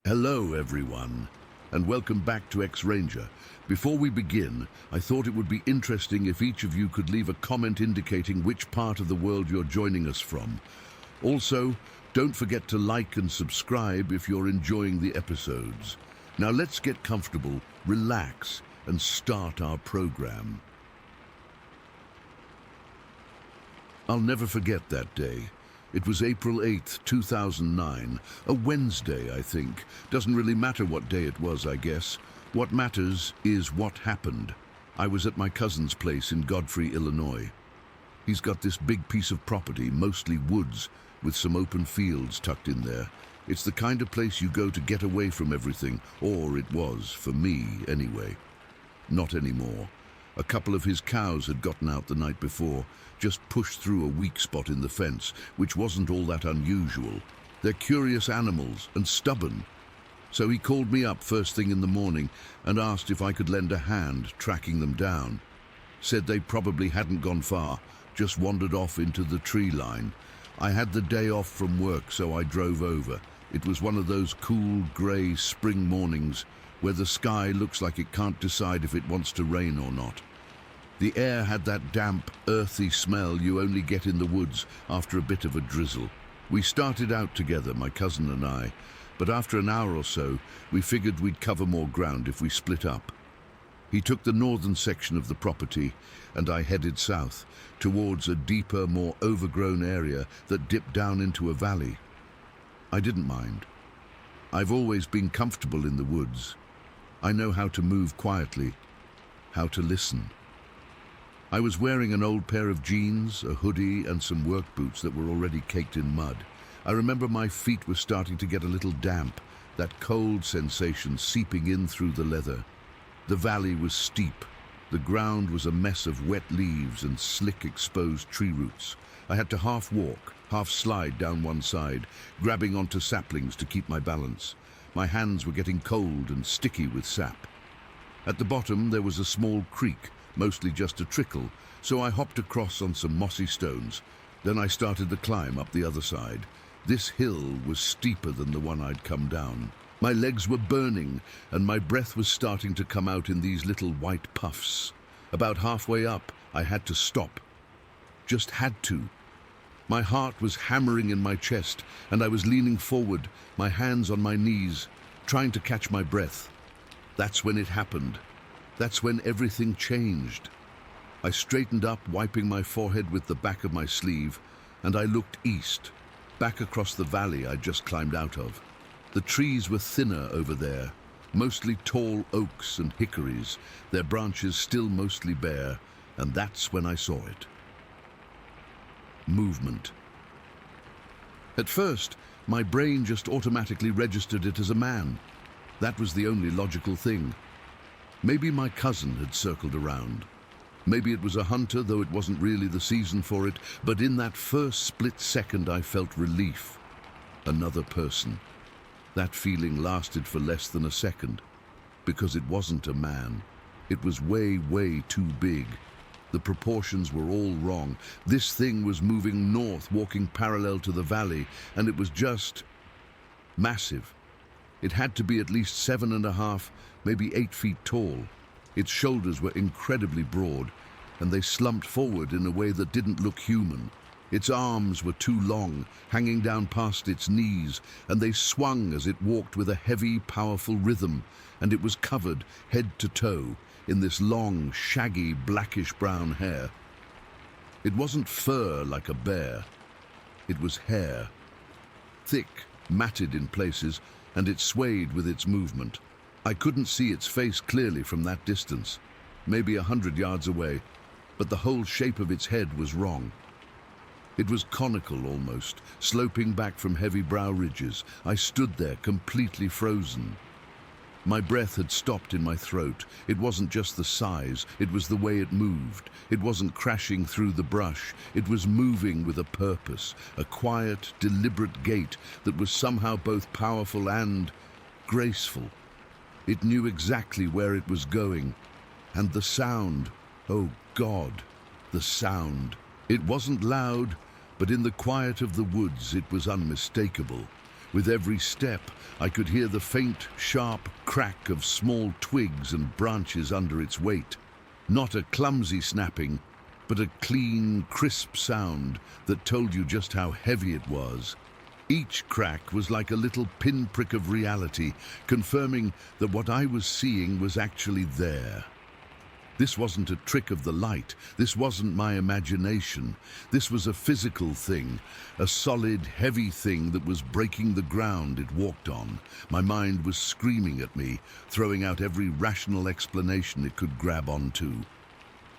Hello everyone, and welcome back to X-Ranger. Before we begin, I thought it would be interesting if each of you could leave a comment indicating which part of the world you're joining us from. Also, don't forget to like and subscribe if you're enjoying the episodes. Now let's get comfortable, relax, and start our program. I'll never forget that day. It was April 8th, 2009, a Wednesday, I think. Doesn't really matter what day it was, I guess. What matters is what happened. I was at my cousin's place in Godfrey, Illinois. He's got this big piece of property, mostly woods, with some open fields tucked in there. It's the kind of place you go to get away from everything, or it was, for me anyway. Not anymore. A couple of his cows had gotten out the night before, just pushed through a weak spot in the fence, which wasn't all that unusual. They're curious animals and stubborn. So he called me up first thing in the morning and asked if I could lend a hand tracking them down. Said they probably hadn't gone far, just wandered off into the tree line. I had the day off from work, so I drove over. It was one of those cool, grey spring mornings where the sky looks like it can't decide if it wants to rain or not. The air had that damp, earthy smell you only get in the woods after a bit of a drizzle. We started out together, my cousin and I, but after an hour or so, we figured we'd cover more ground if we split up. He took the northern section of the property, and I headed south, towards a deeper, more overgrown area that dipped down into a valley. I didn't mind. I've always been comfortable in the woods. I know how to move quietly, how to listen. I was wearing an old pair of jeans, a hoodie, and some work boots that were already caked in mud. I remember my feet were starting to get a little damp, that cold sensation seeping in through the leather. The valley was steep. The ground was a mess of wet leaves and slick exposed tree roots. I had to half walk, half slide down one side, grabbing onto saplings to keep my balance. My hands were getting cold and sticky with sap. At the bottom there was a small creek, mostly just a trickle, so I hopped across on some mossy stones. Then I started the climb up the other side. This hill was steeper than the one I'd come down. My legs were burning, and my breath was starting to come out in these little white puffs. About halfway up, I had to stop. Just had to. My heart was hammering in my chest, and I was leaning forward, my hands on my knees, trying to catch my breath. That's when it happened. That's when everything changed. I straightened up, wiping my forehead with the back of my sleeve, and I looked east, back across the valley I'd just climbed out of. The trees were thinner over there, mostly tall oaks and hickories, their branches still mostly bare, and that's when I saw it. Movement. At first, my brain just automatically registered it as a man. That was the only logical thing. Maybe my cousin had circled around. Maybe it was a hunter, though it wasn't really the season for it, but in that first split second I felt relief. Another person. That feeling lasted for less than a second, because it wasn't a man. It was way, way too big. The proportions were all wrong. This thing was moving north, walking parallel to the valley, and it was just massive. It had to be at least 7.5, maybe 8 feet tall. Its shoulders were incredibly broad, and they slumped forward in a way that didn't look human. Its arms were too long, hanging down past its knees, and they swung as it walked with a heavy, powerful rhythm, and it was covered, head to toe, in this long, shaggy, blackish-brown hair. It wasn't fur like a bear. It was hair. Thick, matted in places, and it swayed with its movement. I couldn't see its face clearly from that distance, maybe 100 yards away, but the whole shape of its head was wrong. It was conical almost, sloping back from heavy brow ridges. I stood there completely frozen. My breath had stopped in my throat. It wasn't just the size, it was the way it moved. It wasn't crashing through the brush. It was moving with a purpose, a quiet, deliberate gait that was somehow both powerful and graceful. It knew exactly where it was going. And the sound, oh God, the sound. It wasn't loud, but in the quiet of the woods it was unmistakable. With every step, I could hear the faint, sharp crack of small twigs and branches under its weight. Not a clumsy snapping, but a clean, crisp sound that told you just how heavy it was. Each crack was like a little pinprick of reality, confirming that what I was seeing was actually there. This wasn't a trick of the light. This wasn't my imagination. This was a physical thing, a solid, heavy thing that was breaking the ground it walked on. My mind was screaming at me, throwing out every rational explanation it could grab onto.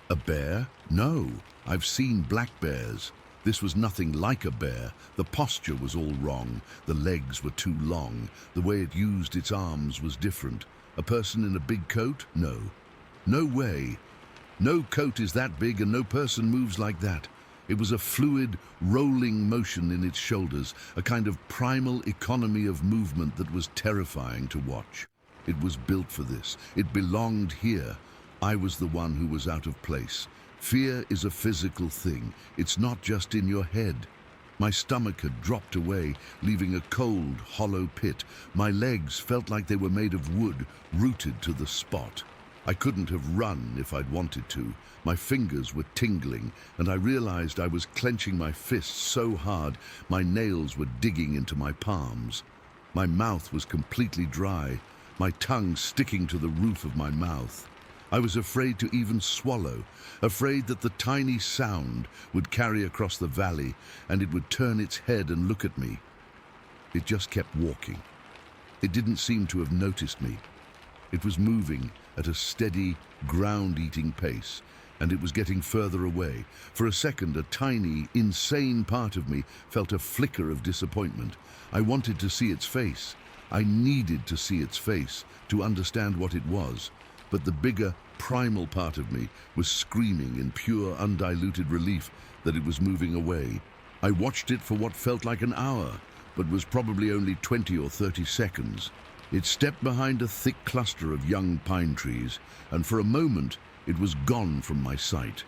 A bear? No, I've seen black bears. This was nothing like a bear. The posture was all wrong. The legs were too long. The way it used its arms was different. A person in a big coat? No. No way. No coat is that big and no person moves like that. It was a fluid, rolling motion in its shoulders, a kind of primal economy of movement that was terrifying to watch. It was built for this. It belonged here. I was the one who was out of place. Fear is a physical thing. It's not just in your head. My stomach had dropped away, leaving a cold, hollow pit. My legs felt like they were made of wood, rooted to the spot. I couldn't have run if I'd wanted to. My fingers were tingling, and I realized I was clenching my fists so hard my nails were digging into my palms. My mouth was completely dry, my tongue sticking to the roof of my mouth. I was afraid to even swallow, afraid that the tiny sound would carry across the valley and it would turn its head and look at me. It just kept walking. It didn't seem to have noticed me. It was moving at a steady, ground-eating pace, and it was getting further away. For a second, a tiny, insane part of me felt a flicker of disappointment. I wanted to see its face. I needed to see its face to understand what it was. But the bigger, primal part of me was screaming in pure, undiluted relief that it was moving away. I watched it for what felt like an hour, but was probably only 20 or 30 seconds. It stepped behind a thick cluster of young pine trees, and for a moment it was gone from my sight.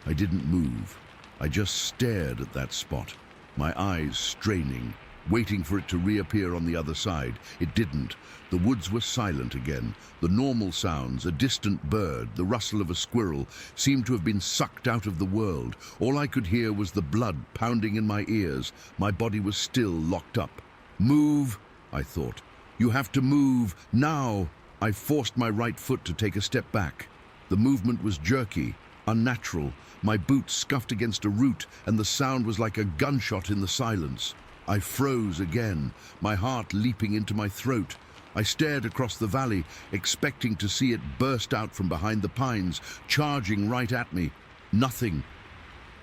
I didn't move. I just stared at that spot, my eyes straining, waiting for it to reappear on the other side. It didn't. The woods were silent again. The normal sounds, a distant bird, the rustle of a squirrel, seemed to have been sucked out of the world. All I could hear was the blood pounding in my ears. My body was still locked up. Move, I thought. You have to move, now! I forced my right foot to take a step back. The movement was jerky, unnatural. My boot scuffed against a root, and the sound was like a gunshot in the silence. I froze again, my heart leaping into my throat. I stared across the valley, expecting to see it burst out from behind the pines, charging right at me. Nothing.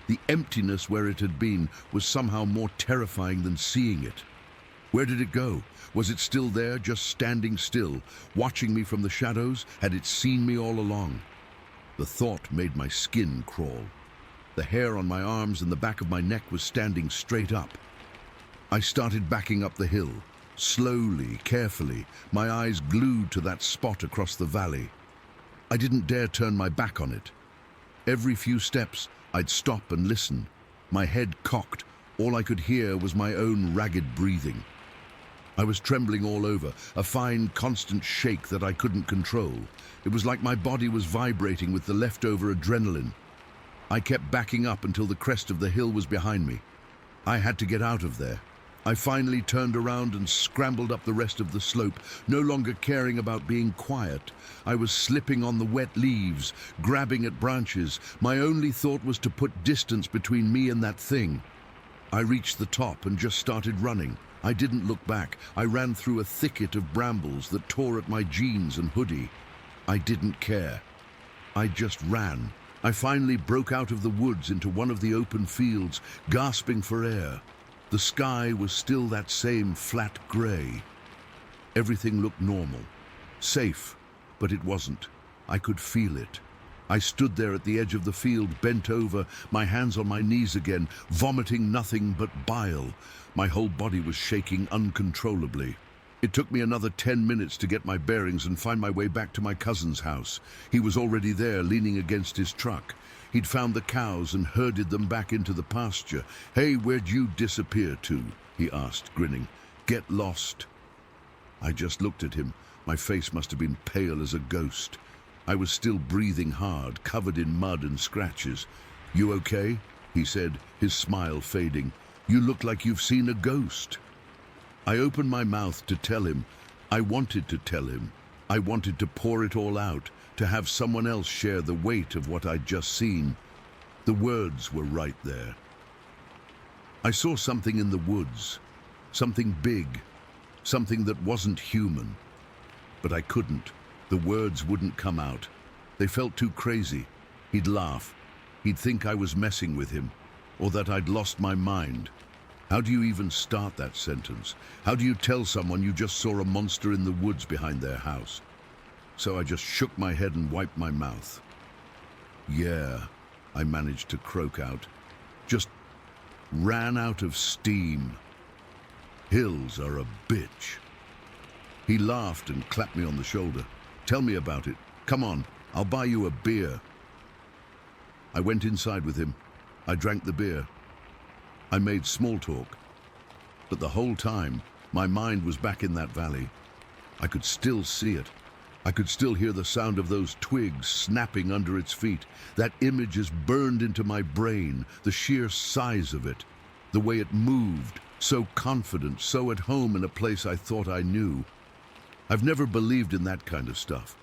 The emptiness where it had been was somehow more terrifying than seeing it. Where did it go? Was it still there, just standing still, watching me from the shadows? Had it seen me all along? The thought made my skin crawl. The hair on my arms and the back of my neck was standing straight up. I started backing up the hill, slowly, carefully, my eyes glued to that spot across the valley. I didn't dare turn my back on it. Every few steps, I'd stop and listen. My head cocked. All I could hear was my own ragged breathing. I was trembling all over, a fine, constant shake that I couldn't control. It was like my body was vibrating with the leftover adrenaline. I kept backing up until the crest of the hill was behind me. I had to get out of there. I finally turned around and scrambled up the rest of the slope, no longer caring about being quiet. I was slipping on the wet leaves, grabbing at branches. My only thought was to put distance between me and that thing. I reached the top and just started running. I didn't look back. I ran through a thicket of brambles that tore at my jeans and hoodie. I didn't care. I just ran. I finally broke out of the woods into one of the open fields, gasping for air. The sky was still that same flat gray. Everything looked normal, safe, but it wasn't. I could feel it. I stood there at the edge of the field, bent over, my hands on my knees again, vomiting nothing but bile. My whole body was shaking uncontrollably. It took me another 10 minutes to get my bearings and find my way back to my cousin's house. He was already there, leaning against his truck. He'd found the cows and herded them back into the pasture. "Hey, where'd you disappear to?" he asked, grinning. Get lost. I just looked at him. My face must have been pale as a ghost. I was still breathing hard, covered in mud and scratches. You okay? He said, his smile fading. You look like you've seen a ghost. I opened my mouth to tell him. I wanted to tell him. I wanted to pour it all out, to have someone else share the weight of what I'd just seen. The words were right there. I saw something in the woods, something big, something that wasn't human. But I couldn't. The words wouldn't come out. They felt too crazy. He'd laugh. He'd think I was messing with him, or that I'd lost my mind. How do you even start that sentence? How do you tell someone you just saw a monster in the woods behind their house? So I just shook my head and wiped my mouth. Yeah, I managed to croak out. Just ran out of steam. Hills are a bitch. He laughed and clapped me on the shoulder. Tell me about it. Come on, I'll buy you a beer. I went inside with him. I drank the beer. I made small talk. But the whole time, my mind was back in that valley. I could still see it. I could still hear the sound of those twigs snapping under its feet. That image is burned into my brain, the sheer size of it, the way it moved, so confident, so at home in a place I thought I knew. I've never believed in that kind of stuff.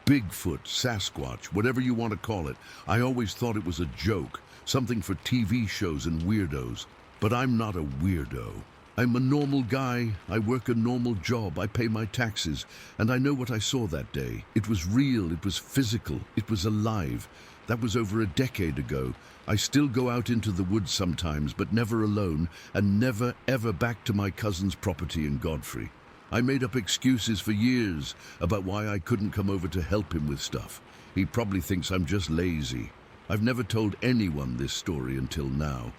Bigfoot, Sasquatch, whatever you want to call it, I always thought it was a joke, something for TV shows and weirdos. But I'm not a weirdo. I'm a normal guy, I work a normal job, I pay my taxes, and I know what I saw that day. It was real, it was physical, it was alive. That was over a decade ago. I still go out into the woods sometimes, but never alone, and never ever back to my cousin's property in Godfrey. I made up excuses for years about why I couldn't come over to help him with stuff. He probably thinks I'm just lazy. I've never told anyone this story until now.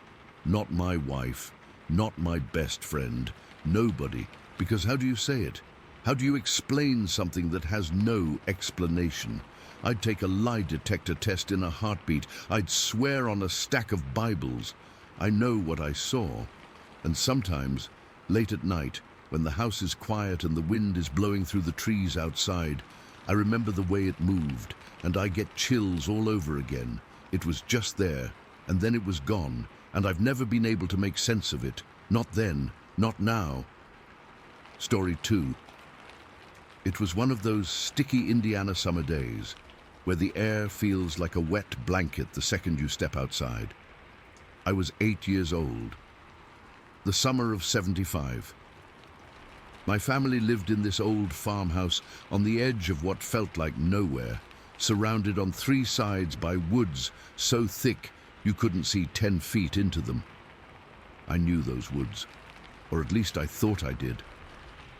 Not my wife. Not my best friend, nobody, because how do you say it? How do you explain something that has no explanation? I'd take a lie detector test in a heartbeat. I'd swear on a stack of Bibles. I know what I saw. And sometimes, late at night, when the house is quiet and the wind is blowing through the trees outside, I remember the way it moved, and I get chills all over again. It was just there, and then it was gone. And I've never been able to make sense of it. Not then, not now. Story 2. It was one of those sticky Indiana summer days where the air feels like a wet blanket the second you step outside. I was 8 years old. The summer of '75. My family lived in this old farmhouse on the edge of what felt like nowhere, surrounded on 3 sides by woods so thick you couldn't see 10 feet into them. I knew those woods, or at least I thought I did.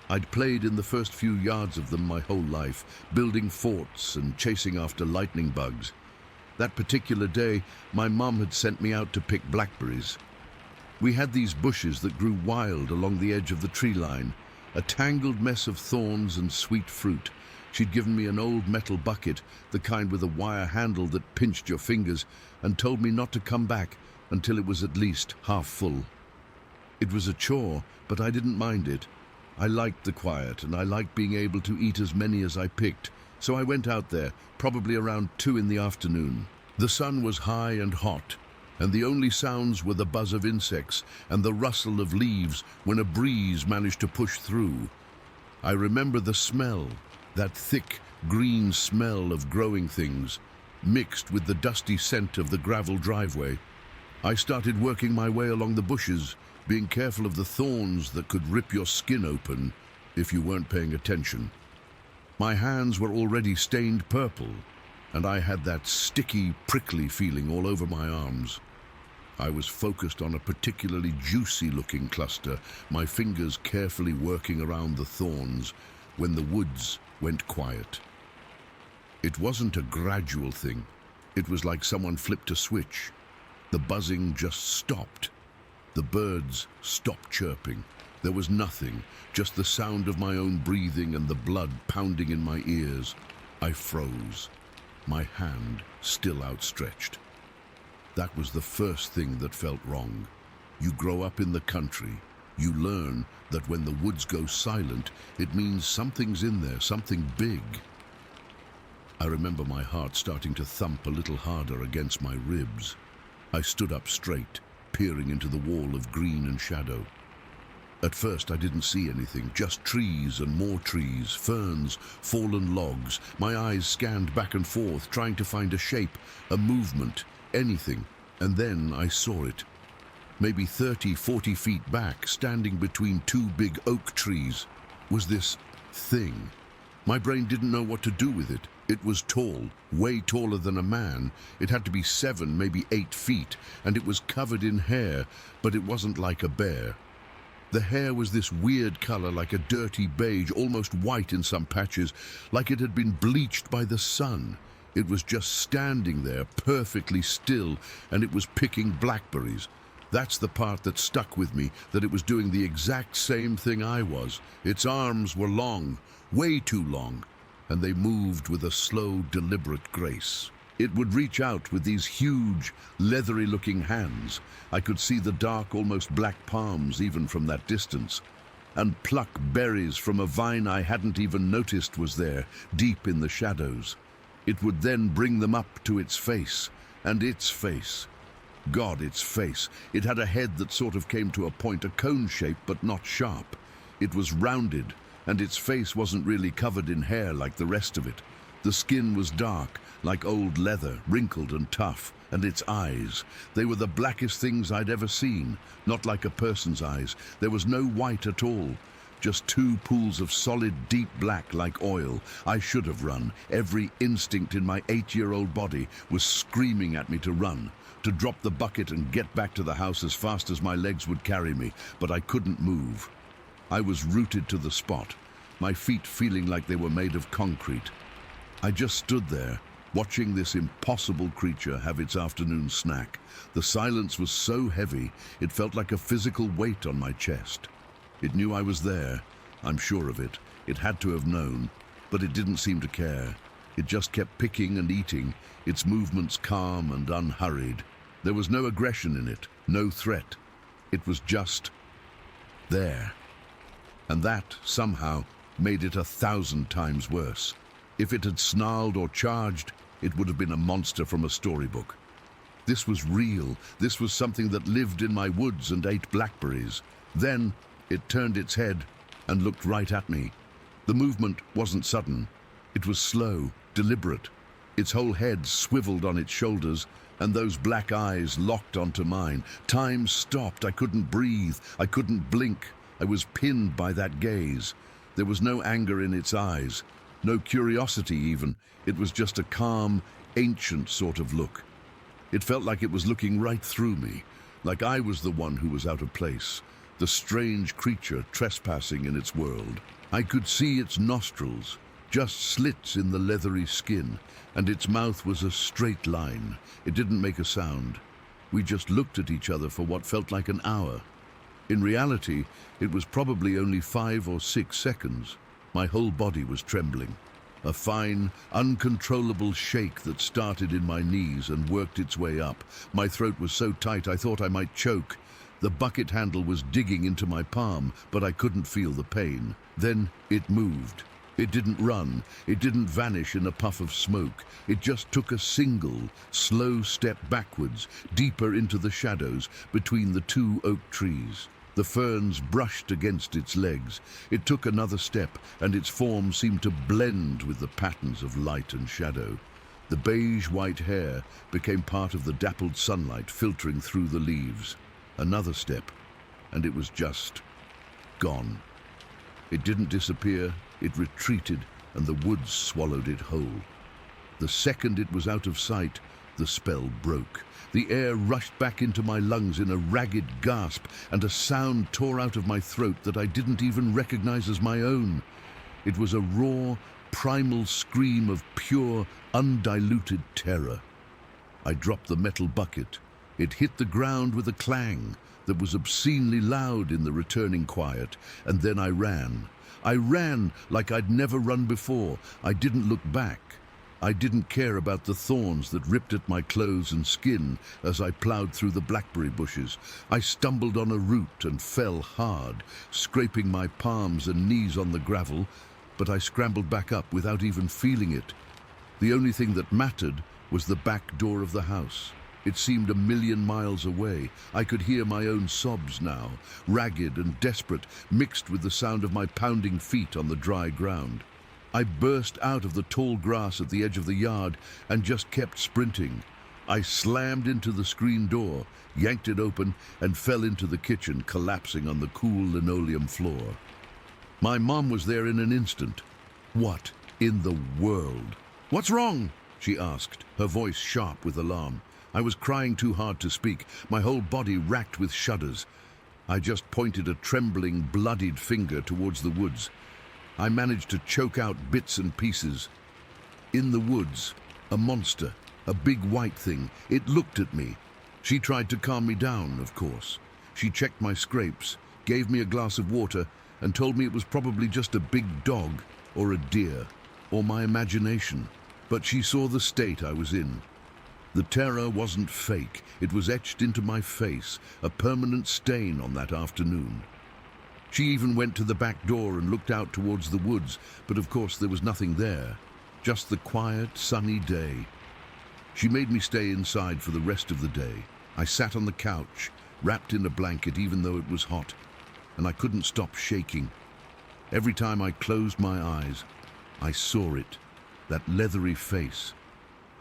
I'd played in the first few yards of them my whole life, building forts and chasing after lightning bugs. That particular day, my mom had sent me out to pick blackberries. We had these bushes that grew wild along the edge of the tree line, a tangled mess of thorns and sweet fruit. She'd given me an old metal bucket, the kind with a wire handle that pinched your fingers, and told me not to come back until it was at least half full. It was a chore, but I didn't mind it. I liked the quiet, and I liked being able to eat as many as I picked, so I went out there, probably around 2 in the afternoon. The sun was high and hot, and the only sounds were the buzz of insects and the rustle of leaves when a breeze managed to push through. I remember the smell, that thick, green smell of growing things, mixed with the dusty scent of the gravel driveway. I started working my way along the bushes, being careful of the thorns that could rip your skin open if you weren't paying attention. My hands were already stained purple, and I had that sticky, prickly feeling all over my arms. I was focused on a particularly juicy-looking cluster, my fingers carefully working around the thorns, when the woods went quiet. It wasn't a gradual thing. It was like someone flipped a switch. The buzzing just stopped. The birds stopped chirping. There was nothing, just the sound of my own breathing and the blood pounding in my ears. I froze, my hand still outstretched. That was the first thing that felt wrong. You grow up in the country, You learn that when the woods go silent, it means something's in there, something big. I remember my heart starting to thump a little harder against my ribs. I stood up straight, peering into the wall of green and shadow. At first I didn't see anything, just trees and more trees, ferns, fallen logs. My eyes scanned back and forth, trying to find a shape, a movement, anything. And then I saw it. Maybe 30, 40 feet back, standing between two big oak trees, was this thing. My brain didn't know what to do with it. It was tall, way taller than a man. It had to be 7, maybe 8 feet, and it was covered in hair, but it wasn't like a bear. The hair was this weird color, like a dirty beige, almost white in some patches, like it had been bleached by the sun. It was just standing there, perfectly still, and it was picking blackberries. That's the part that stuck with me, that it was doing the exact same thing I was. Its arms were long, way too long, and they moved with a slow, deliberate grace. It would reach out with these huge, leathery-looking hands. I could see the dark, almost black palms even from that distance, and pluck berries from a vine I hadn't even noticed was there, deep in the shadows. It would then bring them up to its face, and its face. God, its face. It had a head that sort of came to a point, a cone shape, but not sharp. It was rounded, and its face wasn't really covered in hair like the rest of it. The skin was dark, like old leather, wrinkled and tough, and its eyes. They were the blackest things I'd ever seen, not like a person's eyes. There was no white at all, just 2 pools of solid, deep black like oil. I should have run. Every instinct in my 8-year-old body was screaming at me to run, to drop the bucket and get back to the house as fast as my legs would carry me, but I couldn't move. I was rooted to the spot, my feet feeling like they were made of concrete. I just stood there, watching this impossible creature have its afternoon snack. The silence was so heavy, it felt like a physical weight on my chest. It knew I was there, I'm sure of it. It had to have known, but it didn't seem to care. It just kept picking and eating, its movements calm and unhurried. There was no aggression in it, no threat. It was just there. And that, somehow, made it 1,000 times worse. If it had snarled or charged, it would have been a monster from a storybook. This was real. This was something that lived in my woods and ate blackberries. Then it turned its head and looked right at me. The movement wasn't sudden. It was slow, deliberate. Its whole head swiveled on its shoulders, and those black eyes locked onto mine. Time stopped. I couldn't breathe. I couldn't blink. I was pinned by that gaze. There was no anger in its eyes. No curiosity even. It was just a calm, ancient sort of look. It felt like it was looking right through me, like I was the one who was out of place, the strange creature trespassing in its world. I could see its nostrils, just slits in the leathery skin, and its mouth was a straight line. It didn't make a sound. We just looked at each other for what felt like an hour. In reality, it was probably only 5 or 6 seconds. My whole body was trembling. A fine, uncontrollable shake that started in my knees and worked its way up. My throat was so tight I thought I might choke. The bucket handle was digging into my palm, but I couldn't feel the pain. Then it moved. It didn't run. It didn't vanish in a puff of smoke. It just took a single, slow step backwards, deeper into the shadows between the 2 oak trees. The ferns brushed against its legs. It took another step, and its form seemed to blend with the patterns of light and shadow. The beige-white hair became part of the dappled sunlight filtering through the leaves. Another step, and it was just gone. It didn't disappear, it retreated, and the woods swallowed it whole. The second it was out of sight, the spell broke. The air rushed back into my lungs in a ragged gasp, and a sound tore out of my throat that I didn't even recognize as my own. It was a raw, primal scream of pure, undiluted terror. I dropped the metal bucket. It hit the ground with a clang that was obscenely loud in the returning quiet, and then I ran. I ran like I'd never run before. I didn't look back. I didn't care about the thorns that ripped at my clothes and skin as I plowed through the blackberry bushes. I stumbled on a root and fell hard, scraping my palms and knees on the gravel, but I scrambled back up without even feeling it. The only thing that mattered was the back door of the house. It seemed a million miles away. I could hear my own sobs now, ragged and desperate, mixed with the sound of my pounding feet on the dry ground. I burst out of the tall grass at the edge of the yard and just kept sprinting. I slammed into the screen door, yanked it open, and fell into the kitchen, collapsing on the cool linoleum floor. My mom was there in an instant. "What in the world?" "What's wrong?" she asked, her voice sharp with alarm. I was crying too hard to speak, my whole body racked with shudders. I just pointed a trembling, bloodied finger towards the woods. I managed to choke out bits and pieces. In the woods, a monster, a big white thing. It looked at me. She tried to calm me down, of course. She checked my scrapes, gave me a glass of water, and told me it was probably just a big dog, or a deer, or my imagination. But she saw the state I was in. The terror wasn't fake. It was etched into my face, a permanent stain on that afternoon. She even went to the back door and looked out towards the woods, but of course there was nothing there, just the quiet, sunny day. She made me stay inside for the rest of the day. I sat on the couch, wrapped in a blanket even though it was hot, and I couldn't stop shaking. Every time I closed my eyes, I saw it, that leathery face,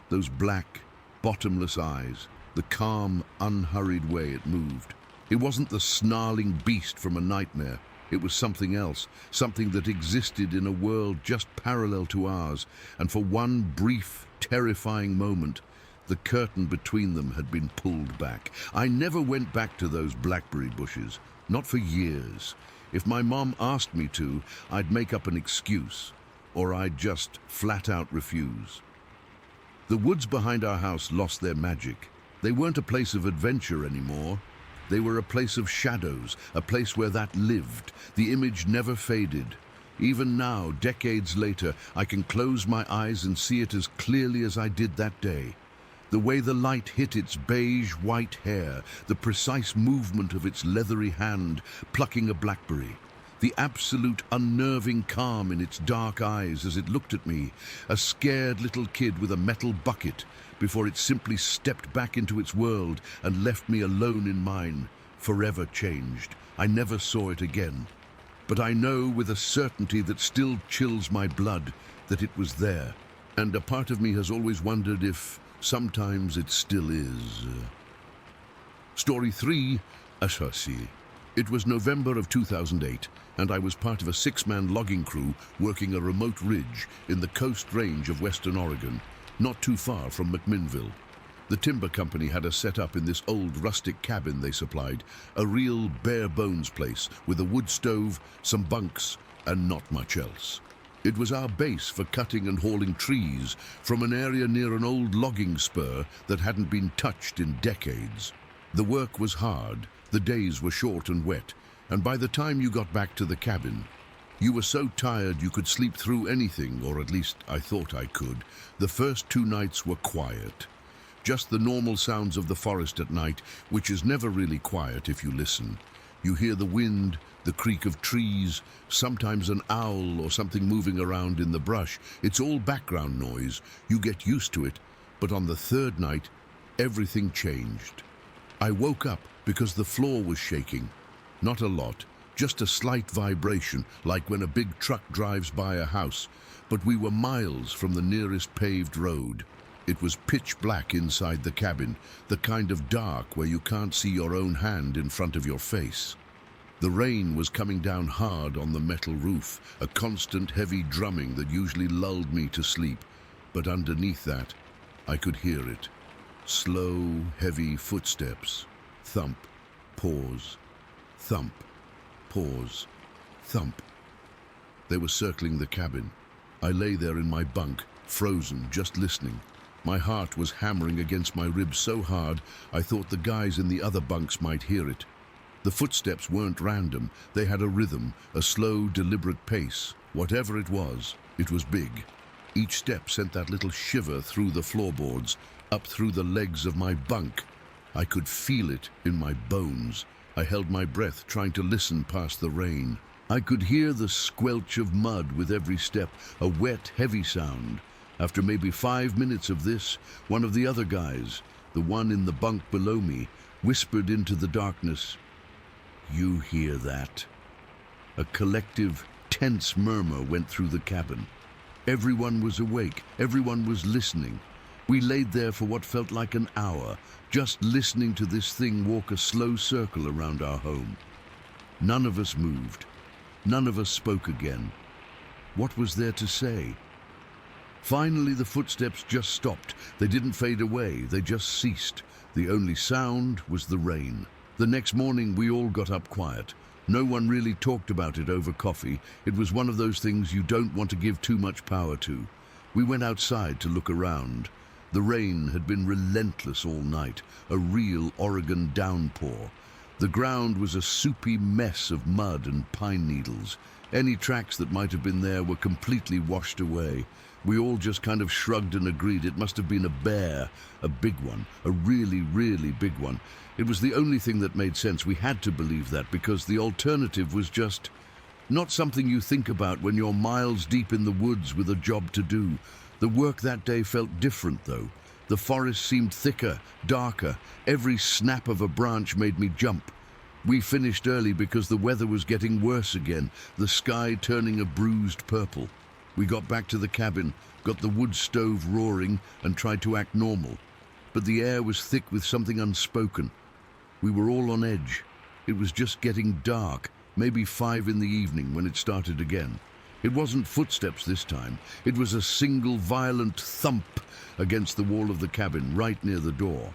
those black, bottomless eyes, the calm, unhurried way it moved. It wasn't the snarling beast from a nightmare. It was something else, something that existed in a world just parallel to ours, and for one brief, terrifying moment, the curtain between them had been pulled back. I never went back to those blackberry bushes, not for years. If my mom asked me to, I'd make up an excuse, or I'd just flat out refuse. The woods behind our house lost their magic. They weren't a place of adventure anymore. They were a place of shadows, a place where that lived. The image never faded. Even now, decades later, I can close my eyes and see it as clearly as I did that day. The way the light hit its beige-white hair, the precise movement of its leathery hand plucking a blackberry, the absolute unnerving calm in its dark eyes as it looked at me, a scared little kid with a metal bucket, before it simply stepped back into its world and left me alone in mine, forever changed. I never saw it again. But I know with a certainty that still chills my blood that it was there. And a part of me has always wondered if sometimes it still is. Story 3, Ashasi. It was November of 2008, and I was part of a 6-man logging crew working a remote ridge in the Coast Range of Western Oregon, not too far from McMinnville. The timber company had us set up in this old rustic cabin they supplied, a real bare-bones place with a wood stove, some bunks, and not much else. It was our base for cutting and hauling trees from an area near an old logging spur that hadn't been touched in decades. The work was hard, the days were short and wet, and by the time you got back to the cabin, you were so tired you could sleep through anything, or at least I thought I could. The first 2 nights were quiet. Just the normal sounds of the forest at night, which is never really quiet if you listen. You hear the wind, the creak of trees, sometimes an owl or something moving around in the brush. It's all background noise. You get used to it. But on the 3rd night, everything changed. I woke up because the floor was shaking. Not a lot, just a slight vibration, like when a big truck drives by a house. But we were miles from the nearest paved road. It was pitch black inside the cabin, the kind of dark where you can't see your own hand in front of your face. The rain was coming down hard on the metal roof, a constant heavy drumming that usually lulled me to sleep. But underneath that, I could hear it. Slow, heavy footsteps. Thump, pause, thump, pause, thump. They were circling the cabin. I lay there in my bunk, frozen, just listening. My heart was hammering against my ribs so hard, I thought the guys in the other bunks might hear it. The footsteps weren't random. They had a rhythm, a slow, deliberate pace. Whatever it was big. Each step sent that little shiver through the floorboards, up through the legs of my bunk. I could feel it in my bones. I held my breath, trying to listen past the rain. I could hear the squelch of mud with every step, a wet, heavy sound. After maybe 5 minutes of this, one of the other guys, the one in the bunk below me, whispered into the darkness, "You hear that?" A collective, tense murmur went through the cabin. Everyone was awake, everyone was listening. We laid there for what felt like an hour, just listening to this thing walk a slow circle around our home. None of us moved. None of us spoke again. What was there to say? Finally, the footsteps just stopped. They didn't fade away, they just ceased. The only sound was the rain. The next morning, we all got up quiet. No one really talked about it over coffee. It was one of those things you don't want to give too much power to. We went outside to look around. The rain had been relentless all night, a real Oregon downpour. The ground was a soupy mess of mud and pine needles. Any tracks that might have been there were completely washed away. We all just kind of shrugged and agreed it must have been a bear, a big one, a really, really big one. It was the only thing that made sense. We had to believe that because the alternative was just not something you think about when you're miles deep in the woods with a job to do. The work that day felt different, though. The forest seemed thicker, darker. Every snap of a branch made me jump. We finished early because the weather was getting worse again, the sky turning a bruised purple. We got back to the cabin, got the wood stove roaring, and tried to act normal. But the air was thick with something unspoken. We were all on edge. It was just getting dark, maybe 5 in the evening when it started again. It wasn't footsteps this time. It was a single violent thump against the wall of the cabin, right near the door.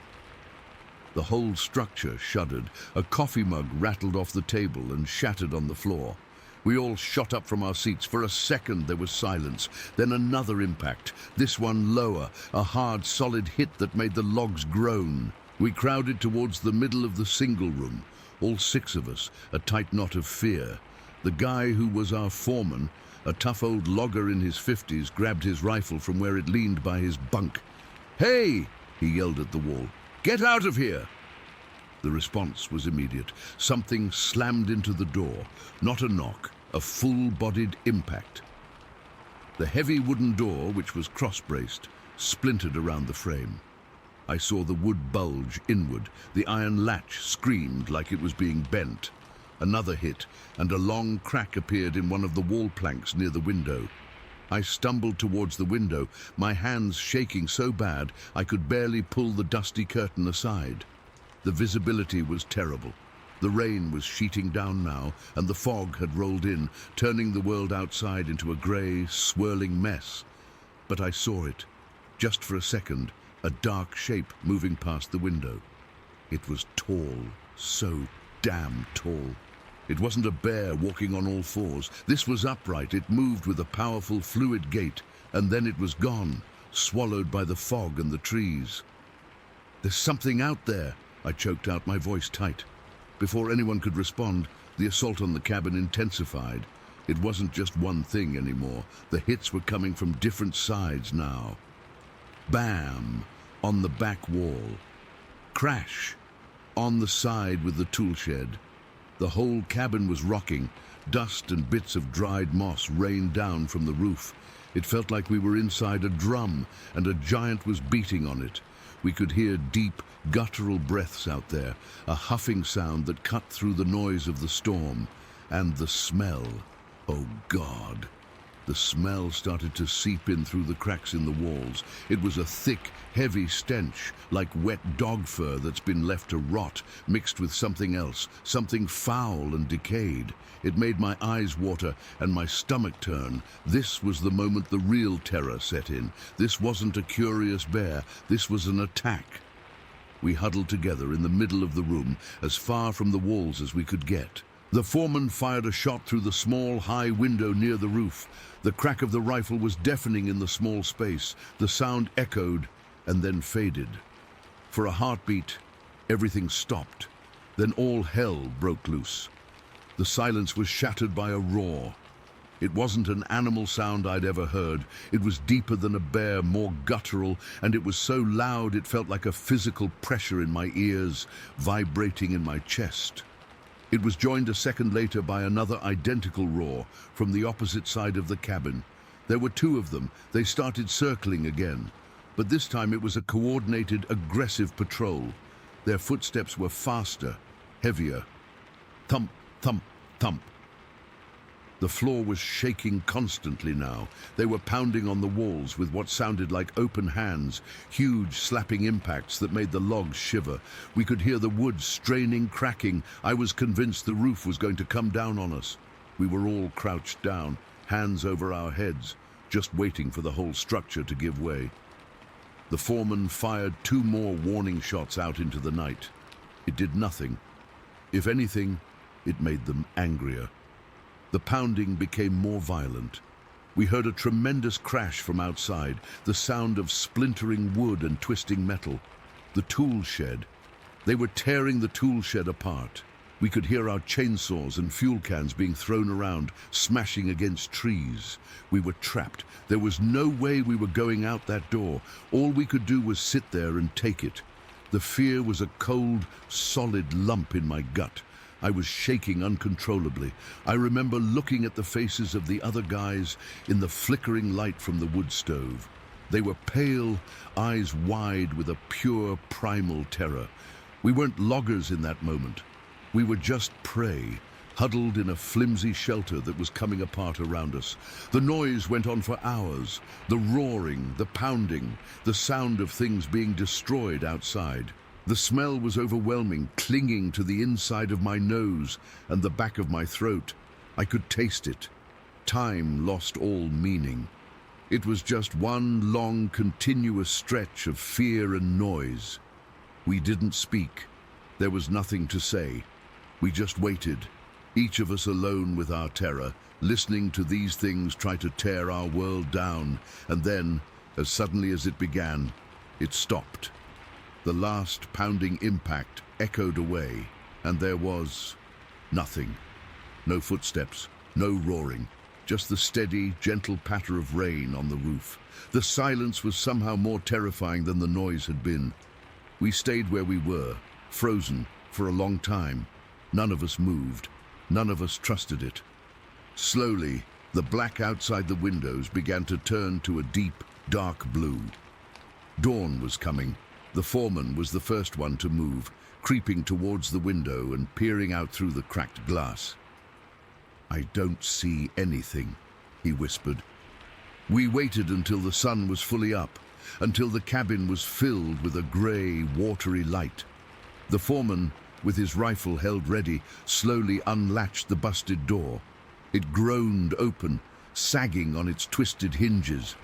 The whole structure shuddered. A coffee mug rattled off the table and shattered on the floor. We all shot up from our seats. For a second there was silence, then another impact, this one lower, a hard, solid hit that made the logs groan. We crowded towards the middle of the single room, all 6 of us, a tight knot of fear. The guy who was our foreman, a tough old logger in his 50s, grabbed his rifle from where it leaned by his bunk. "Hey!" he yelled at the wall. "Get out of here!" The response was immediate. Something slammed into the door. Not a knock, a full-bodied impact. The heavy wooden door, which was cross-braced, splintered around the frame. I saw the wood bulge inward. The iron latch screamed like it was being bent. Another hit, and a long crack appeared in one of the wall planks near the window. I stumbled towards the window, my hands shaking so bad I could barely pull the dusty curtain aside. The visibility was terrible. The rain was sheeting down now, and the fog had rolled in, turning the world outside into a grey, swirling mess. But I saw it, just for a second, a dark shape moving past the window. It was tall, so damn tall. It wasn't a bear walking on all fours. This was upright. It moved with a powerful, fluid gait, and then it was gone, swallowed by the fog and the trees. "There's something out there," I choked out, my voice tight. Before anyone could respond, the assault on the cabin intensified. It wasn't just one thing anymore. The hits were coming from different sides now. Bam! On the back wall. Crash! On the side with the tool shed. The whole cabin was rocking. Dust and bits of dried moss rained down from the roof. It felt like we were inside a drum, and a giant was beating on it. We could hear deep, guttural breaths out there, a huffing sound that cut through the noise of the storm. And the smell. Oh, God. The smell started to seep in through the cracks in the walls. It was a thick, heavy stench, like wet dog fur that's been left to rot, mixed with something else, something foul and decayed. It made my eyes water and my stomach turn. This was the moment the real terror set in. This wasn't a curious bear. This was an attack. We huddled together in the middle of the room, as far from the walls as we could get. The foreman fired a shot through the small, high window near the roof. The crack of the rifle was deafening in the small space. The sound echoed and then faded. For a heartbeat, everything stopped. Then all hell broke loose. The silence was shattered by a roar. It wasn't an animal sound I'd ever heard. It was deeper than a bear, more guttural, and it was so loud it felt like a physical pressure in my ears, vibrating in my chest. It was joined a second later by another identical roar from the opposite side of the cabin. There were two of them. They started circling again. But this time it was a coordinated, aggressive patrol. Their footsteps were faster, heavier. Thump, thump, thump. The floor was shaking constantly now. They were pounding on the walls with what sounded like open hands, huge slapping impacts that made the logs shiver. We could hear the wood straining, cracking. I was convinced the roof was going to come down on us. We were all crouched down, hands over our heads, just waiting for the whole structure to give way. The foreman fired 2 more warning shots out into the night. It did nothing. If anything, it made them angrier. The pounding became more violent. We heard a tremendous crash from outside, the sound of splintering wood and twisting metal. The tool shed. They were tearing the tool shed apart. We could hear our chainsaws and fuel cans being thrown around, smashing against trees. We were trapped. There was no way we were going out that door. All we could do was sit there and take it. The fear was a cold, solid lump in my gut. I was shaking uncontrollably. I remember looking at the faces of the other guys in the flickering light from the wood stove. They were pale, eyes wide with a pure, primal terror. We weren't loggers in that moment. We were just prey, huddled in a flimsy shelter that was coming apart around us. The noise went on for hours. The roaring, the pounding, the sound of things being destroyed outside. The smell was overwhelming, clinging to the inside of my nose and the back of my throat. I could taste it. Time lost all meaning. It was just one long, continuous stretch of fear and noise. We didn't speak. There was nothing to say. We just waited, each of us alone with our terror, listening to these things try to tear our world down. And then, as suddenly as it began, it stopped. The last pounding impact echoed away, and there was nothing. No footsteps, no roaring, just the steady, gentle patter of rain on the roof. The silence was somehow more terrifying than the noise had been. We stayed where we were, frozen, for a long time. None of us moved. None of us trusted it. Slowly, the black outside the windows began to turn to a deep, dark blue. Dawn was coming. The foreman was the first one to move, creeping towards the window and peering out through the cracked glass. "I don't see anything," he whispered. We waited until the sun was fully up, until the cabin was filled with a grey, watery light. The foreman, with his rifle held ready, slowly unlatched the busted door. It groaned open, sagging on its twisted hinges.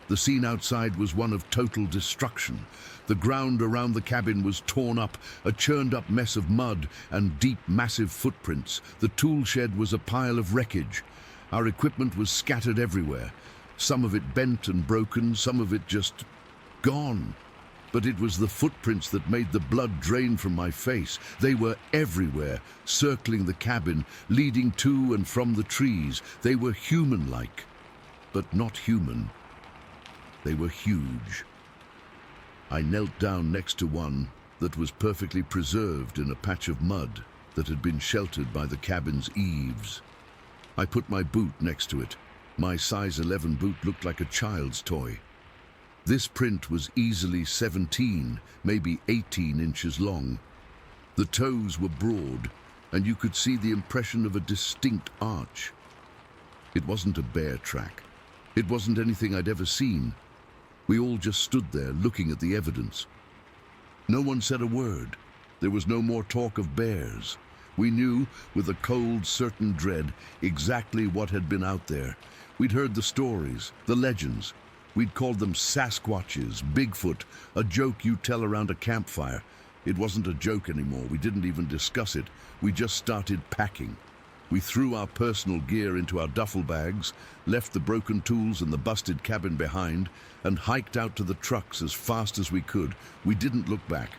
The scene outside was one of total destruction. The ground around the cabin was torn up, a churned-up mess of mud and deep, massive footprints. The tool shed was a pile of wreckage. Our equipment was scattered everywhere. Some of it bent and broken, some of it just gone. But it was the footprints that made the blood drain from my face. They were everywhere, circling the cabin, leading to and from the trees. They were human-like, but not human. They were huge. I knelt down next to one that was perfectly preserved in a patch of mud that had been sheltered by the cabin's eaves. I put my boot next to it. My size 11 boot looked like a child's toy. This print was easily 17, maybe 18 inches long. The toes were broad, and you could see the impression of a distinct arch. It wasn't a bear track. It wasn't anything I'd ever seen. We all just stood there looking at the evidence. No one said a word. There was no more talk of bears. We knew, with a cold, certain dread, exactly what had been out there. We'd heard the stories, the legends. We'd called them Sasquatches, Bigfoot, a joke you tell around a campfire. It wasn't a joke anymore. We didn't even discuss it. We just started packing. We threw our personal gear into our duffel bags, left the broken tools and the busted cabin behind, and hiked out to the trucks as fast as we could. We didn't look back.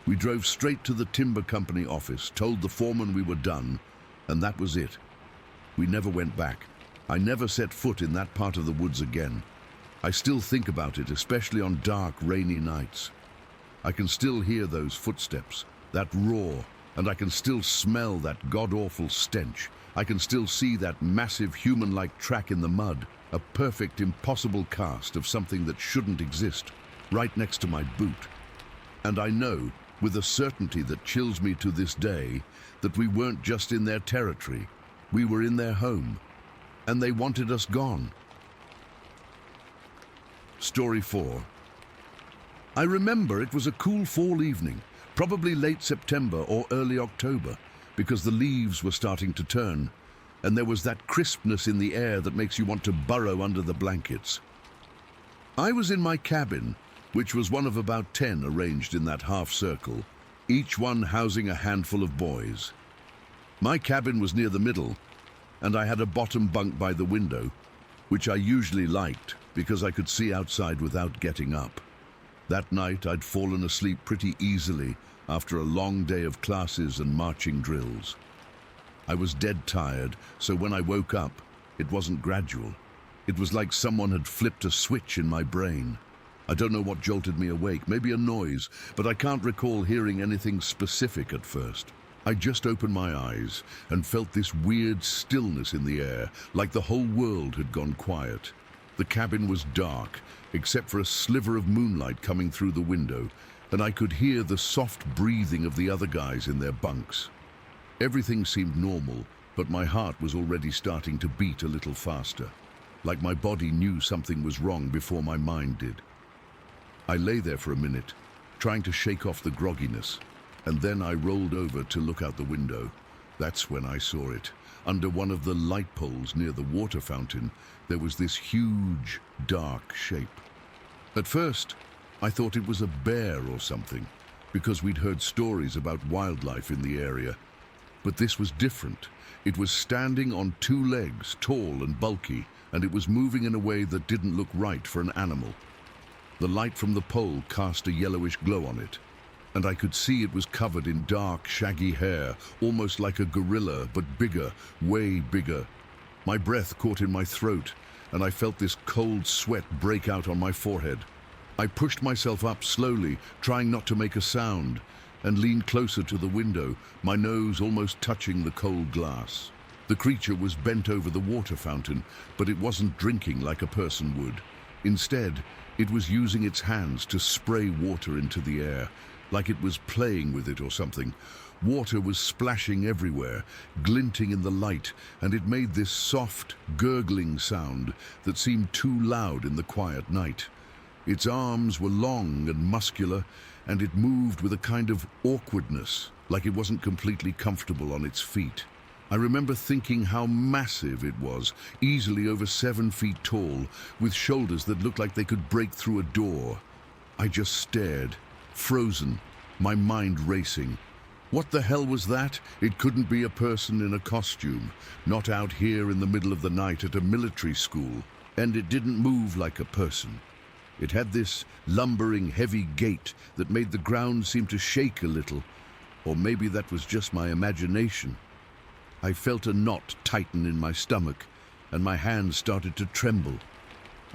We drove straight to the timber company office, told the foreman we were done, and that was it. We never went back. I never set foot in that part of the woods again. I still think about it, especially on dark, rainy nights. I can still hear those footsteps, that roar, and I can still smell that god-awful stench. I can still see that massive human-like track in the mud, a perfect, impossible cast of something that shouldn't exist, right next to my boot. And I know, with a certainty that chills me to this day, that we weren't just in their territory, we were in their home, and they wanted us gone. Story 4. I remember it was a cool fall evening, probably late September or early October, because the leaves were starting to turn, and there was that crispness in the air that makes you want to burrow under the blankets. I was in my cabin, which was one of about 10 arranged in that half circle, each one housing a handful of boys. My cabin was near the middle, and I had a bottom bunk by the window, which I usually liked because I could see outside without getting up. That night I'd fallen asleep pretty easily after a long day of classes and marching drills. I was dead tired, so when I woke up, it wasn't gradual. It was like someone had flipped a switch in my brain. I don't know what jolted me awake, maybe a noise, but I can't recall hearing anything specific at first. I just opened my eyes and felt this weird stillness in the air, like the whole world had gone quiet. The cabin was dark, except for a sliver of moonlight coming through the window, and I could hear the soft breathing of the other guys in their bunks. Everything seemed normal, but my heart was already starting to beat a little faster, like my body knew something was wrong before my mind did. I lay there for a minute, trying to shake off the grogginess, and then I rolled over to look out the window. That's when I saw it. Under one of the light poles near the water fountain, there was this huge, dark shape. At first, I thought it was a bear or something, because we'd heard stories about wildlife in the area. But this was different. It was standing on 2 legs, tall and bulky, and it was moving in a way that didn't look right for an animal. The light from the pole cast a yellowish glow on it, and I could see it was covered in dark, shaggy hair, almost like a gorilla, but bigger, way bigger. My breath caught in my throat, and I felt this cold sweat break out on my forehead. I pushed myself up slowly, trying not to make a sound, and leaned closer to the window, my nose almost touching the cold glass. The creature was bent over the water fountain, but it wasn't drinking like a person would. Instead, it was using its hands to spray water into the air, like it was playing with it or something. Water was splashing everywhere, glinting in the light, and it made this soft, gurgling sound that seemed too loud in the quiet night. Its arms were long and muscular, and it moved with a kind of awkwardness, like it wasn't completely comfortable on its feet. I remember thinking how massive it was, easily over 7 feet tall, with shoulders that looked like they could break through a door. I just stared, frozen, my mind racing. What the hell was that? It couldn't be a person in a costume, not out here in the middle of the night at a military school, and it didn't move like a person. It had this lumbering, heavy gait that made the ground seem to shake a little, or maybe that was just my imagination. I felt a knot tighten in my stomach, and my hands started to tremble.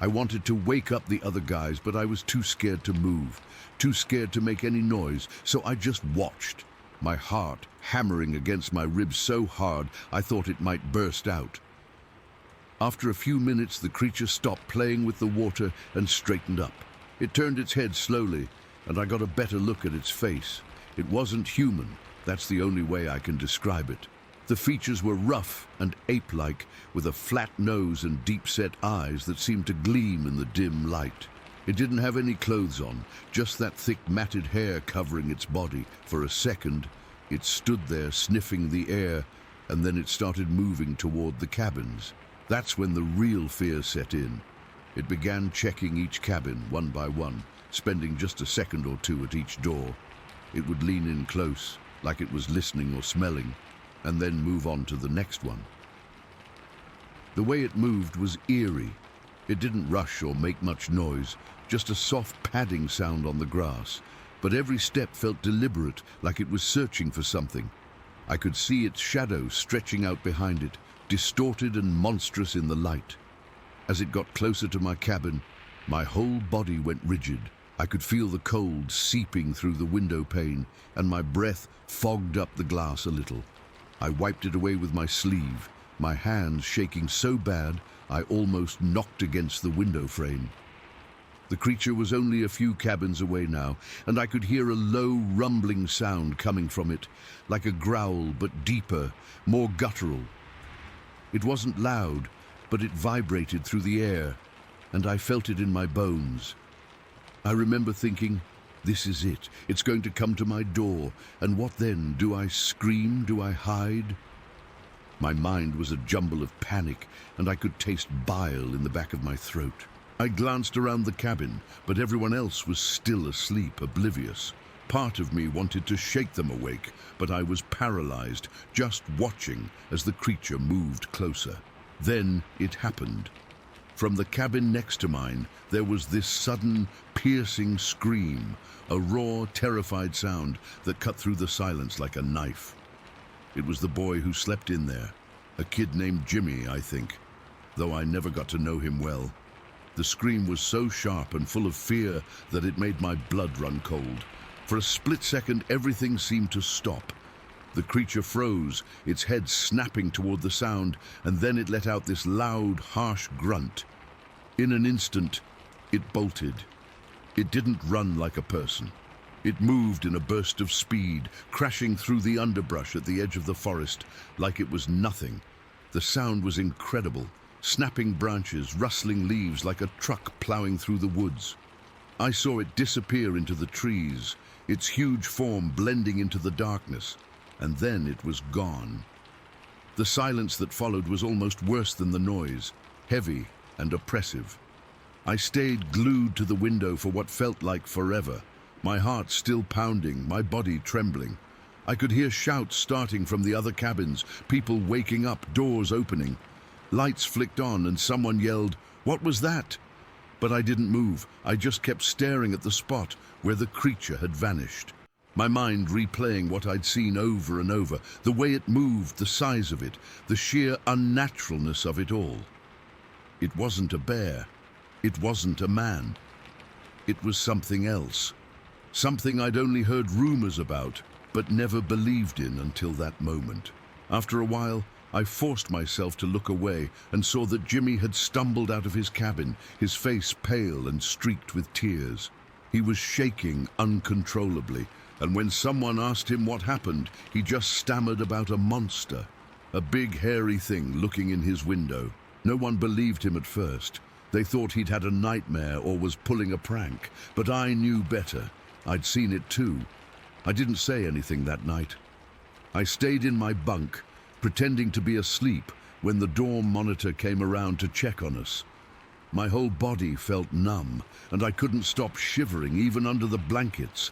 I wanted to wake up the other guys, but I was too scared to move, too scared to make any noise, so I just watched, my heart hammering against my ribs so hard I thought it might burst out. After a few minutes, the creature stopped playing with the water and straightened up. It turned its head slowly, and I got a better look at its face. It wasn't human. That's the only way I can describe it. The features were rough and ape-like, with a flat nose and deep-set eyes that seemed to gleam in the dim light. It didn't have any clothes on, just that thick matted hair covering its body. For a second, it stood there sniffing the air, and then it started moving toward the cabins. That's when the real fear set in. It began checking each cabin one by one, spending just a second or two at each door. It would lean in close, like it was listening or smelling, and then move on to the next one. The way it moved was eerie. It didn't rush or make much noise, just a soft padding sound on the grass, but every step felt deliberate, like it was searching for something. I could see its shadow stretching out behind it, distorted and monstrous in the light. As it got closer to my cabin, my whole body went rigid. I could feel the cold seeping through the window pane, and my breath fogged up the glass a little. I wiped it away with my sleeve, my hands shaking so bad I almost knocked against the window frame. The creature was only a few cabins away now, and I could hear a low rumbling sound coming from it, like a growl, but deeper, more guttural. It wasn't loud, but it vibrated through the air, and I felt it in my bones. I remember thinking, this is it. It's going to come to my door, and what then? Do I scream? Do I hide? My mind was a jumble of panic, and I could taste bile in the back of my throat. I glanced around the cabin, but everyone else was still asleep, oblivious. Part of me wanted to shake them awake, but I was paralyzed, just watching as the creature moved closer. Then it happened. From the cabin next to mine, there was this sudden, piercing scream, a raw, terrified sound that cut through the silence like a knife. It was the boy who slept in there, a kid named Jimmy, I think, though I never got to know him well. The scream was so sharp and full of fear that it made my blood run cold. For a split second, everything seemed to stop. The creature froze, its head snapping toward the sound, and then it let out this loud, harsh grunt. In an instant, it bolted. It didn't run like a person. It moved in a burst of speed, crashing through the underbrush at the edge of the forest like it was nothing. The sound was incredible. Snapping branches, rustling leaves like a truck plowing through the woods. I saw it disappear into the trees, its huge form blending into the darkness, and then it was gone. The silence that followed was almost worse than the noise, heavy and oppressive. I stayed glued to the window for what felt like forever, my heart still pounding, my body trembling. I could hear shouts starting from the other cabins, people waking up, doors opening. Lights flicked on and someone yelled, "What was that?" But I didn't move. I just kept staring at the spot where the creature had vanished. My mind replaying what I'd seen over and over, the way it moved, the size of it, the sheer unnaturalness of it all. It wasn't a bear. It wasn't a man. It was something else. Something I'd only heard rumors about, but never believed in until that moment. After a while, I forced myself to look away and saw that Jimmy had stumbled out of his cabin, his face pale and streaked with tears. He was shaking uncontrollably, and when someone asked him what happened, he just stammered about a monster, a big hairy thing looking in his window. No one believed him at first. They thought he'd had a nightmare or was pulling a prank, but I knew better. I'd seen it too. I didn't say anything that night. I stayed in my bunk, pretending to be asleep when the dorm monitor came around to check on us. My whole body felt numb, and I couldn't stop shivering even under the blankets.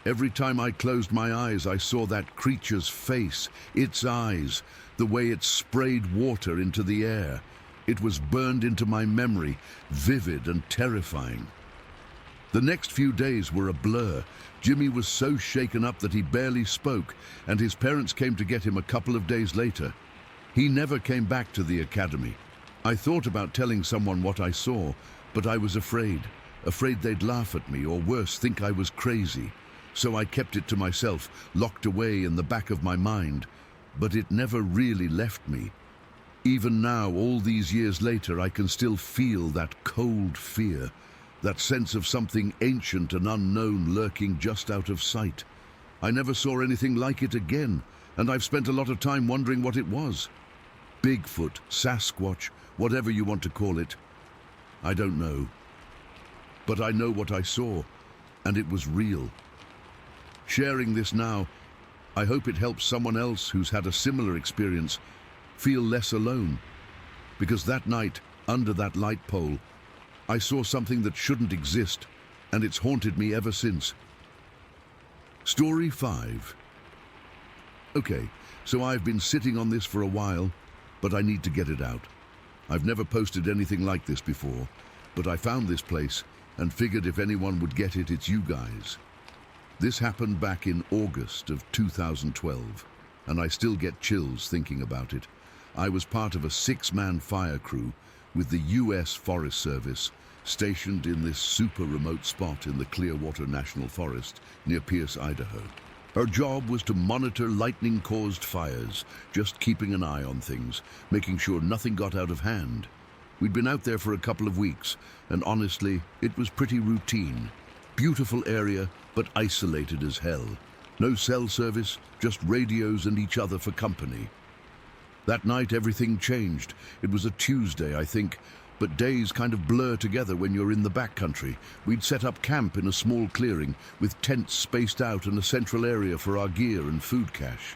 Every time I closed my eyes, I saw that creature's face, its eyes, the way it sprayed water into the air. It was burned into my memory, vivid and terrifying. The next few days were a blur. Jimmy was so shaken up that he barely spoke, and his parents came to get him a couple of days later. He never came back to the academy. I thought about telling someone what I saw, but I was afraid they'd laugh at me or worse, think I was crazy. So I kept it to myself, locked away in the back of my mind, but it never really left me. Even now, all these years later, I can still feel that cold fear, that sense of something ancient and unknown lurking just out of sight. I never saw anything like it again, and I've spent a lot of time wondering what it was. Bigfoot, Sasquatch, whatever you want to call it. I don't know. But I know what I saw, and it was real. Sharing this now, I hope it helps someone else who's had a similar experience feel less alone. Because that night, under that light pole, I saw something that shouldn't exist, and it's haunted me ever since. Story 5. Okay, so I've been sitting on this for a while, but I need to get it out. I've never posted anything like this before, but I found this place and figured if anyone would get it, it's you guys. This happened back in August of 2012, and I still get chills thinking about it. I was part of a 6-man fire crew with the US Forest Service stationed in this super remote spot in the Clearwater National Forest near Pierce, Idaho. Our job was to monitor lightning-caused fires, just keeping an eye on things, making sure nothing got out of hand. We'd been out there for a couple of weeks, and honestly, it was pretty routine. Beautiful area, but isolated as hell. No cell service, just radios and each other for company. That night, everything changed. It was a Tuesday, I think, but days kind of blur together when you're in the backcountry. We'd set up camp in a small clearing, with tents spaced out and a central area for our gear and food cache.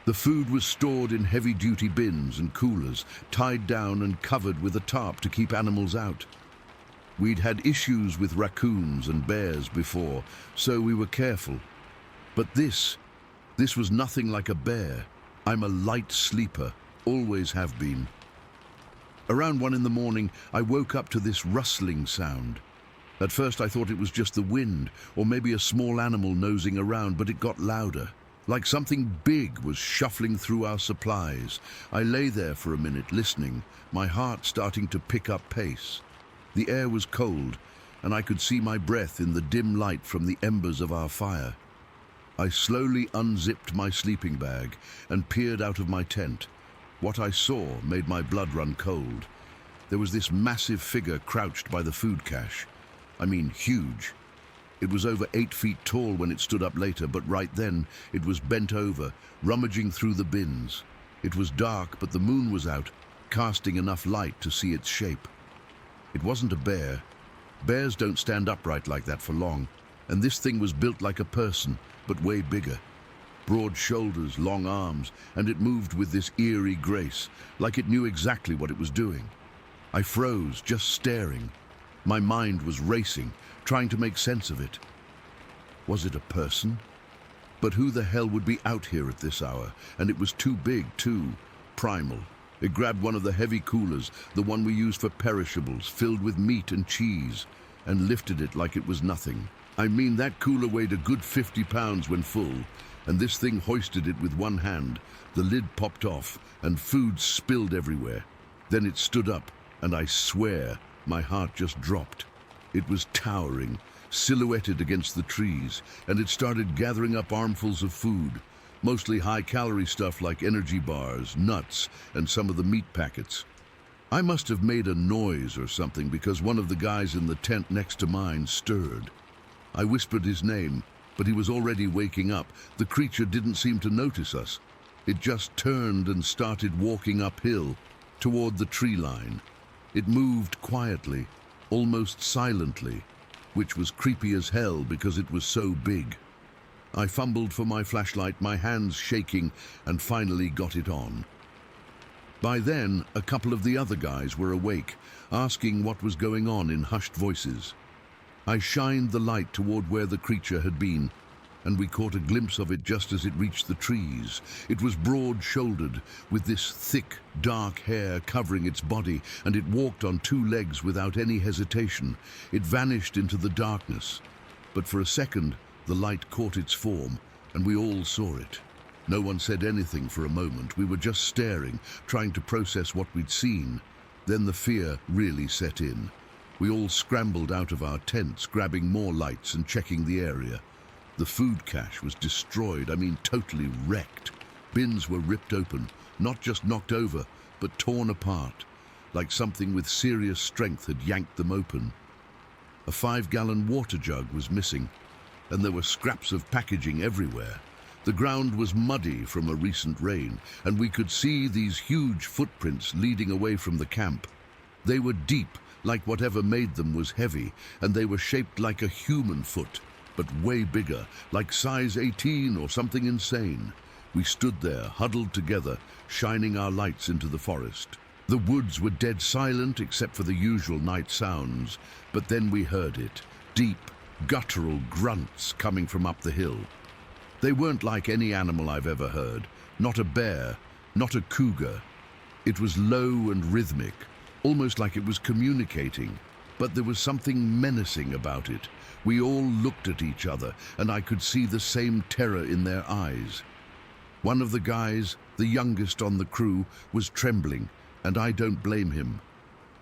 The food was stored in heavy-duty bins and coolers, tied down and covered with a tarp to keep animals out. We'd had issues with raccoons and bears before, so we were careful. But this was nothing like a bear. I'm a light sleeper, always have been. Around 1 in the morning, I woke up to this rustling sound. At first I thought it was just the wind, or maybe a small animal nosing around, but it got louder. Like something big was shuffling through our supplies. I lay there for a minute, listening, my heart starting to pick up pace. The air was cold, and I could see my breath in the dim light from the embers of our fire. I slowly unzipped my sleeping bag and peered out of my tent. What I saw made my blood run cold. There was this massive figure crouched by the food cache. I mean, huge. It was over 8 feet tall when it stood up later, but right then it was bent over, rummaging through the bins. It was dark, but the moon was out, casting enough light to see its shape. It wasn't a bear. Bears don't stand upright like that for long, and this thing was built like a person, but way bigger. Broad shoulders, long arms, and it moved with this eerie grace, like it knew exactly what it was doing. I froze, just staring. My mind was racing, trying to make sense of it. Was it a person? But who the hell would be out here at this hour? And it was too big, too. Primal. It grabbed one of the heavy coolers, the one we use for perishables, filled with meat and cheese, and lifted it like it was nothing. I mean, that cooler weighed a good 50 pounds when full, and this thing hoisted it with one hand. The lid popped off, and food spilled everywhere. Then it stood up, and I swear, my heart just dropped. It was towering, silhouetted against the trees, and it started gathering up armfuls of food, mostly high-calorie stuff like energy bars, nuts, and some of the meat packets. I must have made a noise or something because one of the guys in the tent next to mine stirred. I whispered his name, but he was already waking up. The creature didn't seem to notice us. It just turned and started walking uphill, toward the tree line. It moved quietly, almost silently, which was creepy as hell because it was so big. I fumbled for my flashlight, my hands shaking, and finally got it on. By then, a couple of the other guys were awake, asking what was going on in hushed voices. I shined the light toward where the creature had been, and we caught a glimpse of it just as it reached the trees. It was broad-shouldered, with this thick, dark hair covering its body, and it walked on 2 legs without any hesitation. It vanished into the darkness, but for a second, the light caught its form, and we all saw it. No one said anything for a moment. We were just staring, trying to process what we'd seen. Then the fear really set in. We all scrambled out of our tents, grabbing more lights and checking the area. The food cache was destroyed, I mean totally wrecked. Bins were ripped open, not just knocked over, but torn apart, like something with serious strength had yanked them open. A 5-gallon water jug was missing, and there were scraps of packaging everywhere. The ground was muddy from a recent rain, and we could see these huge footprints leading away from the camp. They were deep, like whatever made them was heavy, and they were shaped like a human foot, but way bigger, like size 18 or something insane. We stood there, huddled together, shining our lights into the forest. The woods were dead silent except for the usual night sounds, but then we heard it, deep, guttural grunts coming from up the hill. They weren't like any animal I've ever heard, not a bear, not a cougar. It was low and rhythmic, almost like it was communicating, but there was something menacing about it. We all looked at each other, and I could see the same terror in their eyes. One of the guys, The youngest on the crew was trembling, and I don't blame him.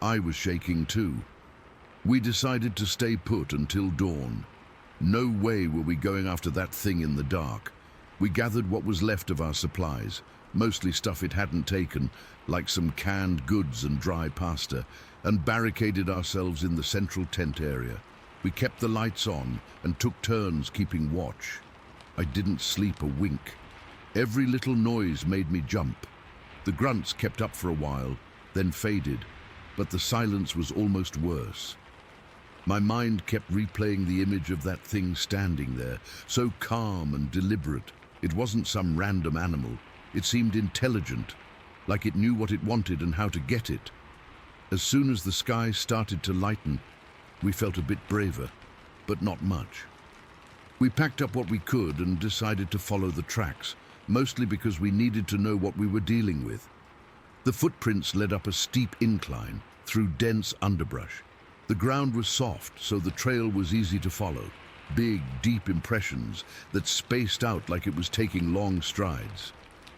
I was shaking too. We decided to stay put until dawn. No way were we going after that thing in the dark. We gathered what was left of our supplies, mostly stuff it hadn't taken, like some canned goods and dry pasta, and barricaded ourselves in the central tent area. We kept the lights on and took turns keeping watch. I didn't sleep a wink. Every little noise made me jump. The grunts kept up for a while, then faded, but the silence was almost worse. My mind kept replaying the image of that thing standing there, so calm and deliberate. It wasn't some random animal. It seemed intelligent, like it knew what it wanted and how to get it. As soon as the sky started to lighten, we felt a bit braver, but not much. We packed up what we could and decided to follow the tracks, mostly because we needed to know what we were dealing with. The footprints led up a steep incline through dense underbrush. The ground was soft, so the trail was easy to follow. Big, deep impressions that spaced out like it was taking long strides.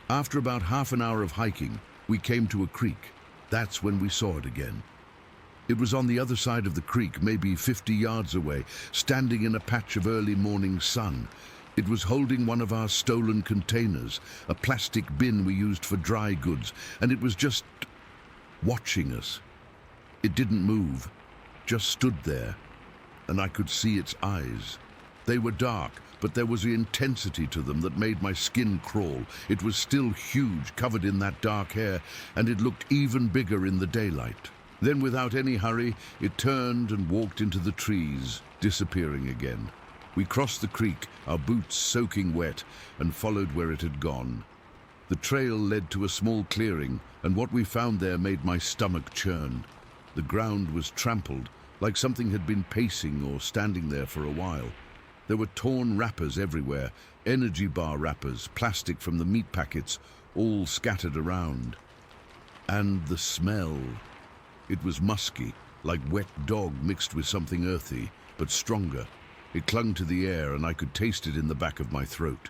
After about half an hour of hiking, we came to a creek. That's when we saw it again. It was on the other side of the creek, maybe 50 yards away, standing in a patch of early morning sun. It was holding one of our stolen containers, a plastic bin we used for dry goods, and it was just watching us. It didn't move, just stood there, and I could see its eyes. They were dark, but there was an intensity to them that made my skin crawl. It was still huge, covered in that dark hair, and it looked even bigger in the daylight. Then, without any hurry, it turned and walked into the trees, disappearing again. We crossed the creek, our boots soaking wet, and followed where it had gone. The trail led to a small clearing, and what we found there made my stomach churn. The ground was trampled, like something had been pacing or standing there for a while. There were torn wrappers everywhere, energy bar wrappers, plastic from the meat packets, all scattered around. And the smell. It was musky, like wet dog mixed with something earthy, but stronger. It clung to the air, and I could taste it in the back of my throat.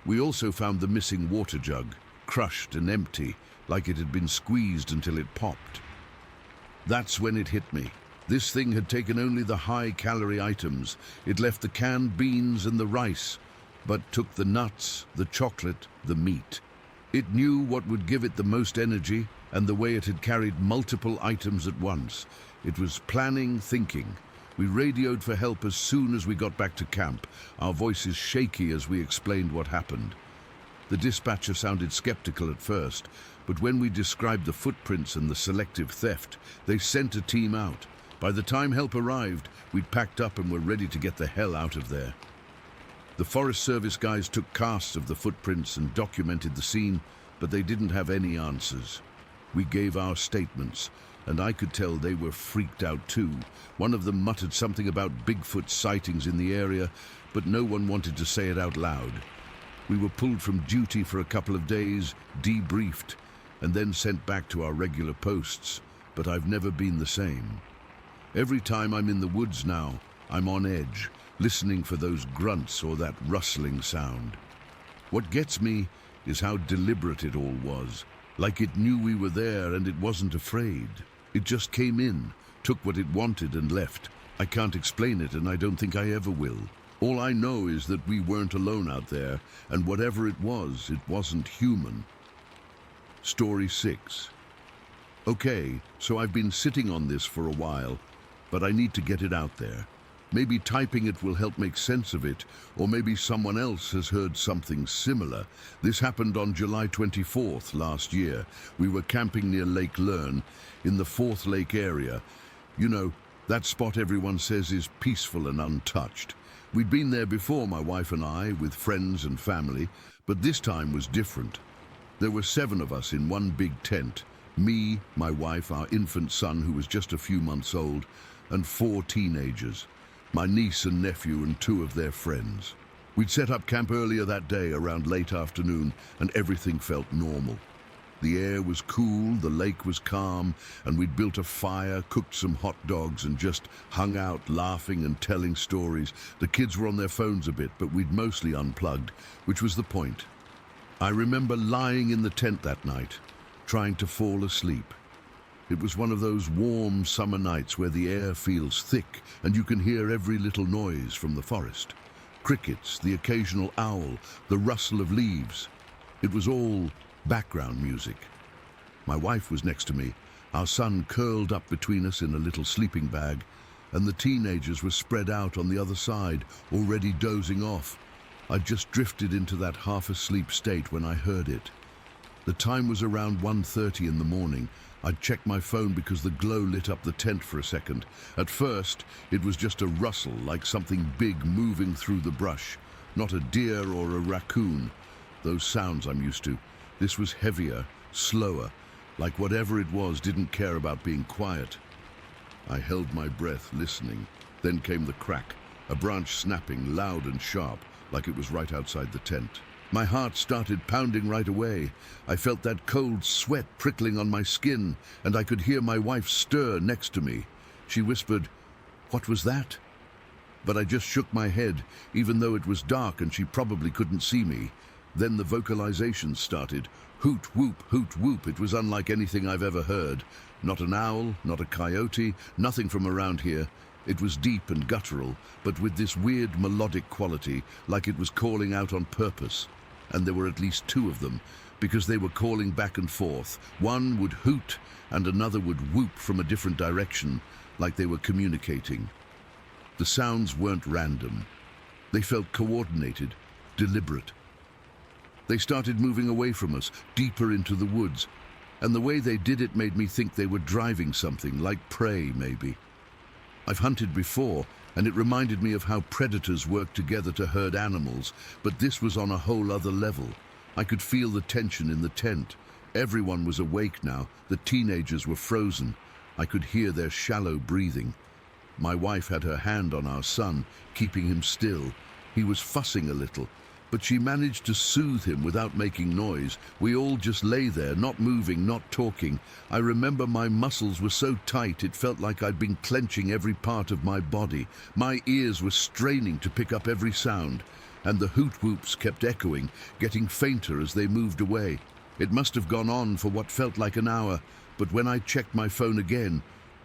We also found the missing water jug, crushed and empty, like it had been squeezed until it popped. That's when it hit me. This thing had taken only the high-calorie items. It left the canned beans and the rice, but took the nuts, the chocolate, the meat. It knew what would give it the most energy, and the way it had carried multiple items at once. It was planning, thinking. We radioed for help as soon as we got back to camp, our voices shaky as we explained what happened. The dispatcher sounded skeptical at first, but when we described the footprints and the selective theft, they sent a team out. By the time help arrived, we'd packed up and were ready to get the hell out of there. The Forest Service guys took casts of the footprints and documented the scene, but they didn't have any answers. We gave our statements, and I could tell they were freaked out too. One of them muttered something about Bigfoot sightings in the area, but no one wanted to say it out loud. We were pulled from duty for a couple of days, debriefed, and then sent back to our regular posts, but I've never been the same. Every time I'm in the woods now, I'm on edge, listening for those grunts or that rustling sound. What gets me is how deliberate it all was, like it knew we were there and it wasn't afraid. It just came in, took what it wanted and left. I can't explain it, and I don't think I ever will. All I know is that we weren't alone out there, and whatever it wasn't human. Story 6. Okay, so I've been sitting on this for a while, but I need to get it out there. Maybe typing it will help make sense of it, or maybe someone else has heard something similar. This happened on July 24th last year. We were camping near Lake Lern, in the Fourth Lake area. You know, that spot everyone says is peaceful and untouched. We'd been there before, my wife and I, with friends and family, but this time was different. There were 7 of us in one big tent. Me, my wife, our infant son who was just a few months old, and 4 teenagers, my niece and nephew and 2 of their friends. We'd set up camp earlier that day around late afternoon, and everything felt normal. The air was cool, the lake was calm, and we'd built a fire, cooked some hot dogs, and just hung out laughing and telling stories. The kids were on their phones a bit, but we'd mostly unplugged, which was the point. I remember lying in the tent that night, trying to fall asleep. It was one of those warm summer nights where the air feels thick and you can hear every little noise from the forest. Crickets, the occasional owl, the rustle of leaves. It was all background music. My wife was next to me, our son curled up between us in a little sleeping bag, and the teenagers were spread out on the other side, already dozing off. I'd just drifted into that half-asleep state when I heard it. The time was around 1:30 in the morning. I'd checked my phone because the glow lit up the tent for a second. At first, it was just a rustle, like something big moving through the brush. Not a deer or a raccoon. Those sounds I'm used to. This was heavier, slower, like whatever it was didn't care about being quiet. I held my breath, listening. Then came the crack, a branch snapping, loud and sharp, like it was right outside the tent. My heart started pounding right away. I felt that cold sweat prickling on my skin, and I could hear my wife stir next to me. She whispered, "What was that?" But I just shook my head, even though it was dark and she probably couldn't see me. Then the vocalizations started. Hoot, whoop, hoot, whoop. It was unlike anything I've ever heard. Not an owl, not a coyote, nothing from around here. It was deep and guttural, but with this weird melodic quality, like it was calling out on purpose. And there were at least two of them, because they were calling back and forth. One would hoot, and another would whoop from a different direction, like they were communicating. The sounds weren't random. They felt coordinated, deliberate. They started moving away from us, deeper into the woods, and the way they did it made me think they were driving something, like prey, maybe. I've hunted before, and it reminded me of how predators work together to herd animals, but this was on a whole other level. I could feel the tension in the tent. Everyone was awake now. The teenagers were frozen. I could hear their shallow breathing. My wife had her hand on our son, keeping him still. He was fussing a little, but she managed to soothe him without making noise. We all just lay there, not moving, not talking. I remember my muscles were so tight it felt like I'd been clenching every part of my body. My ears were straining to pick up every sound, and the hoot-whoops kept echoing, getting fainter as they moved away. It must have gone on for what felt like an hour, but when I checked my phone again,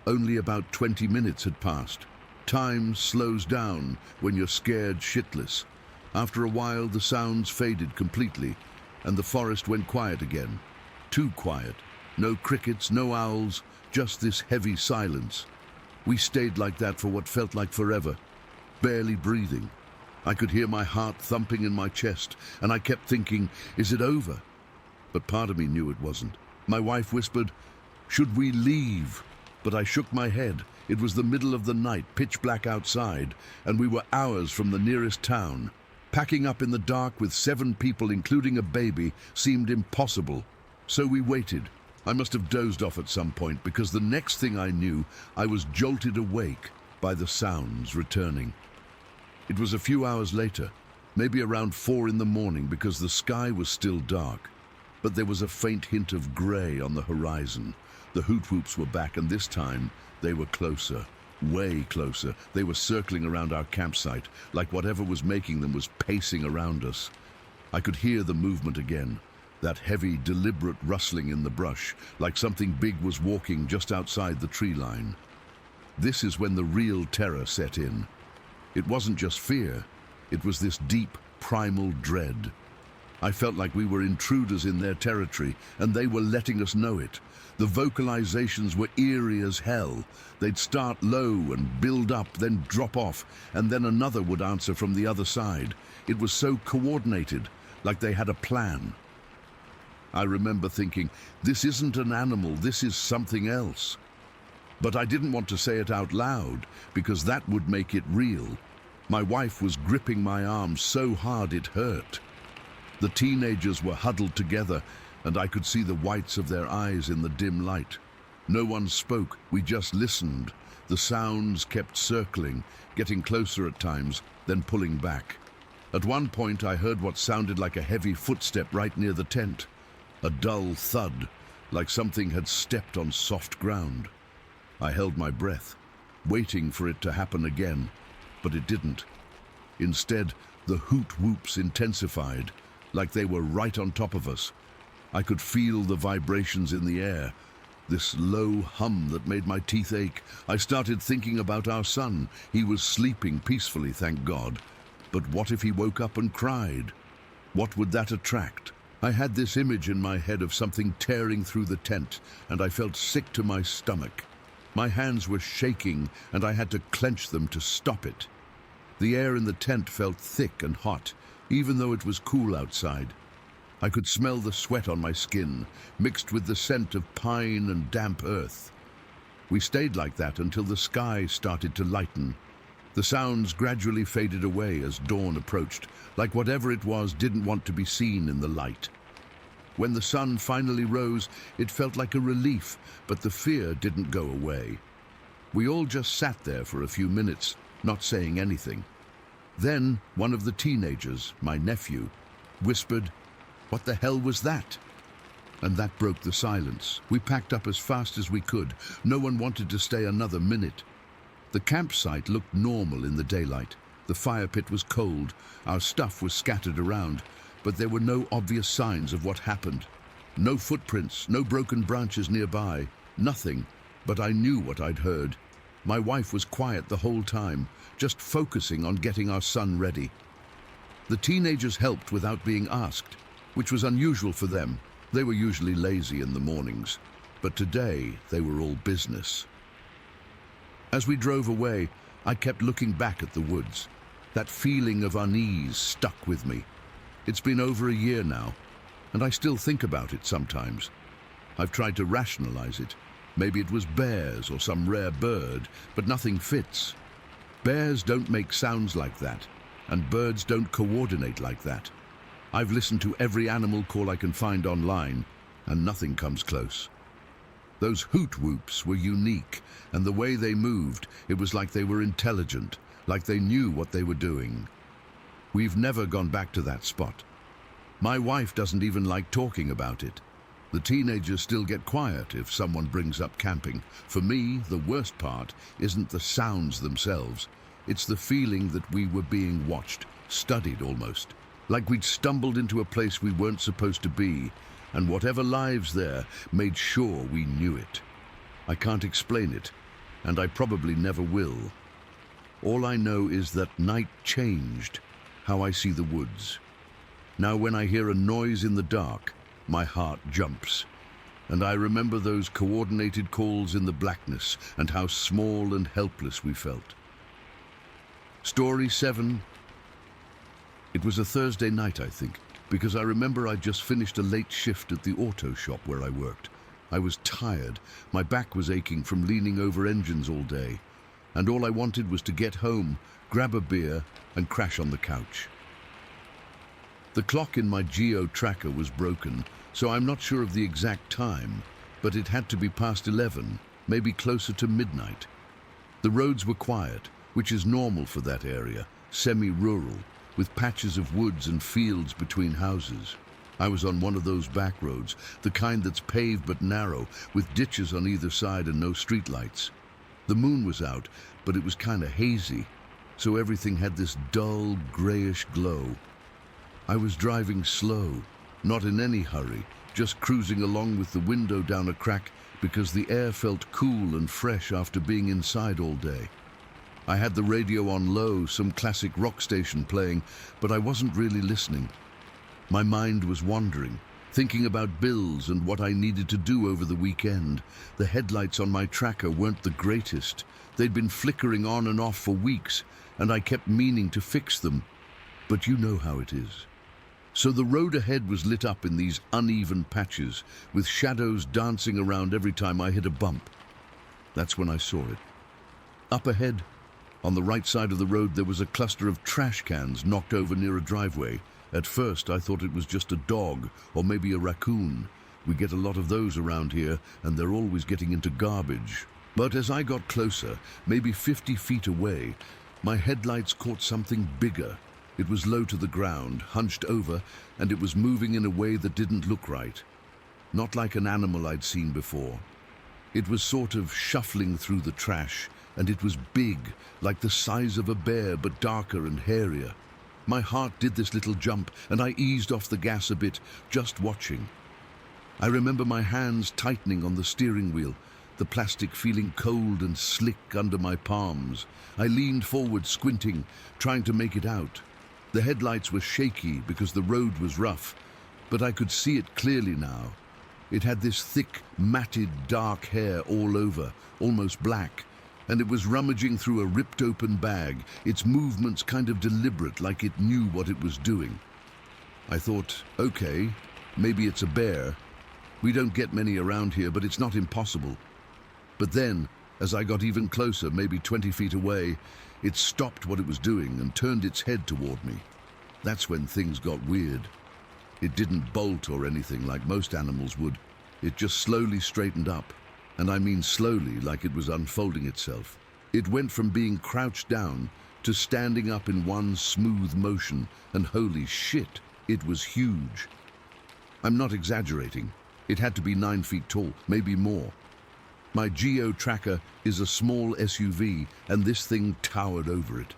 only about 20 minutes had passed. Time slows down when you're scared shitless. After a while, the sounds faded completely, and the forest went quiet again. Too quiet. No crickets, no owls, just this heavy silence. We stayed like that for what felt like forever, barely breathing. I could hear my heart thumping in my chest, and I kept thinking, is it over? But part of me knew it wasn't. My wife whispered, "Should we leave?" But I shook my head. It was the middle of the night, pitch black outside, and we were hours from the nearest town. Packing up in the dark with 7 people, including a baby, seemed impossible. So we waited. I must have dozed off at some point, because the next thing I knew, I was jolted awake by the sounds returning. It was a few hours later, maybe around 4 in the morning, because the sky was still dark. But there was a faint hint of grey on the horizon. The hoot-whoops were back, and this time they were closer. Way closer. They were circling around our campsite, like whatever was making them was pacing around us. I could hear the movement again, that heavy, deliberate rustling in the brush, like something big was walking just outside the tree line. This is when the real terror set in. It wasn't just fear, it was this deep, primal dread. I felt like we were intruders in their territory, and they were letting us know it. The vocalizations were eerie as hell. They'd start low and build up, then drop off, and then another would answer from the other side. It was so coordinated, like they had a plan. I remember thinking, this isn't an animal, this is something else. But I didn't want to say it out loud, because that would make it real. My wife was gripping my arm so hard it hurt. The teenagers were huddled together, and I could see the whites of their eyes in the dim light. No one spoke, we just listened. The sounds kept circling, getting closer at times, then pulling back. At one point I heard what sounded like a heavy footstep right near the tent. A dull thud, like something had stepped on soft ground. I held my breath, waiting for it to happen again, but it didn't. Instead, the hoot-whoops intensified. like they were right on top of us. I could feel the vibrations in the air, this low hum that made my teeth ache. I started thinking about our son. He was sleeping peacefully, thank God. But what if he woke up and cried? What would that attract? I had this image in my head of something tearing through the tent, and I felt sick to my stomach. My hands were shaking, and I had to clench them to stop it. The air in the tent felt thick and hot, even though it was cool outside. I could smell the sweat on my skin, mixed with the scent of pine and damp earth. We stayed like that until the sky started to lighten. The sounds gradually faded away as dawn approached, like whatever it was didn't want to be seen in the light. When the sun finally rose, it felt like a relief, but the fear didn't go away. We all just sat there for a few minutes, not saying anything. Then one of the teenagers, my nephew, whispered, "What the hell was that?" And that broke the silence. We packed up as fast as we could. No one wanted to stay another minute. The campsite looked normal in the daylight. The fire pit was cold. Our stuff was scattered around, but there were no obvious signs of what happened. No footprints, no broken branches nearby, nothing. But I knew what I'd heard. My wife was quiet the whole time, just focusing on getting our son ready. The teenagers helped without being asked, which was unusual for them. They were usually lazy in the mornings, but today they were all business. As we drove away, I kept looking back at the woods. That feeling of unease stuck with me. It's been over a year now, and I still think about it sometimes. I've tried to rationalize it. Maybe it was bears or some rare bird, but nothing fits. Bears don't make sounds like that, and birds don't coordinate like that. I've listened to every animal call I can find online, and nothing comes close. Those hoot whoops were unique, and the way they moved, it was like they were intelligent, like they knew what they were doing. We've never gone back to that spot. My wife doesn't even like talking about it. The teenagers still get quiet if someone brings up camping. For me, the worst part isn't the sounds themselves. It's the feeling that we were being watched, studied almost. Like we'd stumbled into a place we weren't supposed to be, and whatever lives there made sure we knew it. I can't explain it, and I probably never will. All I know is that night changed how I see the woods. Now when I hear a noise in the dark, my heart jumps, and I remember those coordinated calls in the blackness and how small and helpless we felt. Story 7. It was a Thursday night, I think, because I remember I'd just finished a late shift at the auto shop where I worked. I was tired. My back was aching from leaning over engines all day, and all I wanted was to get home, grab a beer, and crash on the couch. The clock in my geo tracker was broken, so I'm not sure of the exact time, but it had to be past 11, maybe closer to midnight. The roads were quiet, which is normal for that area, semi-rural, with patches of woods and fields between houses. I was on one of those back roads, the kind that's paved but narrow, with ditches on either side and no streetlights. The moon was out, but it was kind of hazy, so everything had this dull, grayish glow. I was driving slow, not in any hurry, just cruising along with the window down a crack because the air felt cool and fresh after being inside all day. I had the radio on low, some classic rock station playing, but I wasn't really listening. My mind was wandering, thinking about bills and what I needed to do over the weekend. The headlights on my tracker weren't the greatest. They'd been flickering on and off for weeks, and I kept meaning to fix them. But you know how it is. So the road ahead was lit up in these uneven patches, with shadows dancing around every time I hit a bump. That's when I saw it. Up ahead, on the right side of the road, there was a cluster of trash cans knocked over near a driveway. At first, I thought it was just a dog, or maybe a raccoon. We get a lot of those around here, and they're always getting into garbage. But as I got closer, maybe 50 feet away, my headlights caught something bigger. It was low to the ground, hunched over, and it was moving in a way that didn't look right. Not like an animal I'd seen before. It was sort of shuffling through the trash, and it was big, like the size of a bear, but darker and hairier. My heart did this little jump, and I eased off the gas a bit, just watching. I remember my hands tightening on the steering wheel, the plastic feeling cold and slick under my palms. I leaned forward, squinting, trying to make it out. The headlights were shaky because the road was rough, but I could see it clearly now. It had this thick, matted, dark hair all over, almost black, and it was rummaging through a ripped-open bag, its movements kind of deliberate, like it knew what it was doing. I thought, okay, maybe it's a bear. We don't get many around here, but it's not impossible. But then, as I got even closer, maybe 20 feet away, it stopped what it was doing and turned its head toward me. That's when things got weird. It didn't bolt or anything like most animals would. It just slowly straightened up. And I mean slowly, like it was unfolding itself. It went from being crouched down to standing up in one smooth motion, and holy shit, it was huge. I'm not exaggerating. It had to be 9 feet tall, maybe more. My Geo Tracker is a small SUV, and this thing towered over it.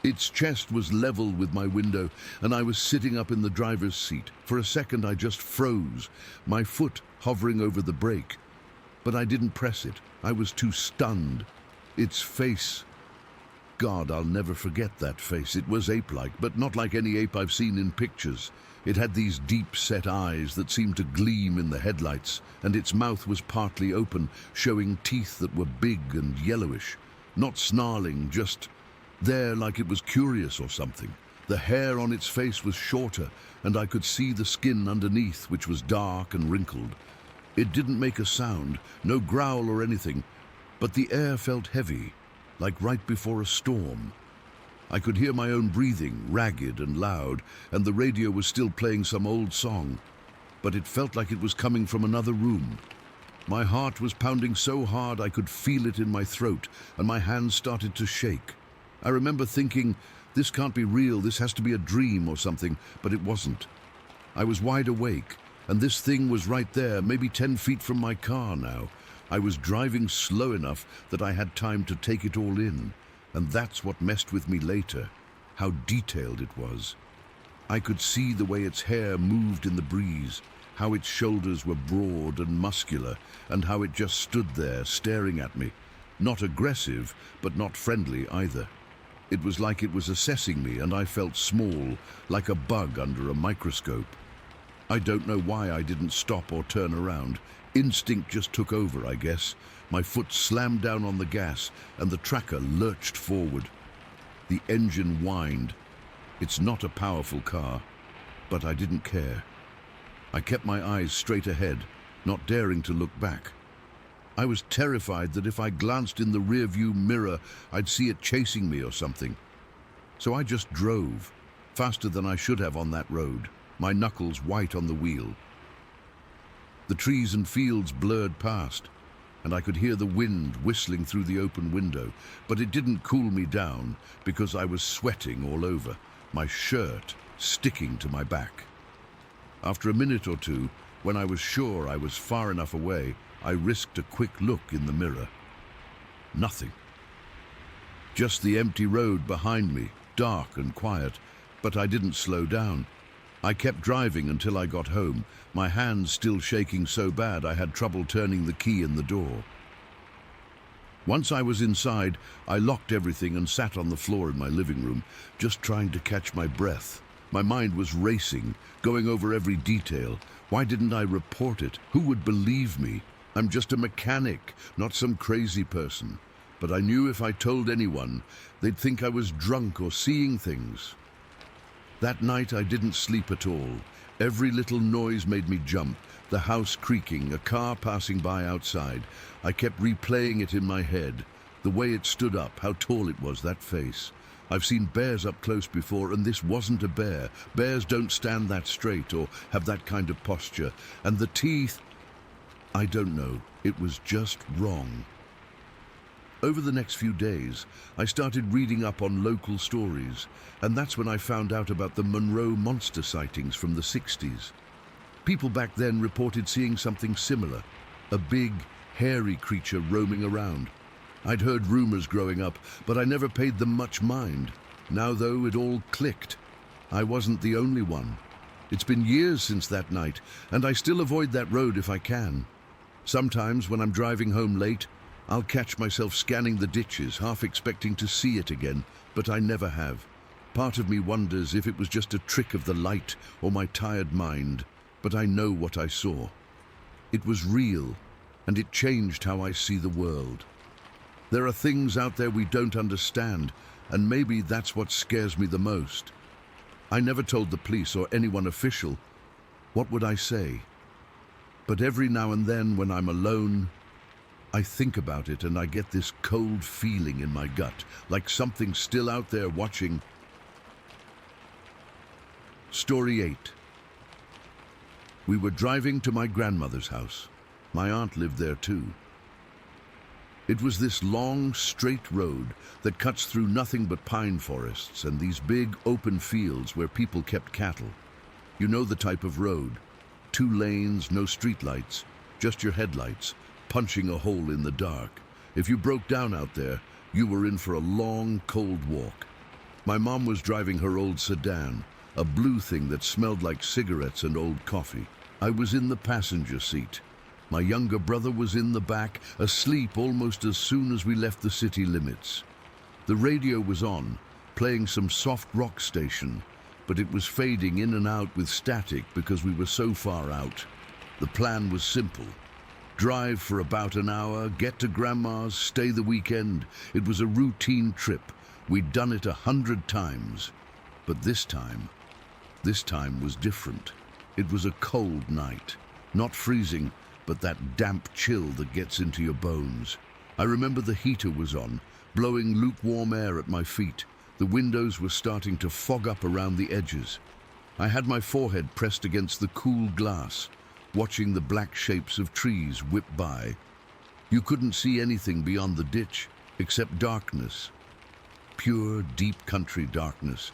Its chest was level with my window, and I was sitting up in the driver's seat. For a second, I just froze, my foot hovering over the brake. But I didn't press it. I was too stunned. Its face... God, I'll never forget that face. It was ape-like, but not like any ape I've seen in pictures. It had these deep-set eyes that seemed to gleam in the headlights, and its mouth was partly open, showing teeth that were big and yellowish. Not snarling, just there like it was curious or something. The hair on its face was shorter, and I could see the skin underneath, which was dark and wrinkled. It didn't make a sound, no growl or anything, but the air felt heavy, like right before a storm. I could hear my own breathing, ragged and loud, and the radio was still playing some old song, but it felt like it was coming from another room. My heart was pounding so hard I could feel it in my throat, and my hands started to shake. I remember thinking, this can't be real, this has to be a dream or something, but it wasn't. I was wide awake, and this thing was right there, maybe 10 feet from my car now. I was driving slow enough that I had time to take it all in, and that's what messed with me later, how detailed it was. I could see the way its hair moved in the breeze, how its shoulders were broad and muscular, and how it just stood there staring at me. Not aggressive, but not friendly either. It was like it was assessing me, and I felt small, like a bug under a microscope. I don't know why I didn't stop or turn around. Instinct just took over, I guess. My foot slammed down on the gas, and the tracker lurched forward. The engine whined. It's not a powerful car, but I didn't care. I kept my eyes straight ahead, not daring to look back. I was terrified that if I glanced in the rearview mirror, I'd see it chasing me or something. So I just drove, faster than I should have on that road, my knuckles white on the wheel. The trees and fields blurred past, and I could hear the wind whistling through the open window, but it didn't cool me down because I was sweating all over, my shirt sticking to my back. After a minute or two, when I was sure I was far enough away, I risked a quick look in the mirror. Nothing. Just the empty road behind me, dark and quiet, but I didn't slow down. I kept driving until I got home, my hands still shaking so bad I had trouble turning the key in the door. Once I was inside, I locked everything and sat on the floor in my living room, just trying to catch my breath. My mind was racing, going over every detail. Why didn't I report it? Who would believe me? I'm just a mechanic, not some crazy person. But I knew if I told anyone, they'd think I was drunk or seeing things. That night I didn't sleep at all. Every little noise made me jump. The house creaking, a car passing by outside. I kept replaying it in my head. The way it stood up, how tall it was, that face. I've seen bears up close before, and this wasn't a bear. Bears don't stand that straight or have that kind of posture. And the teeth, I don't know. It was just wrong. Over the next few days, I started reading up on local stories, and that's when I found out about the Monroe monster sightings from the 60s. People back then reported seeing something similar, a big, hairy creature roaming around. I'd heard rumors growing up, but I never paid them much mind. Now, though, it all clicked. I wasn't the only one. It's been years since that night, and I still avoid that road if I can. Sometimes when I'm driving home late, I'll catch myself scanning the ditches, half expecting to see it again, but I never have. Part of me wonders if it was just a trick of the light or my tired mind, but I know what I saw. It was real, and it changed how I see the world. There are things out there we don't understand, and maybe that's what scares me the most. I never told the police or anyone official. What would I say? But every now and then when I'm alone, I think about it and I get this cold feeling in my gut, like something's still out there watching. Story 8. We were driving to my grandmother's house. My aunt lived there too. It was this long, straight road that cuts through nothing but pine forests and these big, open fields where people kept cattle. You know the type of road. 2 lanes, no streetlights, just your headlights, punching a hole in the dark. If you broke down out there, you were in for a long, cold walk. My mom was driving her old sedan, a blue thing that smelled like cigarettes and old coffee. I was in the passenger seat. My younger brother was in the back, asleep almost as soon as we left the city limits. The radio was on, playing some soft rock station, but it was fading in and out with static because we were so far out. The plan was simple. Drive for about an hour, get to Grandma's, stay the weekend. It was a routine trip. We'd done it 100 times. But this time was different. It was a cold night. Not freezing, but that damp chill that gets into your bones. I remember the heater was on, blowing lukewarm air at my feet. The windows were starting to fog up around the edges. I had my forehead pressed against the cool glass, watching the black shapes of trees whip by. You couldn't see anything beyond the ditch, except darkness. Pure, deep country darkness.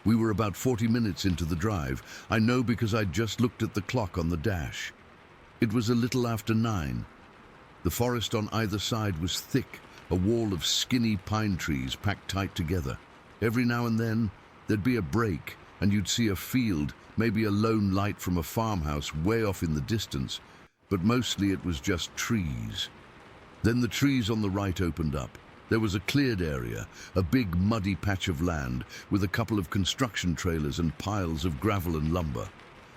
We were about 40 minutes into the drive. I know because I'd just looked at the clock on the dash. It was a little after 9. The forest on either side was thick, a wall of skinny pine trees packed tight together. Every now and then, there'd be a break, and you'd see a field, maybe a lone light from a farmhouse way off in the distance, but mostly it was just trees. Then the trees on the right opened up. There was a cleared area, a big muddy patch of land with a couple of construction trailers and piles of gravel and lumber.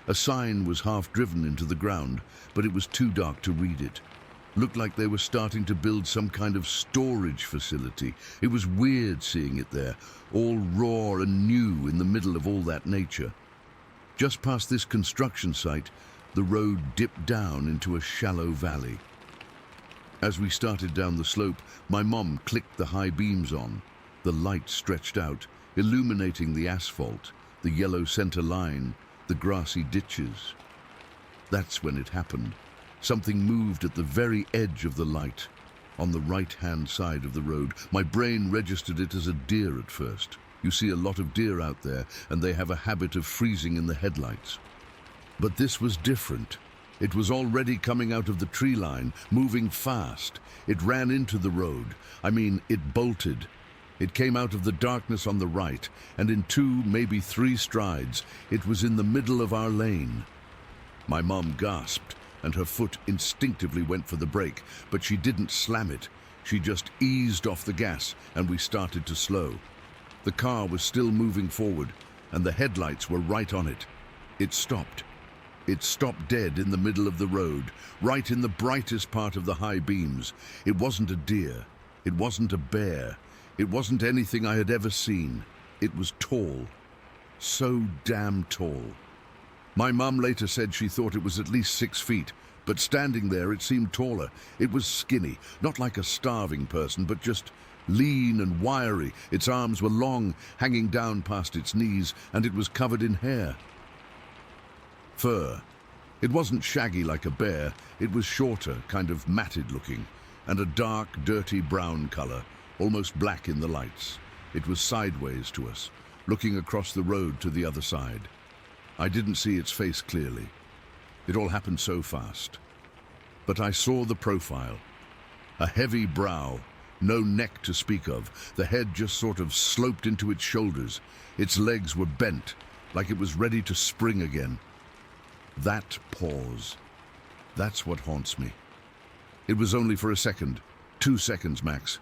A sign was half driven into the ground, but it was too dark to read it. Looked like they were starting to build some kind of storage facility. It was weird seeing it there, all raw and new in the middle of all that nature. Just past this construction site, the road dipped down into a shallow valley. As we started down the slope, my mom clicked the high beams on. The light stretched out, illuminating the asphalt, the yellow center line, the grassy ditches. That's when it happened. Something moved at the very edge of the light, on the right-hand side of the road. My brain registered it as a deer at first. You see a lot of deer out there, and they have a habit of freezing in the headlights. But this was different. It was already coming out of the tree line, moving fast. It ran into the road. It bolted. It came out of the darkness on the right, and in 2, maybe 3 strides, it was in the middle of our lane. My mom gasped, and her foot instinctively went for the brake, but she didn't slam it. She just eased off the gas, and we started to slow. The car was still moving forward, and the headlights were right on it. It stopped. It stopped dead in the middle of the road, right in the brightest part of the high beams. It wasn't a deer. It wasn't a bear. It wasn't anything I had ever seen. It was tall. So damn tall. My mum later said she thought it was at least 6 feet, but standing there it seemed taller. It was skinny, not like a starving person, but just lean and wiry. Its arms were long, hanging down past its knees, and it was covered in hair. Fur. It wasn't shaggy like a bear. It was shorter, kind of matted looking, and a dark, dirty brown color, almost black in the lights. It was sideways to us, looking across the road to the other side. I didn't see its face clearly. It all happened so fast. But I saw the profile. A heavy brow, No neck to speak of. The head just sort of sloped into its shoulders. Its legs were bent, like it was ready to spring again. That pause. That's what haunts me. It was only for a second, 2 seconds max.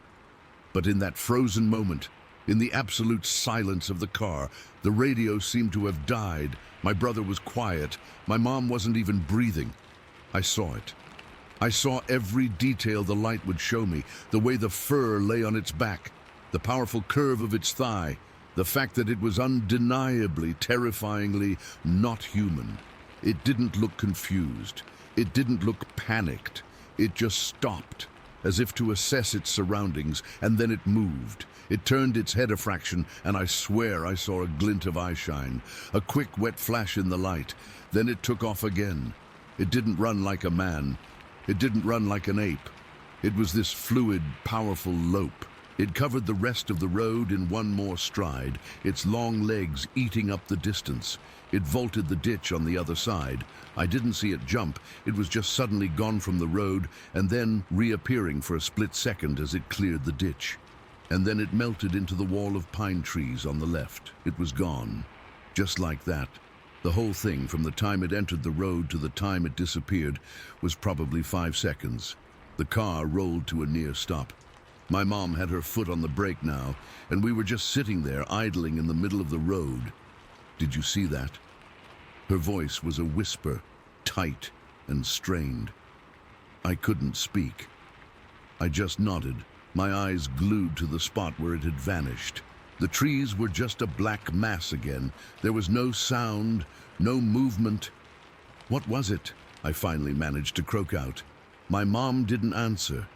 But in that frozen moment, in the absolute silence of the car, the radio seemed to have died. My brother was quiet. My mom wasn't even breathing. I saw it. I saw every detail the light would show me, the way the fur lay on its back, the powerful curve of its thigh, the fact that it was undeniably, terrifyingly not human. It didn't look confused. It didn't look panicked. It just stopped, as if to assess its surroundings, and then it moved. It turned its head a fraction, and I swear I saw a glint of eyeshine, a quick, wet flash in the light. Then it took off again. It didn't run like a man. It didn't run like an ape. It was this fluid, powerful lope. It covered the rest of the road in one more stride, its long legs eating up the distance. It vaulted the ditch on the other side. I didn't see it jump. It was just suddenly gone from the road and then reappearing for a split second as it cleared the ditch. And then it melted into the wall of pine trees on the left. It was gone. Just like that. The whole thing, from the time it entered the road to the time it disappeared, was probably 5 seconds. The car rolled to a near stop. My mom had her foot on the brake now, and we were just sitting there, idling in the middle of the road. Did you see that? Her voice was a whisper, tight and strained. I couldn't speak. I just nodded, my eyes glued to the spot where it had vanished. The trees were just a black mass again. There was no sound, no movement. What was it? I finally managed to croak out. My mom didn't answer.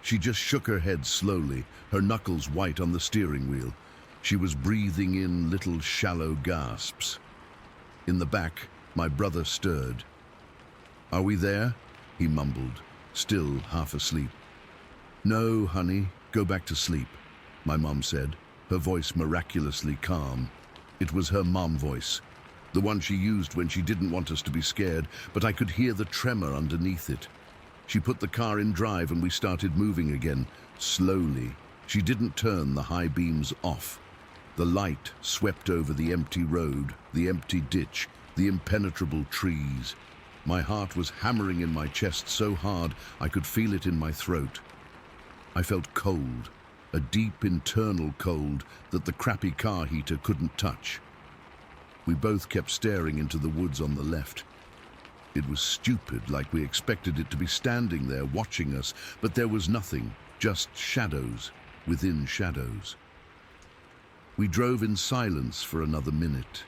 She just shook her head slowly, her knuckles white on the steering wheel. She was breathing in little shallow gasps. In the back, my brother stirred. "Are we there?" he mumbled, still half asleep. "No, honey, go back to sleep," my mom said, her voice miraculously calm. It was her mom voice, the one she used when she didn't want us to be scared, but I could hear the tremor underneath it. She put the car in drive and we started moving again, slowly. She didn't turn the high beams off. The light swept over the empty road, the empty ditch, the impenetrable trees. My heart was hammering in my chest so hard I could feel it in my throat. I felt cold, a deep internal cold that the crappy car heater couldn't touch. We both kept staring into the woods on the left. It was stupid, like we expected it to be standing there watching us, but there was nothing, just shadows within shadows. We drove in silence for another minute.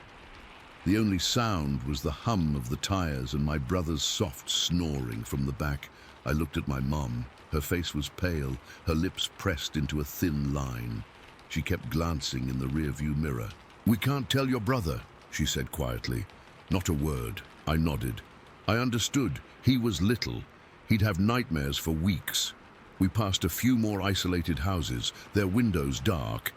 The only sound was the hum of the tires and my brother's soft snoring from the back. I looked at my mom. Her face was pale, her lips pressed into a thin line. She kept glancing in the rearview mirror. "We can't tell your brother," she said quietly. Not a word. I nodded. I understood. He was little. He'd have nightmares for weeks. We passed a few more isolated houses, their windows dark.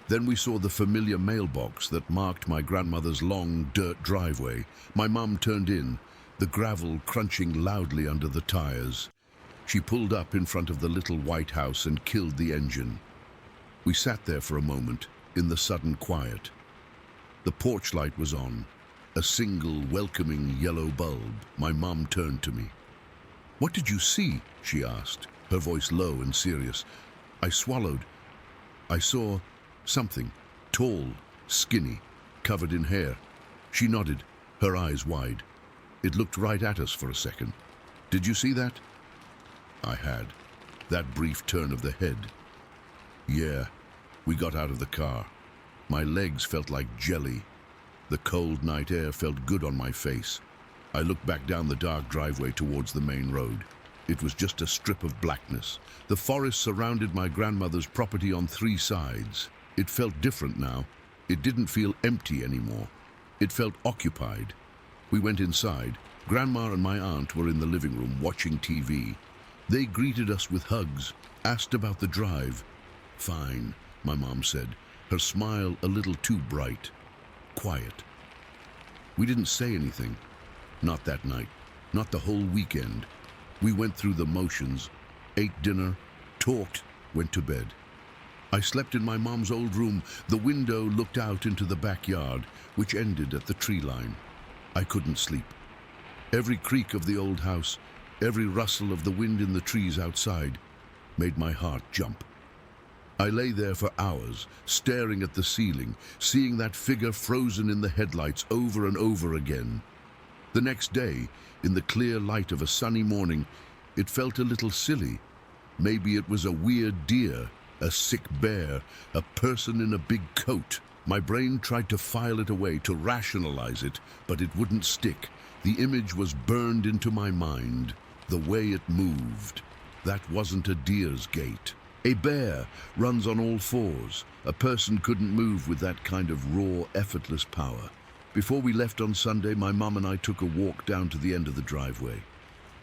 Then we saw the familiar mailbox that marked my grandmother's long dirt driveway. My mum turned in, the gravel crunching loudly under the tires. She pulled up in front of the little white house and killed the engine. We sat there for a moment, in the sudden quiet. The porch light was on, a single welcoming yellow bulb. My mom turned to me. "What did you see?" she asked, her voice low and serious. I swallowed. I saw something, tall, skinny, covered in hair. She nodded, her eyes wide. It looked right at us for a second. "Did you see that?" I had. That brief turn of the head. Yeah, we got out of the car. My legs felt like jelly. The cold night air felt good on my face. I looked back down the dark driveway towards the main road. It was just a strip of blackness. The forest surrounded my grandmother's property on 3 sides. It felt different now. It didn't feel empty anymore. It felt occupied. We went inside. Grandma and my aunt were in the living room watching TV. They greeted us with hugs, asked about the drive. "Fine," my mom said, her smile a little too bright. Quiet. We didn't say anything. Not that night. Not the whole weekend. We went through the motions, ate dinner, talked, went to bed. I slept in my mom's old room. The window looked out into the backyard, which ended at the tree line. I couldn't sleep. Every creak of the old house, every rustle of the wind in the trees outside, made my heart jump. I lay there for hours, staring at the ceiling, seeing that figure frozen in the headlights over and over again. The next day, in the clear light of a sunny morning, it felt a little silly. Maybe it was a weird deer, a sick bear, a person in a big coat. My brain tried to file it away, to rationalize it, but it wouldn't stick. The image was burned into my mind, the way it moved. That wasn't a deer's gait. A bear runs on all fours. A person couldn't move with that kind of raw, effortless power. Before we left on Sunday, my mum and I took a walk down to the end of the driveway.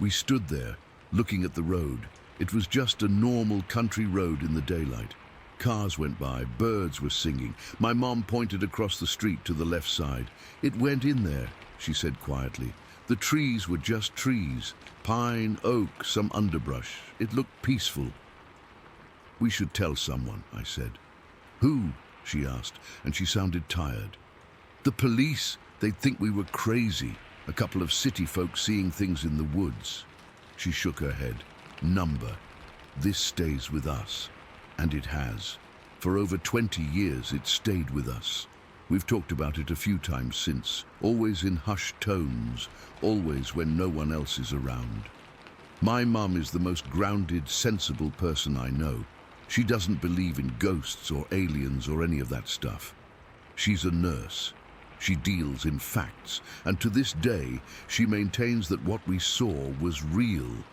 We stood there, looking at the road. It was just a normal country road in the daylight. Cars went by, birds were singing. My mom pointed across the street to the left side. "It went in there," she said quietly. "The trees were just trees. Pine, oak, some underbrush. It looked peaceful." "We should tell someone," I said. "Who?" she asked, and she sounded tired. "The police. They'd think we were crazy. A couple of city folk seeing things in the woods." She shook her head. "Number. This stays with us." And it has. For over 20 years it stayed with us. We've talked about it a few times since, always in hushed tones, always when no one else is around. My mum is the most grounded, sensible person I know. She doesn't believe in ghosts or aliens or any of that stuff. She's a nurse. She deals in facts, and to this day, she maintains that what we saw was real.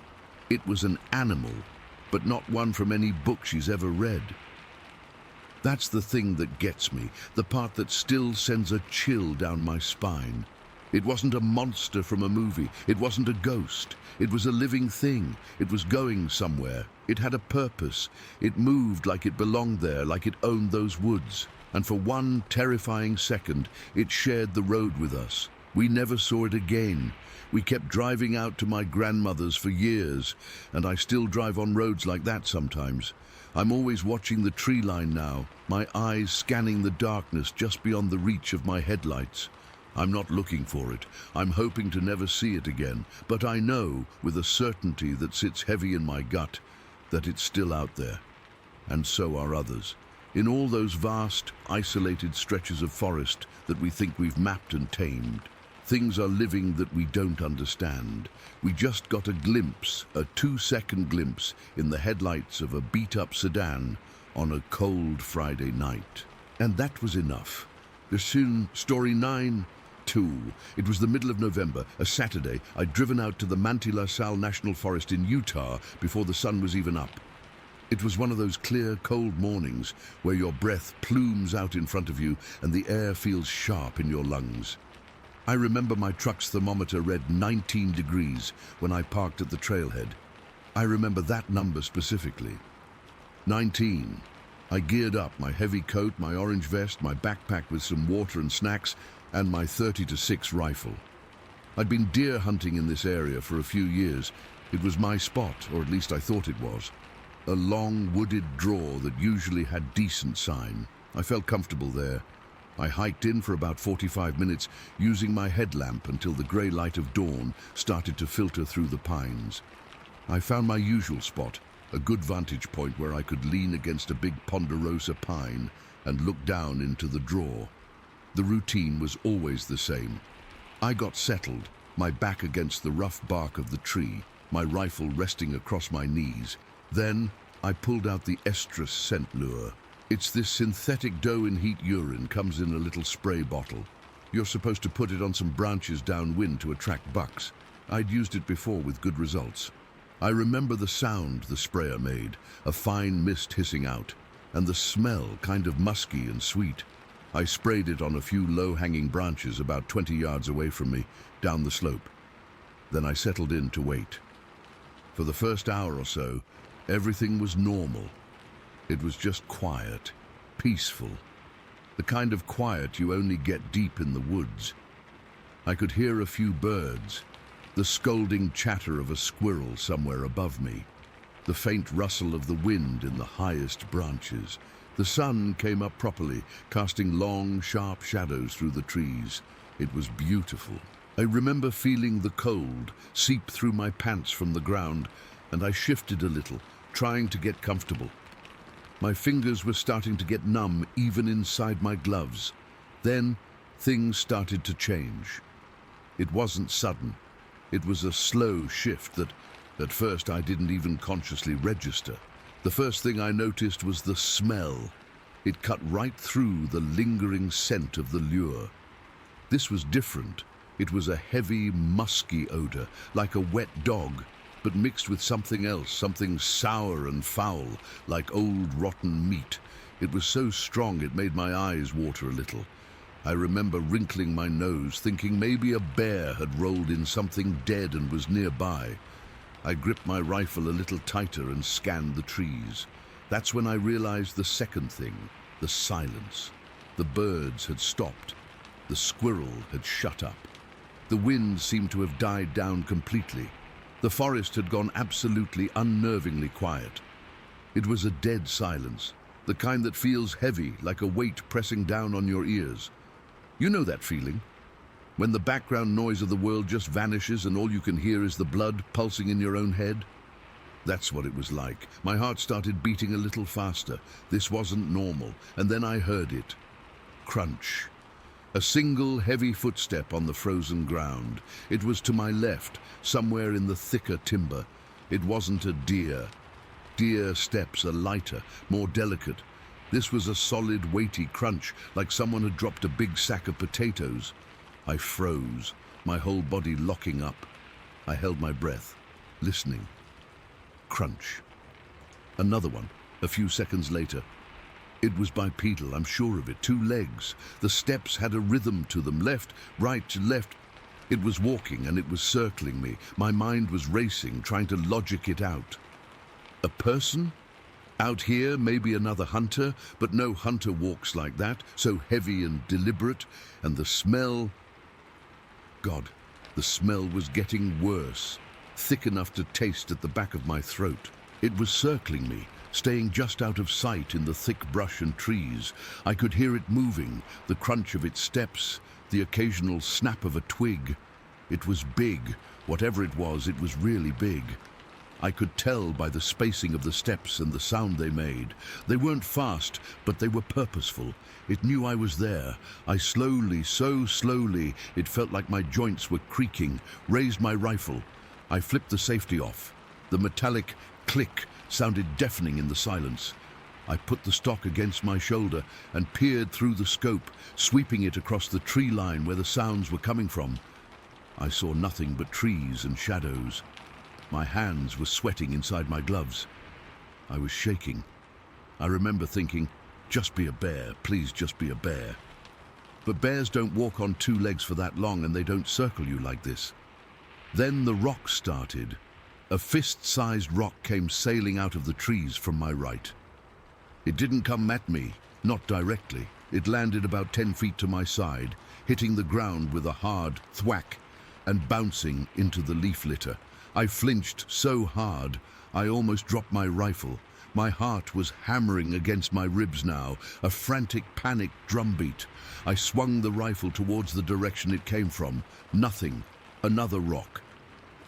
It was an animal, but not one from any book she's ever read. That's the thing that gets me, the part that still sends a chill down my spine. It wasn't a monster from a movie. It wasn't a ghost. It was a living thing. It was going somewhere. It had a purpose. It moved like it belonged there, like it owned those woods. And for one terrifying second, it shared the road with us. We never saw it again. We kept driving out to my grandmother's for years, and I still drive on roads like that sometimes. I'm always watching the tree line now, my eyes scanning the darkness just beyond the reach of my headlights. I'm not looking for it. I'm hoping to never see it again, but I know, with a certainty that sits heavy in my gut, that it's still out there. And so are others. In all those vast, isolated stretches of forest that we think we've mapped and tamed, things are living that we don't understand. We just got a glimpse, a 2-second glimpse, in the headlights of a beat-up sedan on a cold Friday night. And that was enough. Soon, story 9, 2. It was the middle of November, a Saturday. I'd driven out to the Manti La Sal National Forest in Utah before the sun was even up. It was one of those clear, cold mornings where your breath plumes out in front of you and the air feels sharp in your lungs. I remember my truck's thermometer read 19 degrees when I parked at the trailhead. I remember that number specifically. 19. I geared up, my heavy coat, my orange vest, my backpack with some water and snacks, and my 30-6 rifle. I'd been deer hunting in this area for a few years. It was my spot, or at least I thought it was. A long, wooded draw that usually had decent sign. I felt comfortable there. I hiked in for about 45 minutes, using my headlamp until the grey light of dawn started to filter through the pines. I found my usual spot, a good vantage point where I could lean against a big ponderosa pine and look down into the draw. The routine was always the same. I got settled, my back against the rough bark of the tree, my rifle resting across my knees. Then I pulled out the estrus scent lure. It's this synthetic doe-in-heat urine, comes in a little spray bottle. You're supposed to put it on some branches downwind to attract bucks. I'd used it before with good results. I remember the sound the sprayer made, a fine mist hissing out, and the smell, kind of musky and sweet. I sprayed it on a few low-hanging branches about 20 yards away from me, down the slope. Then I settled in to wait. For the first hour or so, everything was normal. It was just quiet, peaceful, the kind of quiet you only get deep in the woods. I could hear a few birds, the scolding chatter of a squirrel somewhere above me. the faint rustle of the wind in the highest branches. The sun came up properly, casting long, sharp shadows through the trees. It was beautiful. I remember feeling the cold seep through my pants from the ground, and I shifted a little, trying to get comfortable. My fingers were starting to get numb even inside my gloves. Then things started to change. It wasn't sudden. It was a slow shift that, at first, I didn't even consciously register. The first thing I noticed was the smell. It cut right through the lingering scent of the lure. This was different. It was a heavy, musky odor, like a wet dog, but mixed with something else, something sour and foul, like old rotten meat. It was so strong it made my eyes water a little. I remember wrinkling my nose, thinking maybe a bear had rolled in something dead and was nearby. I gripped my rifle a little tighter and scanned the trees. That's when I realized the second thing, the silence. The birds had stopped. The squirrel had shut up. The wind seemed to have died down completely. The forest had gone absolutely unnervingly quiet. It was a dead silence, the kind that feels heavy, like a weight pressing down on your ears. You know that feeling? When the background noise of the world just vanishes and all you can hear is the blood pulsing in your own head? That's what it was like. My heart started beating a little faster. This wasn't normal. And then I heard it. Crunch. A single heavy footstep on the frozen ground. It was to my left, somewhere in the thicker timber. It wasn't a deer. Deer steps are lighter, more delicate. This was a solid, weighty crunch, like someone had dropped a big sack of potatoes. I froze, my whole body locking up. I held my breath, listening. Crunch. Another one, a few seconds later. It was bipedal, I'm sure of it, 2 legs. The steps had a rhythm to them, left, right, left. It was walking and it was circling me. My mind was racing, trying to logic it out. A person? Out here, maybe another hunter, but no hunter walks like that, so heavy and deliberate. And the smell... God, the smell was getting worse, thick enough to taste at the back of my throat. It was circling me, staying just out of sight in the thick brush and trees. I could hear it moving, the crunch of its steps, the occasional snap of a twig. It was big. Whatever it was really big. I could tell by the spacing of the steps and the sound they made. They weren't fast, but they were purposeful. It knew I was there. I slowly, so slowly, it felt like my joints were creaking, raised my rifle. I flipped the safety off. The metallic click sounded deafening in the silence. I put the stock against my shoulder and peered through the scope, sweeping it across the tree line where the sounds were coming from. I saw nothing but trees and shadows. My hands were sweating inside my gloves. I was shaking. I remember thinking, just be a bear, please just be a bear. But bears don't walk on 2 legs for that long and they don't circle you like this. Then the rock started. A fist-sized rock came sailing out of the trees from my right. It didn't come at me, not directly. It landed about 10 feet to my side, hitting the ground with a hard thwack and bouncing into the leaf litter. I flinched so hard, I almost dropped my rifle. My heart was hammering against my ribs now, a frantic panic drumbeat. I swung the rifle towards the direction it came from. Nothing. Another rock.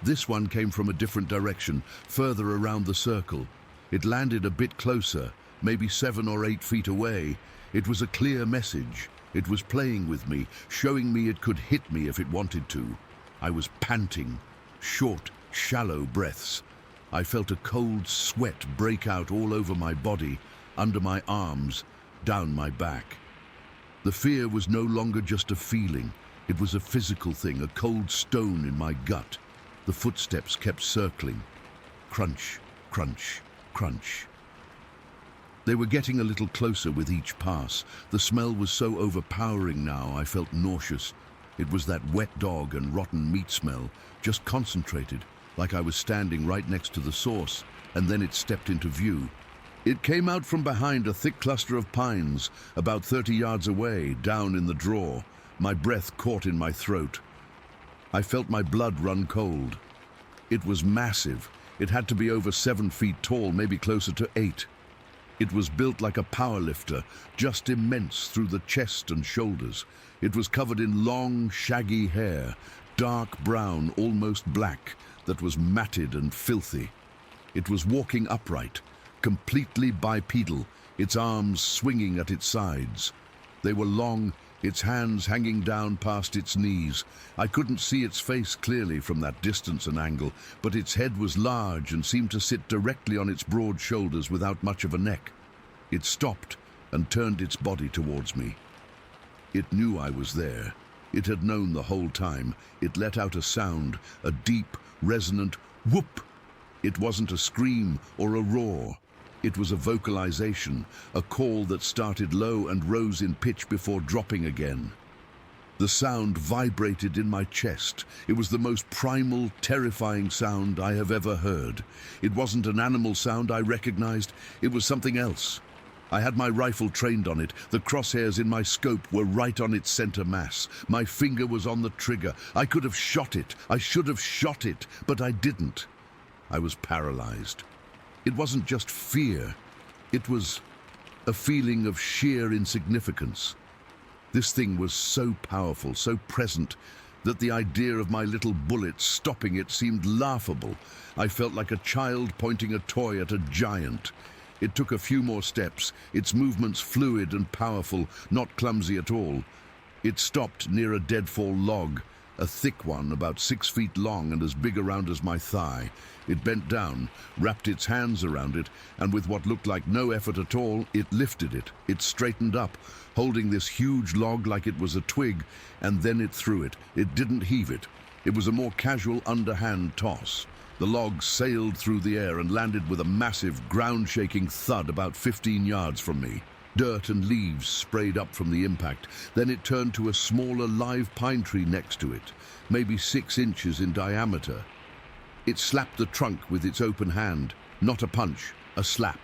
This one came from a different direction, further around the circle. It landed a bit closer, maybe 7 or 8 feet away. It was a clear message. It was playing with me, showing me it could hit me if it wanted to. I was panting, short, shallow breaths. I felt a cold sweat break out all over my body, under my arms, down my back. The fear was no longer just a feeling. It was a physical thing, a cold stone in my gut. The footsteps kept circling. Crunch, crunch, crunch. They were getting a little closer with each pass. The smell was so overpowering now, I felt nauseous. It was that wet dog and rotten meat smell, just concentrated, like I was standing right next to the source, and then it stepped into view. It came out from behind a thick cluster of pines, about 30 yards away, down in the draw. My breath caught in my throat. I felt my blood run cold. It was massive. It had to be over 7 feet tall, maybe closer to 8. It was built like a powerlifter, just immense through the chest and shoulders. It was covered in long, shaggy hair, dark brown, almost black, that was matted and filthy. It was walking upright, completely bipedal, its arms swinging at its sides. They were long, its hands hanging down past its knees. I couldn't see its face clearly from that distance and angle, but its head was large and seemed to sit directly on its broad shoulders without much of a neck. It stopped and turned its body towards me. It knew I was there. It had known the whole time. It let out a sound, a deep, resonant whoop. It wasn't a scream or a roar. It was a vocalization, a call that started low and rose in pitch before dropping again. The sound vibrated in my chest. It was the most primal, terrifying sound I have ever heard. It wasn't an animal sound I recognized. It was something else. I had my rifle trained on it. The crosshairs in my scope were right on its center mass. My finger was on the trigger. I could have shot it. I should have shot it, but I didn't. I was paralyzed. It wasn't just fear. It was a feeling of sheer insignificance. This thing was so powerful, so present, that the idea of my little bullet stopping it seemed laughable. I felt like a child pointing a toy at a giant. It took a few more steps, its movements fluid and powerful, not clumsy at all. It stopped near a deadfall log, a thick one about 6 feet long and as big around as my thigh. It bent down, wrapped its hands around it, and with what looked like no effort at all, it lifted it. It straightened up, holding this huge log like it was a twig, and then it threw it. It didn't heave it. It was a more casual underhand toss. The log sailed through the air and landed with a massive, ground-shaking thud about 15 yards from me. Dirt and leaves sprayed up from the impact. Then it turned to a smaller live pine tree next to it, maybe 6 inches in diameter. It slapped the trunk with its open hand, not a punch, a slap.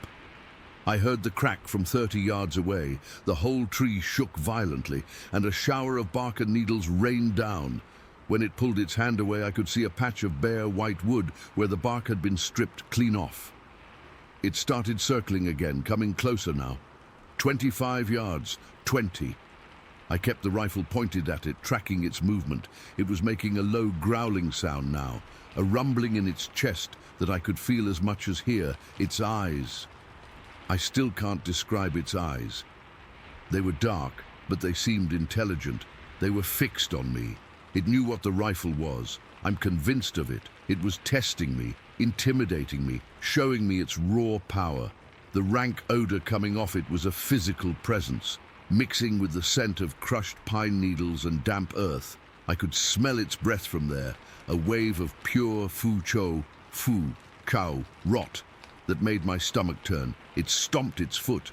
I heard the crack from 30 yards away. The whole tree shook violently, and a shower of bark and needles rained down. When it pulled its hand away, I could see a patch of bare white wood where the bark had been stripped clean off. It started circling again, coming closer now. 25 yards, 20. I kept the rifle pointed at it, tracking its movement. It was making a low growling sound now, a rumbling in its chest that I could feel as much as hear. Its eyes. I still can't describe its eyes. They were dark, but they seemed intelligent. They were fixed on me. It knew what the rifle was. I'm convinced of it. It was testing me, intimidating me, showing me its raw power. The rank odor coming off it was a physical presence, mixing with the scent of crushed pine needles and damp earth. I could smell its breath from there, a wave of pure cow rot that made my stomach turn. It stomped its foot,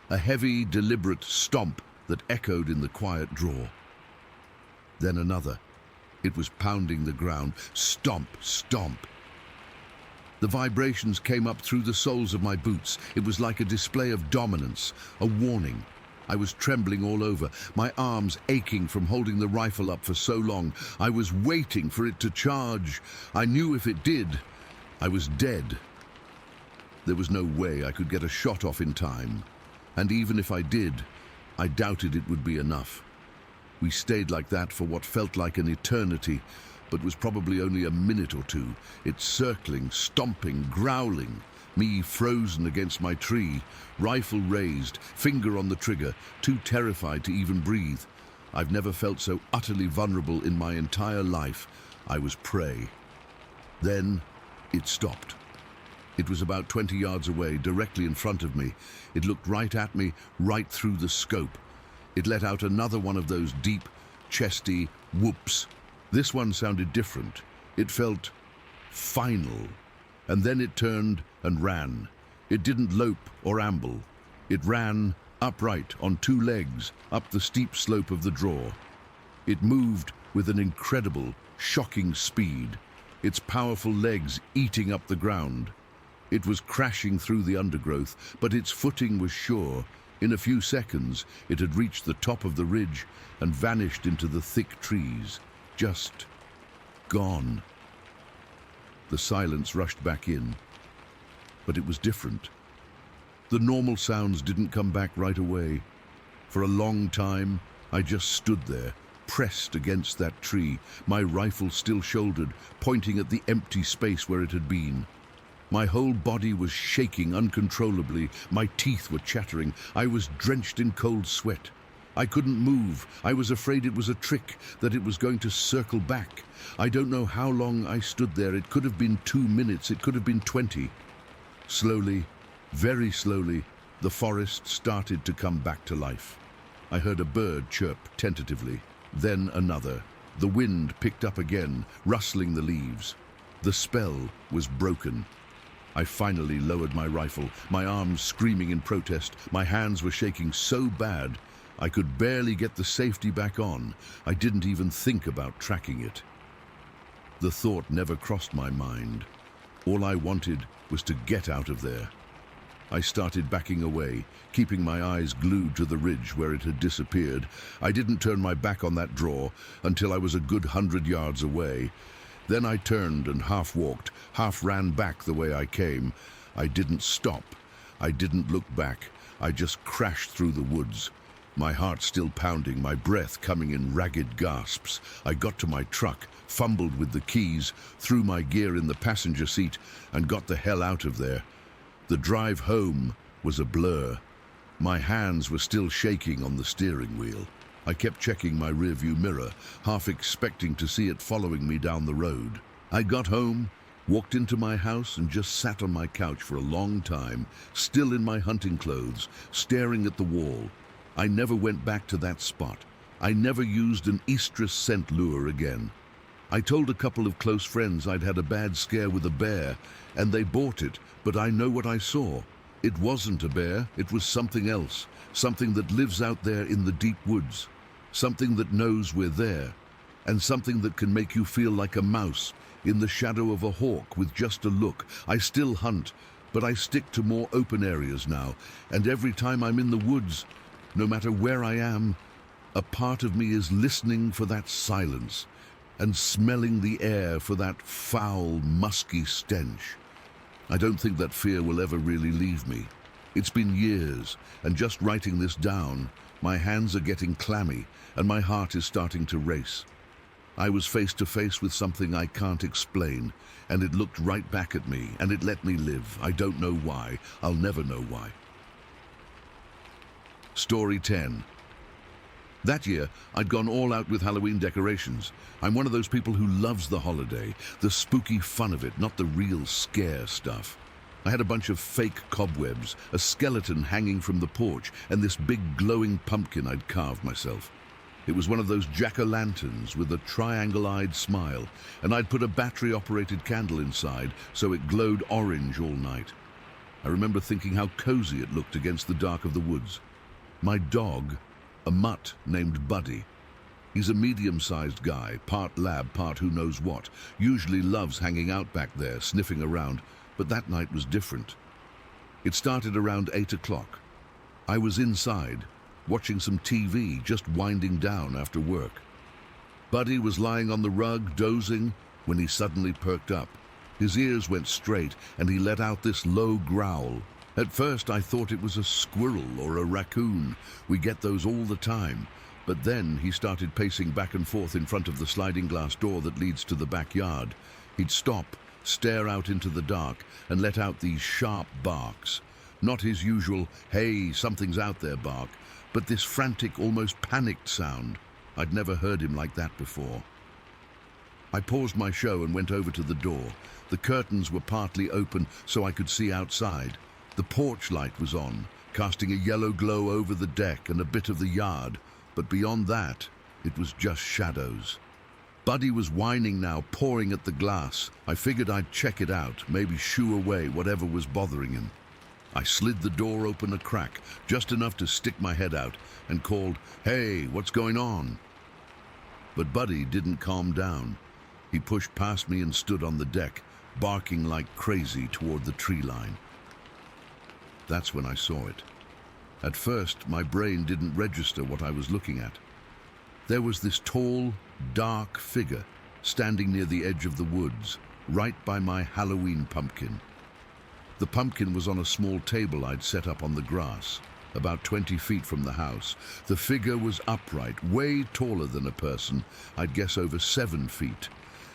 a heavy, deliberate stomp that echoed in the quiet draw. Then another. It was pounding the ground. Stomp, stomp. The vibrations came up through the soles of my boots. It was like a display of dominance, a warning. I was trembling all over, my arms aching from holding the rifle up for so long. I was waiting for it to charge. I knew if it did, I was dead. There was no way I could get a shot off in time. And even if I did, I doubted it would be enough. We stayed like that for what felt like an eternity, but was probably only a minute or two. It circling, stomping, growling, me frozen against my tree, rifle raised, finger on the trigger, too terrified to even breathe. I've never felt so utterly vulnerable in my entire life. I was prey. Then it stopped. It was about 20 yards away, directly in front of me. It looked right at me, right through the scope. It let out another one of those deep, chesty whoops. This one sounded different. It felt final. And then it turned and ran. It didn't lope or amble. It ran upright on 2 legs up the steep slope of the draw. It moved with an incredible, shocking speed, its powerful legs eating up the ground. It was crashing through the undergrowth, but its footing was sure. In a few seconds, it had reached the top of the ridge and vanished into the thick trees, just gone. The silence rushed back in. But it was different. The normal sounds didn't come back right away. For a long time, I just stood there, pressed against that tree, my rifle still shouldered, pointing at the empty space where it had been. My whole body was shaking uncontrollably, my teeth were chattering, I was drenched in cold sweat. I couldn't move. I was afraid it was a trick, that it was going to circle back. I don't know how long I stood there. It could have been 2 minutes, it could have been 20. Slowly, very slowly, the forest started to come back to life. I heard a bird chirp tentatively, then another. The wind picked up again, rustling the leaves. The spell was broken. I finally lowered my rifle, my arms screaming in protest. My hands were shaking so bad, I could barely get the safety back on. I didn't even think about tracking it. The thought never crossed my mind. All I wanted was to get out of there. I started backing away, keeping my eyes glued to the ridge where it had disappeared. I didn't turn my back on that draw until I was a good 100 yards away. Then I turned and half walked, half ran back the way I came. I didn't stop. I didn't look back. I just crashed through the woods. My heart still pounding, my breath coming in ragged gasps. I got to my truck, fumbled with the keys, threw my gear in the passenger seat, and got the hell out of there. The drive home was a blur. My hands were still shaking on the steering wheel. I kept checking my rearview mirror, half expecting to see it following me down the road. I got home, walked into my house, and just sat on my couch for a long time, still in my hunting clothes, staring at the wall. I never went back to that spot. I never used an estrus scent lure again. I told a couple of close friends I'd had a bad scare with a bear, and they bought it, but I know what I saw. It wasn't a bear, it was something else, something that lives out there in the deep woods, something that knows we're there, and something that can make you feel like a mouse in the shadow of a hawk with just a look. I still hunt, but I stick to more open areas now, and every time I'm in the woods, no matter where I am, a part of me is listening for that silence and smelling the air for that foul, musky stench. I don't think that fear will ever really leave me. It's been years, and just writing this down, my hands are getting clammy and my heart is starting to race. I was face to face with something I can't explain, and it looked right back at me, and it let me live. I don't know why. I'll never know why. Story 10. That year, I'd gone all out with Halloween decorations. I'm one of those people who loves the holiday, the spooky fun of it, not the real scare stuff. I had a bunch of fake cobwebs, a skeleton hanging from the porch, and this big glowing pumpkin I'd carved myself. It was one of those jack-o'-lanterns with a triangle-eyed smile, and I'd put a battery-operated candle inside so it glowed orange all night. I remember thinking how cozy it looked against the dark of the woods. My dog, a mutt named Buddy. He's a medium-sized guy, part lab, part who knows what. Usually loves hanging out back there, sniffing around, but that night was different. It started around 8 o'clock. I was inside, watching some TV, just winding down after work. Buddy was lying on the rug, dozing, when he suddenly perked up. His ears went straight, and he let out this low growl. At first, I thought it was a squirrel or a raccoon. We get those all the time. But then he started pacing back and forth in front of the sliding glass door that leads to the backyard. He'd stop, stare out into the dark, and let out these sharp barks. Not his usual, hey, something's out there bark, but this frantic, almost panicked sound. I'd never heard him like that before. I paused my show and went over to the door. The curtains were partly open so I could see outside. The porch light was on, casting a yellow glow over the deck and a bit of the yard, but beyond that, it was just shadows. Buddy was whining now, pawing at the glass. I figured I'd check it out, maybe shoo away whatever was bothering him. I slid the door open a crack, just enough to stick my head out, and called, "Hey, what's going on?" But Buddy didn't calm down. He pushed past me and stood on the deck, barking like crazy toward the tree line. That's when I saw it. At first, my brain didn't register what I was looking at. There was this tall, dark figure standing near the edge of the woods. right by my Halloween pumpkin. The pumpkin was on a small table I'd set up on the grass, about 20 feet from the house. The figure was upright, way taller than a person, I'd guess over 7 feet,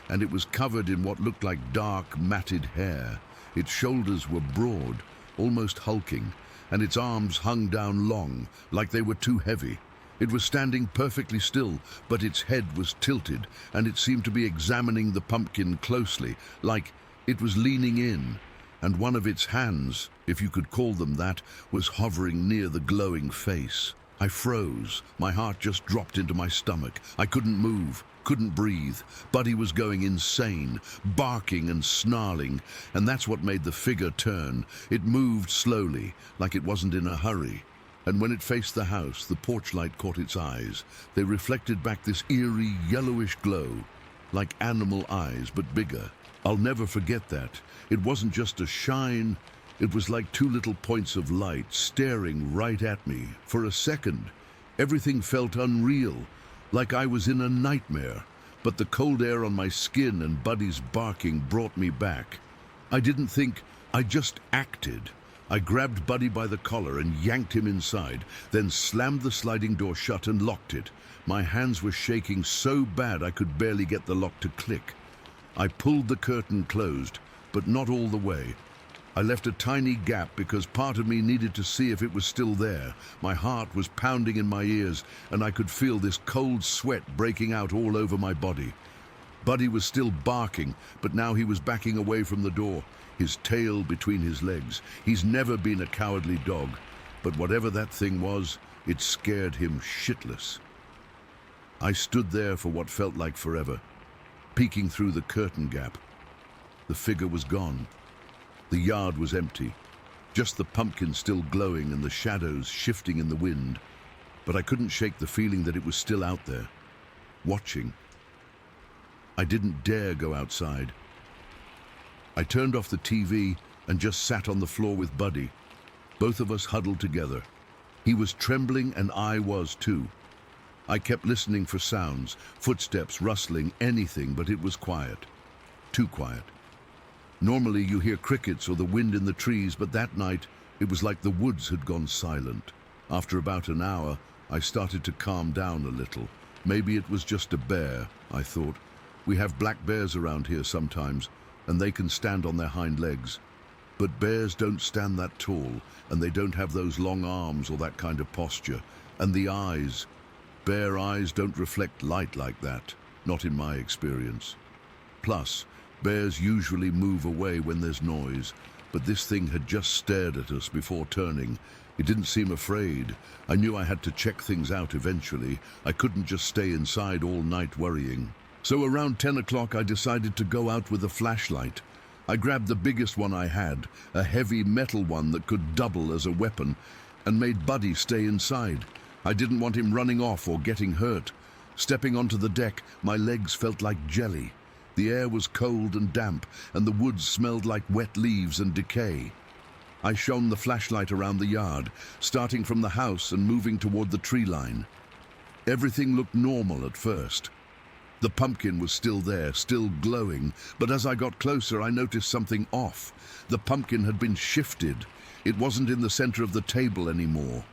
and it was covered in what looked like dark, matted hair. Its shoulders were broad, almost hulking, and its arms hung down long, like they were too heavy. It was standing perfectly still, but its head was tilted, and it seemed to be examining the pumpkin closely, like it was leaning in, and one of its hands, if you could call them that, was hovering near the glowing face. I froze. My heart just dropped into my stomach. I couldn't move, couldn't breathe. Buddy was going insane, barking and snarling, and that's what made the figure turn. It moved slowly, like it wasn't in a hurry. And when it faced the house, the porch light caught its eyes. They reflected back this eerie, yellowish glow, like animal eyes, but bigger. I'll never forget that. It wasn't just a shine, it was like two little points of light staring right at me. For a second, everything felt unreal, like I was in a nightmare. But the cold air on my skin and Buddy's barking brought me back. I didn't think, I just acted. I grabbed Buddy by the collar and yanked him inside, then slammed the sliding door shut and locked it. My hands were shaking so bad I could barely get the lock to click. I pulled the curtain closed, but not all the way. I left a tiny gap because part of me needed to see if it was still there. My heart was pounding in my ears, and I could feel this cold sweat breaking out all over my body. Buddy was still barking, but now he was backing away from the door, his tail between his legs. He's never been a cowardly dog, but whatever that thing was, it scared him shitless. I stood there for what felt like forever, peeking through the curtain gap. The figure was gone. The yard was empty, just the pumpkin still glowing and the shadows shifting in the wind. But I couldn't shake the feeling that it was still out there, watching. I didn't dare go outside. I turned off the TV and just sat on the floor with Buddy, both of us huddled together. He was trembling and I was too. I kept listening for sounds, footsteps, rustling, anything, but it was quiet. Too quiet. Normally you hear crickets or the wind in the trees, but that night it was like the woods had gone silent. After about an hour, I started to calm down a little. Maybe it was just a bear, I thought. We have black bears around here sometimes, and they can stand on their hind legs. But bears don't stand that tall, and they don't have those long arms or that kind of posture. And the eyes, bear eyes don't reflect light like that, not in my experience. Plus, bears usually move away when there's noise, but this thing had just stared at us before turning. It didn't seem afraid. I knew I had to check things out eventually. I couldn't just stay inside all night worrying. So around 10 o'clock I decided to go out with a flashlight. I grabbed the biggest one I had, a heavy metal one that could double as a weapon, and made Buddy stay inside. I didn't want him running off or getting hurt. Stepping onto the deck, my legs felt like jelly. The air was cold and damp, and the woods smelled like wet leaves and decay. I shone the flashlight around the yard, starting from the house and moving toward the tree line. Everything looked normal at first. The pumpkin was still there, still glowing, but as I got closer, I noticed something off. The pumpkin had been shifted. It wasn't in the center of the table anymore.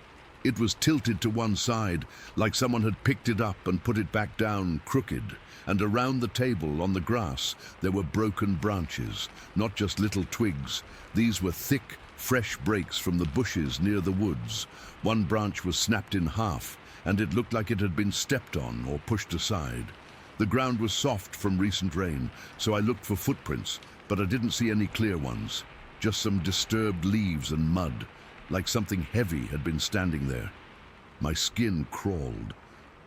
It was tilted to one side, like someone had picked it up and put it back down crooked. And around the table, on the grass, there were broken branches, not just little twigs. These were thick, fresh breaks from the bushes near the woods. One branch was snapped in half, and it looked like it had been stepped on or pushed aside. The ground was soft from recent rain, so I looked for footprints, but I didn't see any clear ones. Just some disturbed leaves and mud, like something heavy had been standing there. My skin crawled.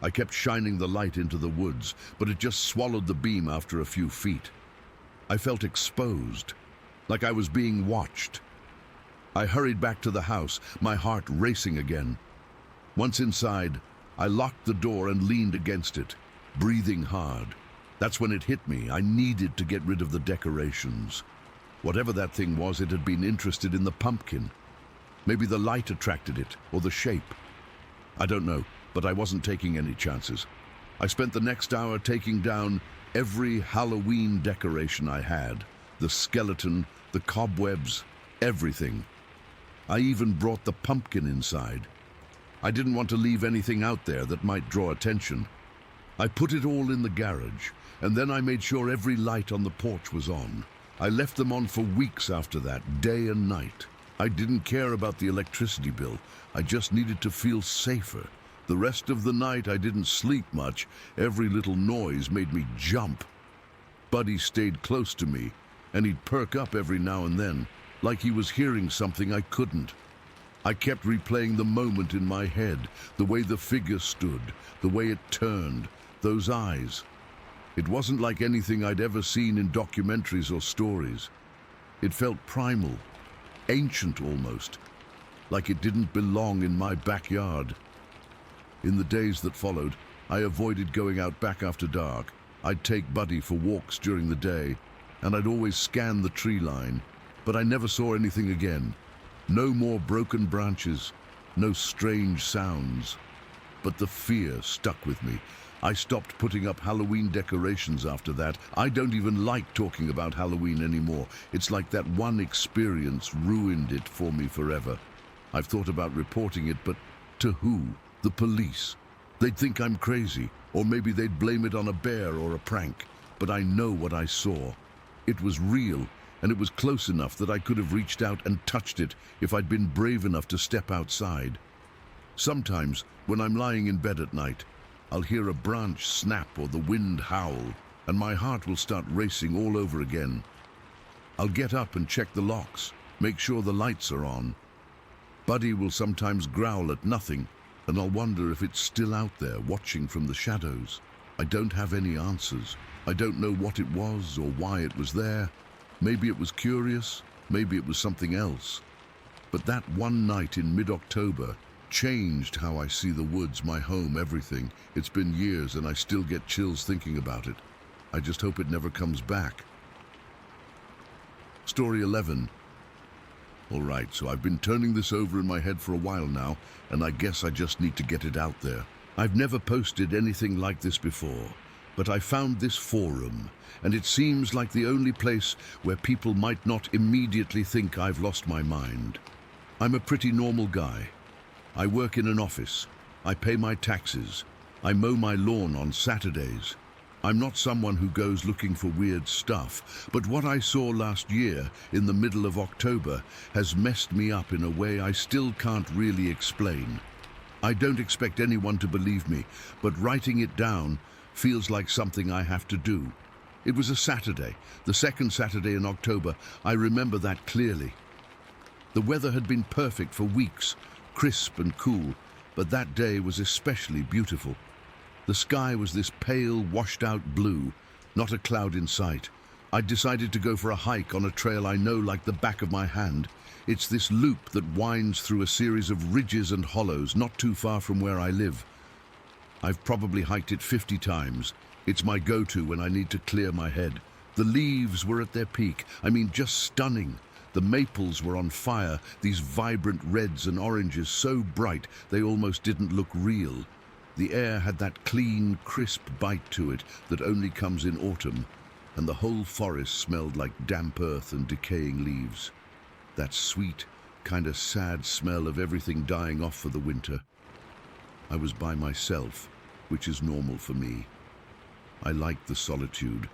I kept shining the light into the woods, but it just swallowed the beam after a few feet. I felt exposed, like I was being watched. I hurried back to the house, my heart racing again. Once inside, I locked the door and leaned against it, breathing hard. That's when it hit me. I needed to get rid of the decorations. Whatever that thing was, it had been interested in the pumpkin. Maybe the light attracted it, or the shape. I don't know, but I wasn't taking any chances. I spent the next hour taking down Every Halloween decoration I had, the skeleton, the cobwebs, everything. I even brought the pumpkin inside. I didn't want to leave anything out there that might draw attention. I put it all in the garage, and then I made sure every light on the porch was on. I left them on for weeks after that, day and night. I didn't care about the electricity bill. I just needed to feel safer. The rest of the night I didn't sleep much. Every little noise made me jump. Buddy stayed close to me, and he'd perk up every now and then, like he was hearing something I couldn't. I kept replaying the moment in my head, the way the figure stood, the way it turned, those eyes. It wasn't like anything I'd ever seen in documentaries or stories. It felt primal, ancient almost, like it didn't belong in my backyard. In the days that followed, I avoided going out back after dark. I'd take Buddy for walks during the day, and I'd always scan the tree line, but I never saw anything again. No more broken branches, no strange sounds. But the fear stuck with me. I stopped putting up Halloween decorations after that. I don't even like talking about Halloween anymore. It's like that one experience ruined it for me forever. I've thought about reporting it, but to who? The police. They'd think I'm crazy, or maybe they'd blame it on a bear or a prank. But I know what I saw. It was real, and it was close enough that I could have reached out and touched it if I'd been brave enough to step outside. Sometimes, when I'm lying in bed at night, I'll hear a branch snap or the wind howl, and my heart will start racing all over again. I'll get up and check the locks, make sure the lights are on. Buddy will sometimes growl at nothing, and I'll wonder if it's still out there watching from the shadows. I don't have any answers. I don't know what it was or why it was there. Maybe it was curious, maybe it was something else. But that one night in mid-October changed how I see the woods, my home, everything. It's been years and I still get chills thinking about it. I just hope it never comes back. Story 11. All right, so I've been turning this over in my head for a while now, and I guess I just need to get it out there. I've never posted anything like this before, but I found this forum, and it seems like the only place where people might not immediately think I've lost my mind. I'm a pretty normal guy. I work in an office. I pay my taxes. I mow my lawn on Saturdays. I'm not someone who goes looking for weird stuff, but what I saw last year in the middle of October has messed me up in a way I still can't really explain. I don't expect anyone to believe me, but writing it down feels like something I have to do. It was a Saturday, the second Saturday in October. I remember that clearly. The weather had been perfect for weeks, crisp and cool, but that day was especially beautiful. The sky was this pale, washed-out blue, not a cloud in sight. I'd decided to go for a hike on a trail I know like the back of my hand. It's this loop that winds through a series of ridges and hollows not too far from where I live. I've probably hiked it 50 times. It's my go-to when I need to clear my head. The leaves were at their peak. I mean, just stunning. The maples were on fire, these vibrant reds and oranges so bright they almost didn't look real. The air had that clean, crisp bite to it that only comes in autumn, and the whole forest smelled like damp earth and decaying leaves. That sweet, kind of sad smell of everything dying off for the winter. I was by myself, which is normal for me. I liked the solitude.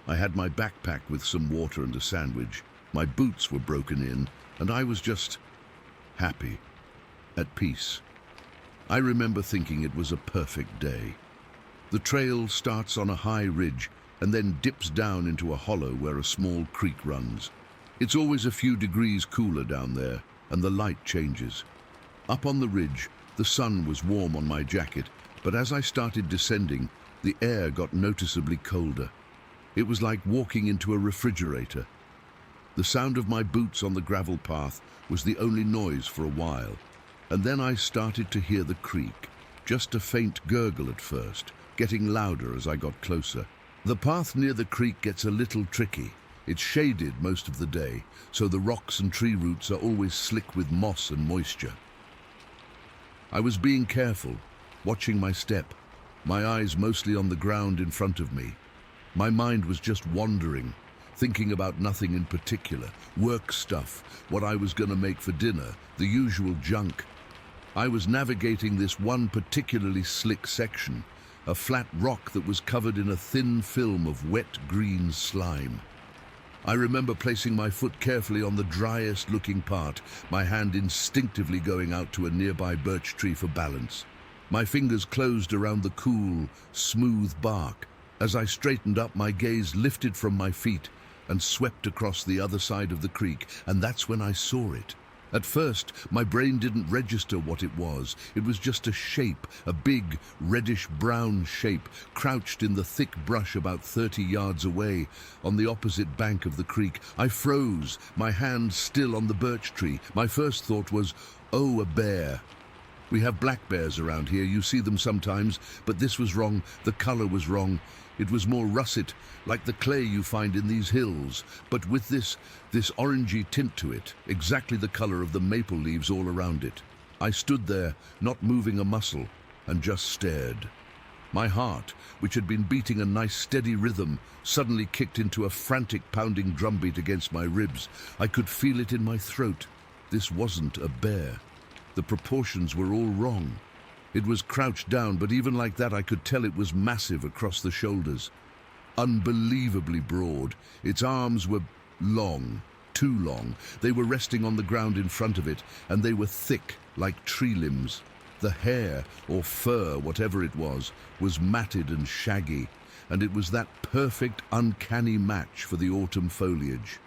I had my backpack with some water and a sandwich. My boots were broken in, and I was just happy, at peace. I remember thinking it was a perfect day. The trail starts on a high ridge and then dips down into a hollow where a small creek runs. It's always a few degrees cooler down there, and the light changes. Up on the ridge, the sun was warm on my jacket, but as I started descending, the air got noticeably colder. It was like walking into a refrigerator. The sound of my boots on the gravel path was the only noise for a while. And then I started to hear the creek, just a faint gurgle at first, getting louder as I got closer. The path near the creek gets a little tricky. It's shaded most of the day, so the rocks and tree roots are always slick with moss and moisture. I was being careful, watching my step, my eyes mostly on the ground in front of me. My mind was just wandering, thinking about nothing in particular. Work stuff, what I was going to make for dinner, the usual junk. I was navigating this one particularly slick section, a flat rock that was covered in a thin film of wet green slime. I remember placing my foot carefully on the driest looking part, my hand instinctively going out to a nearby birch tree for balance. My fingers closed around the cool, smooth bark. As I straightened up, my gaze lifted from my feet and swept across the other side of the creek, and that's when I saw it. At first, my brain didn't register what it was. It was just a shape, a big, reddish-brown shape, crouched in the thick brush about 30 yards away, on the opposite bank of the creek. I froze, my hand still on the birch tree. My first thought was, oh, a bear. We have black bears around here, you see them sometimes, but this was wrong, the color was wrong. It was more russet, like the clay you find in these hills, but with this orangey tint to it, exactly the color of the maple leaves all around it. I stood there, not moving a muscle, and just stared. My heart, which had been beating a nice steady rhythm, suddenly kicked into a frantic pounding drumbeat against my ribs. I could feel it in my throat. This wasn't a bear. The proportions were all wrong. It was crouched down, but even like that I could tell it was massive across the shoulders. Unbelievably broad. Its arms were long, too long. They were resting on the ground in front of it, and they were thick, like tree limbs. The hair, or fur, whatever it was matted and shaggy, and it was that perfect, uncanny match for the autumn foliage.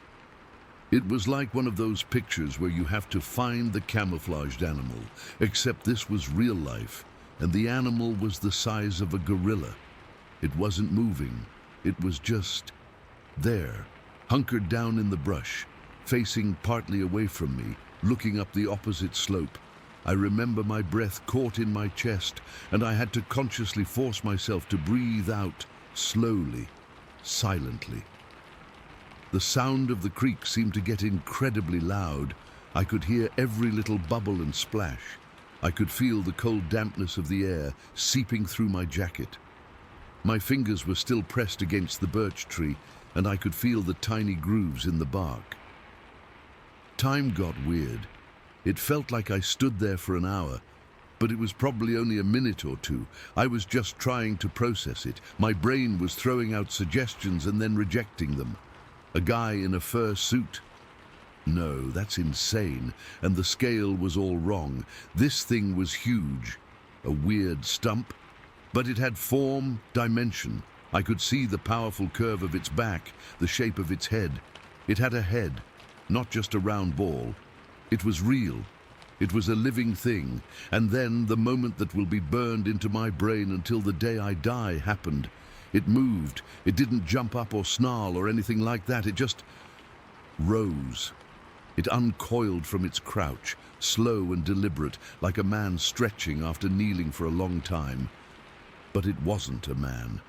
It was like one of those pictures where you have to find the camouflaged animal, except this was real life, and the animal was the size of a gorilla. It wasn't moving, it was just there, hunkered down in the brush, facing partly away from me, looking up the opposite slope. I remember my breath caught in my chest, and I had to consciously force myself to breathe out, slowly, silently. The sound of the creek seemed to get incredibly loud. I could hear every little bubble and splash. I could feel the cold dampness of the air seeping through my jacket. My fingers were still pressed against the birch tree, and I could feel the tiny grooves in the bark. Time got weird. It felt like I stood there for an hour, but it was probably only a minute or two. I was just trying to process it. My brain was throwing out suggestions and then rejecting them. A guy in a fur suit? No, that's insane, and the scale was all wrong. This thing was huge, a weird stump, but it had form, dimension. I could see the powerful curve of its back, the shape of its head. It had a head, not just a round ball. It was real. It was a living thing, and then the moment that will be burned into my brain until the day I die happened. It moved. It didn't jump up or snarl or anything like that. It just rose. It uncoiled from its crouch, slow and deliberate, like a man stretching after kneeling for a long time. But it wasn't a man.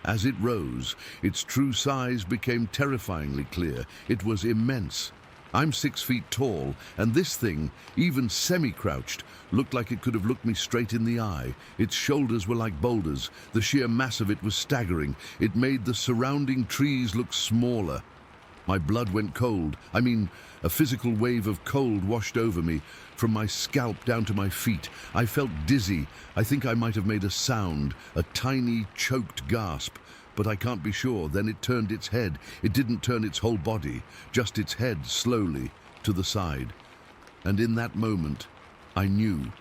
As it rose, its true size became terrifyingly clear. It was immense. I'm 6 feet tall, and this thing, even semi-crouched, looked like it could have looked me straight in the eye. Its shoulders were like boulders. The sheer mass of it was staggering. It made the surrounding trees look smaller. My blood went cold. I mean, a physical wave of cold washed over me, from my scalp down to my feet. I felt dizzy. I think I might have made a sound, a tiny, choked gasp. But I can't be sure. Then it turned its head. It didn't turn its whole body, just its head slowly to the side. And in that moment, I knew.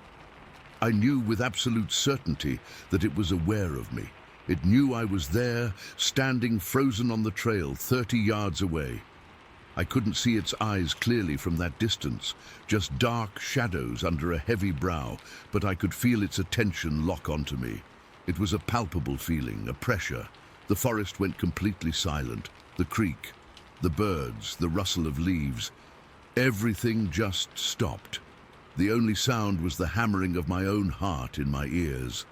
I knew with absolute certainty that it was aware of me. It knew I was there, standing frozen on the trail 30 yards away. I couldn't see its eyes clearly from that distance, just dark shadows under a heavy brow, but I could feel its attention lock onto me. It was a palpable feeling, a pressure. The forest went completely silent. The creek, the birds, the rustle of leaves. Everything just stopped. The only sound was the hammering of my own heart in my ears.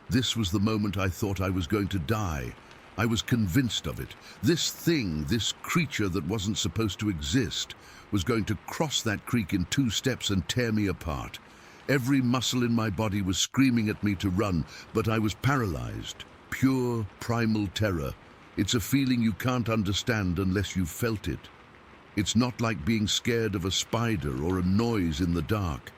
This was the moment I thought I was going to die. I was convinced of it. This thing, this creature that wasn't supposed to exist, was going to cross that creek in 2 steps and tear me apart. Every muscle in my body was screaming at me to run, but I was paralyzed. Pure, primal terror. It's a feeling you can't understand unless you've felt it. It's not like being scared of a spider or a noise in the dark.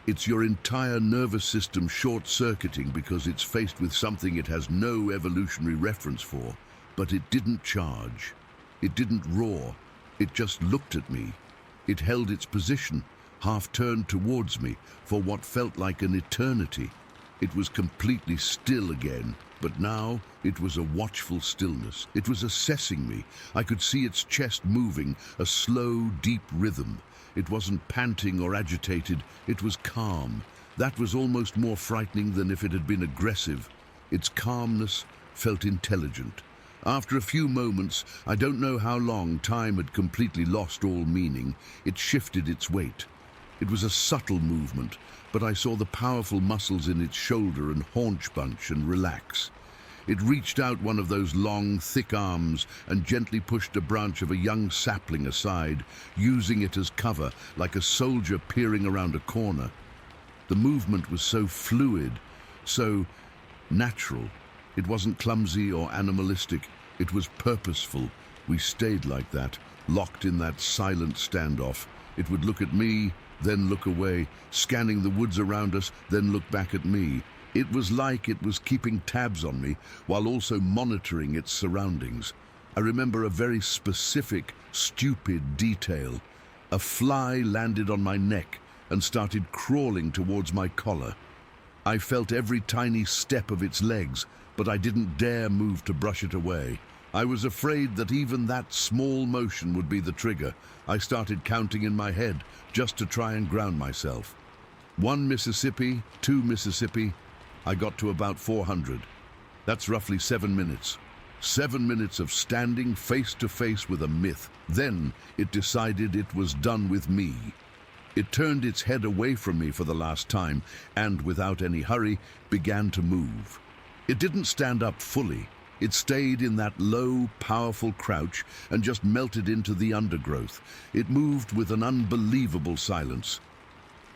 It's your entire nervous system short-circuiting because it's faced with something it has no evolutionary reference for. But it didn't charge. It didn't roar. It just looked at me. It held its position, half turned towards me, for what felt like an eternity. It was completely still again, but now it was a watchful stillness. It was assessing me. I could see its chest moving, a slow, deep rhythm. It wasn't panting or agitated. It was calm. That was almost more frightening than if it had been aggressive. Its calmness felt intelligent. After a few moments, I don't know how long, time had completely lost all meaning. It shifted its weight. It was a subtle movement, but I saw the powerful muscles in its shoulder and haunch bunch and relax. It reached out one of those long, thick arms and gently pushed a branch of a young sapling aside, using it as cover, like a soldier peering around a corner. The movement was so fluid, so natural. It wasn't clumsy or animalistic. It was purposeful. We stayed like that, locked in that silent standoff. It would look at me, then look away, scanning the woods around us, then look back at me. It was like it was keeping tabs on me while also monitoring its surroundings. I remember a very specific, stupid detail. A fly landed on my neck and started crawling towards my collar. I felt every tiny step of its legs, but I didn't dare move to brush it away. I was afraid that even that small motion would be the trigger. I started counting in my head just to try and ground myself. 1 Mississippi, 2 Mississippi. I got to about 400. That's roughly 7 minutes. 7 minutes of standing face to face with a myth. Then it decided it was done with me. It turned its head away from me for the last time and, without any hurry, began to move. It didn't stand up fully. It stayed in that low, powerful crouch and just melted into the undergrowth. It moved with an unbelievable silence.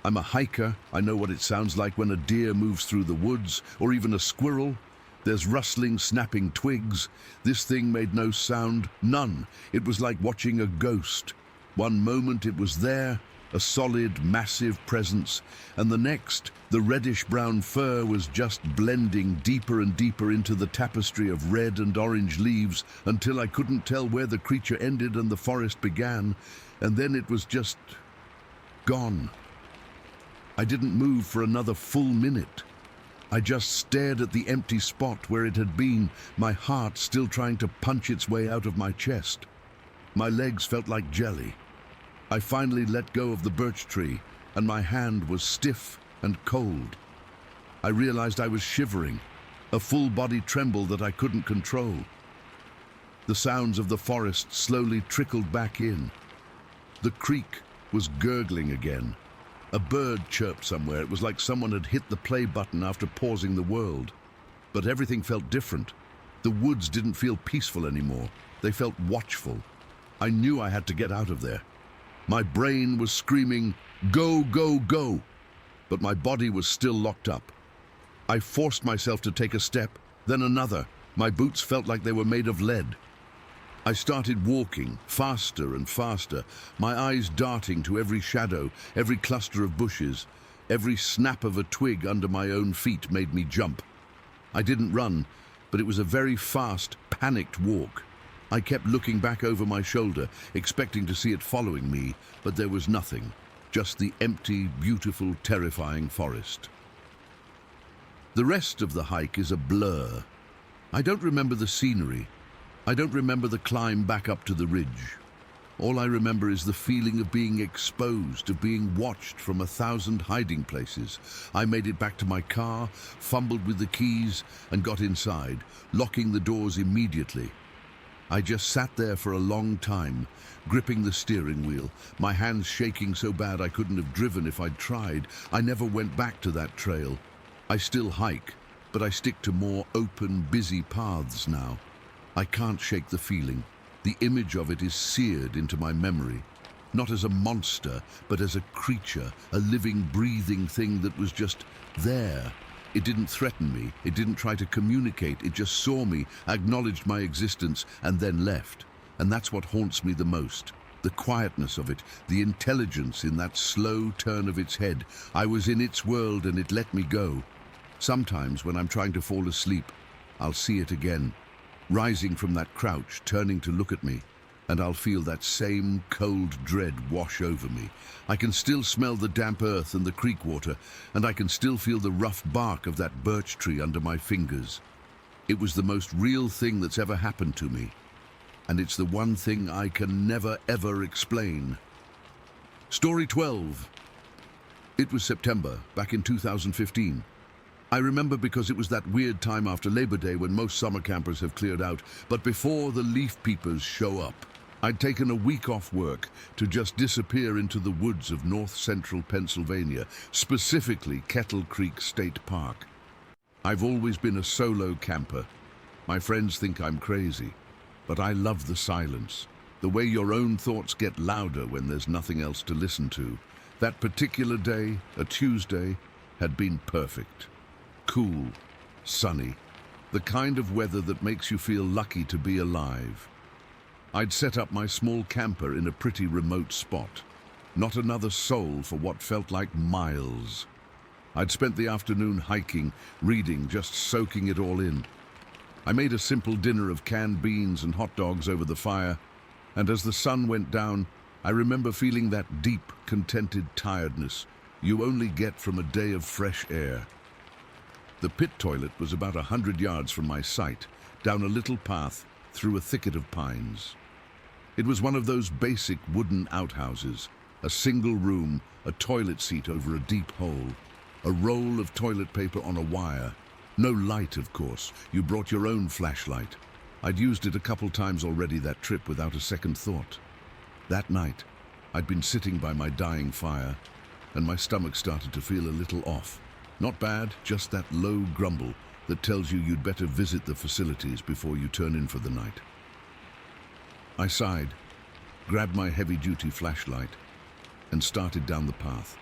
I'm a hiker. I know what it sounds like when a deer moves through the woods, or even a squirrel. There's rustling, snapping twigs. This thing made no sound, none. It was like watching a ghost. One moment it was there, a solid, massive presence, and the next, the reddish-brown fur was just blending deeper and deeper into the tapestry of red and orange leaves until I couldn't tell where the creature ended and the forest began, and then it was just gone. I didn't move for another full minute. I just stared at the empty spot where it had been, my heart still trying to punch its way out of my chest. My legs felt like jelly. I finally let go of the birch tree, and my hand was stiff and cold. I realized I was shivering, a full-body tremble that I couldn't control. The sounds of the forest slowly trickled back in. The creek was gurgling again. A bird chirped somewhere. It was like someone had hit the play button after pausing the world. But everything felt different. The woods didn't feel peaceful anymore. They felt watchful. I knew I had to get out of there. My brain was screaming, "Go, go, go!" But my body was still locked up. I forced myself to take a step, then another. My boots felt like they were made of lead. I started walking, faster and faster, my eyes darting to every shadow, every cluster of bushes. Every snap of a twig under my own feet made me jump. I didn't run, but it was a very fast, panicked walk. I kept looking back over my shoulder, expecting to see it following me, but there was nothing. Just the empty, beautiful, terrifying forest. The rest of the hike is a blur. I don't remember the scenery. I don't remember the climb back up to the ridge. All I remember is the feeling of being exposed, of being watched from 1,000 hiding places. I made it back to my car, fumbled with the keys, and got inside, locking the doors immediately. I just sat there for a long time, gripping the steering wheel, my hands shaking so bad I couldn't have driven if I'd tried. I never went back to that trail. I still hike, but I stick to more open, busy paths now. I can't shake the feeling. The image of it is seared into my memory. Not as a monster, but as a creature, a living, breathing thing that was just there, It didn't threaten me, it didn't try to communicate, it just saw me, acknowledged my existence, and then left. And that's what haunts me the most. The quietness of it, the intelligence in that slow turn of its head. I was in its world and it let me go. Sometimes when I'm trying to fall asleep, I'll see it again, rising from that crouch, turning to look at me, and I'll feel that same cold dread wash over me. I can still smell the damp earth and the creek water, and I can still feel the rough bark of that birch tree under my fingers. It was the most real thing that's ever happened to me, and it's the one thing I can never ever explain. Story 12. It was September, back in 2015. I remember because it was that weird time after Labor Day when most summer campers have cleared out, but before the leaf peepers show up. I'd taken a week off work to just disappear into the woods of north-central Pennsylvania, specifically Kettle Creek State Park. I've always been a solo camper. My friends think I'm crazy, but I love the silence, the way your own thoughts get louder when there's nothing else to listen to. That particular day, a Tuesday, had been perfect. Cool, sunny, the kind of weather that makes you feel lucky to be alive. I'd set up my small camper in a pretty remote spot. Not another soul for what felt like miles. I'd spent the afternoon hiking, reading, just soaking it all in. I made a simple dinner of canned beans and hot dogs over the fire, and as the sun went down, I remember feeling that deep, contented tiredness you only get from a day of fresh air. The pit toilet was about 100 yards from my site, down a little path through a thicket of pines. It was one of those basic wooden outhouses, a single room, a toilet seat over a deep hole, a roll of toilet paper on a wire. No light, of course. You brought your own flashlight. I'd used it a couple times already that trip without a second thought. That night, I'd been sitting by my dying fire, and my stomach started to feel a little off. Not bad, just that low grumble that tells you you'd better visit the facilities before you turn in for the night. I sighed, grabbed my heavy-duty flashlight, and started down the path.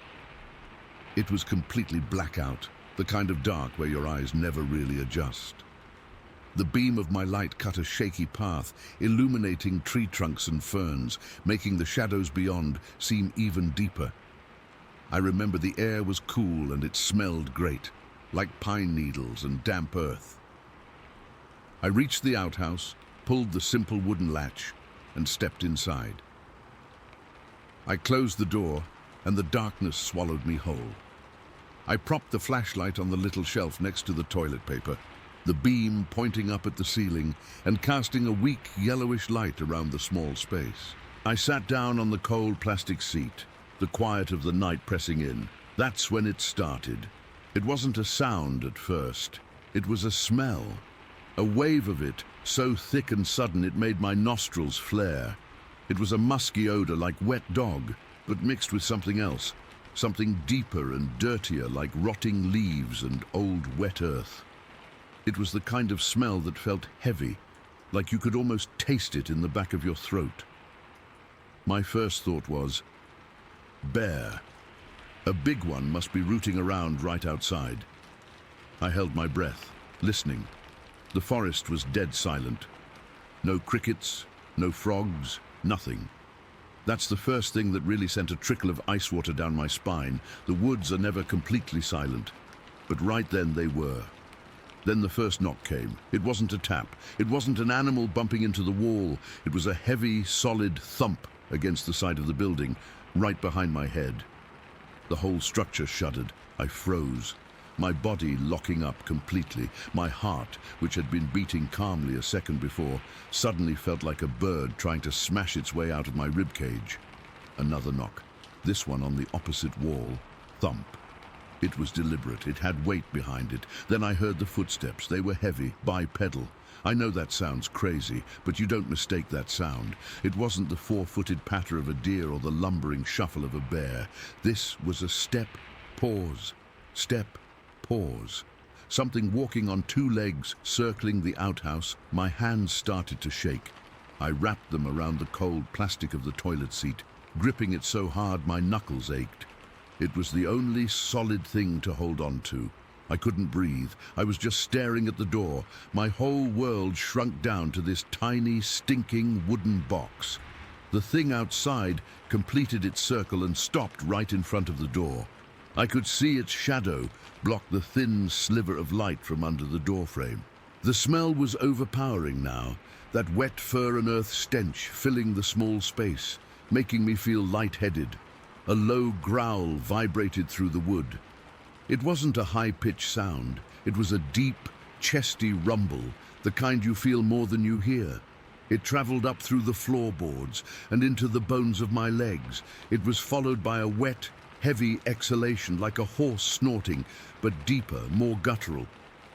It was completely blackout, the kind of dark where your eyes never really adjust. The beam of my light cut a shaky path, illuminating tree trunks and ferns, making the shadows beyond seem even deeper. I remember the air was cool and it smelled great, like pine needles and damp earth. I reached the outhouse, pulled the simple wooden latch, and stepped inside. I closed the door, and the darkness swallowed me whole. I propped the flashlight on the little shelf next to the toilet paper, the beam pointing up at the ceiling and casting a weak yellowish light around the small space. I sat down on the cold plastic seat, the quiet of the night pressing in. That's when it started. It wasn't a sound at first. It was a smell. A wave of it, so thick and sudden it made my nostrils flare. It was a musky odor like wet dog, but mixed with something else. Something deeper and dirtier, like rotting leaves and old wet earth. It was the kind of smell that felt heavy, like you could almost taste it in the back of your throat. My first thought was, bear. A big one must be rooting around right outside. I held my breath, listening. The forest was dead silent. No crickets, no frogs, nothing. That's the first thing that really sent a trickle of ice water down my spine. The woods are never completely silent, but right then they were. Then the first knock came. It wasn't a tap. It wasn't an animal bumping into the wall. It was a heavy, solid thump against the side of the building, right behind my head. The whole structure shuddered. I froze, my body locking up completely. My heart, which had been beating calmly a second before, suddenly felt like a bird trying to smash its way out of my ribcage. Another knock, this one on the opposite wall. Thump. It was deliberate. It had weight behind it. Then I heard the footsteps. They were heavy, bipedal. I know that sounds crazy, but you don't mistake that sound. It wasn't the four-footed patter of a deer or the lumbering shuffle of a bear. This was a step, pause, step, pause. Something walking on two legs, circling the outhouse. My hands started to shake. I wrapped them around the cold plastic of the toilet seat, gripping it so hard my knuckles ached. It was the only solid thing to hold on to. I couldn't breathe. I was just staring at the door. My whole world shrunk down to this tiny, stinking wooden box. The thing outside completed its circle and stopped right in front of the door. I could see its shadow block the thin sliver of light from under the doorframe. The smell was overpowering now, that wet fur and earth stench filling the small space, making me feel lightheaded. A low growl vibrated through the wood. It wasn't a high-pitched sound. It was a deep, chesty rumble, the kind you feel more than you hear. It traveled up through the floorboards and into the bones of my legs. It was followed by a wet, heavy exhalation like a horse snorting, but deeper, more guttural.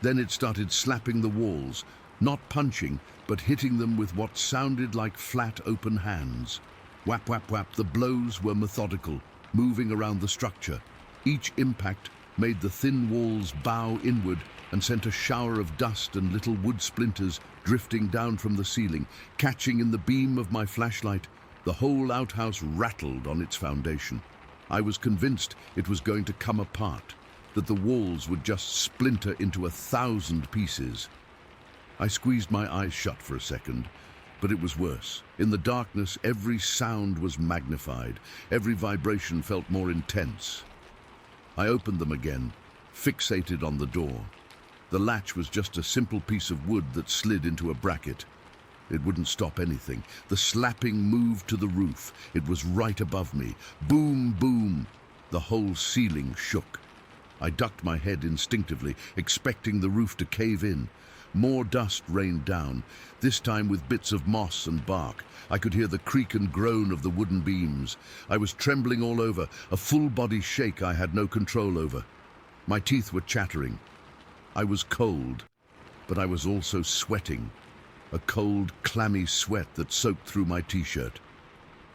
Then it started slapping the walls, not punching, but hitting them with what sounded like flat, open hands. Whap, whap, whap. The blows were methodical, moving around the structure. Each impact made the thin walls bow inward and sent a shower of dust and little wood splinters drifting down from the ceiling. Catching in the beam of my flashlight, the whole outhouse rattled on its foundation. I was convinced it was going to come apart, that the walls would just splinter into 1,000 pieces. I squeezed my eyes shut for a second, but it was worse. In the darkness, every sound was magnified. Every vibration felt more intense. I opened them again, fixated on the door. The latch was just a simple piece of wood that slid into a bracket. It wouldn't stop anything. The slapping moved to the roof. It was right above me. Boom, boom. The whole ceiling shook. I ducked my head instinctively, expecting the roof to cave in. More dust rained down, this time with bits of moss and bark. I could hear the creak and groan of the wooden beams. I was trembling all over, a full-body shake I had no control over. My teeth were chattering. I was cold, but I was also sweating. A cold, clammy sweat that soaked through my t-shirt.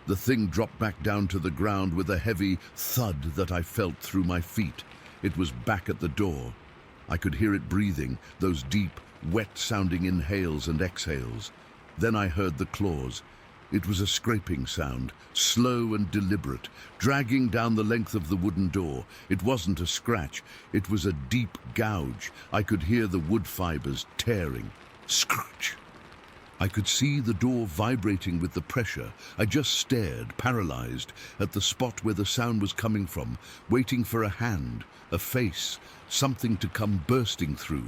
The thing dropped back down to the ground with a heavy thud that I felt through my feet. It was back at the door. I could hear it breathing, those deep, wet-sounding inhales and exhales. Then I heard the claws. It was a scraping sound, slow and deliberate, dragging down the length of the wooden door. It wasn't a scratch, it was a deep gouge. I could hear the wood fibers tearing. Scratch! I could see the door vibrating with the pressure. I just stared, paralyzed, at the spot where the sound was coming from, waiting for a hand, a face, something to come bursting through.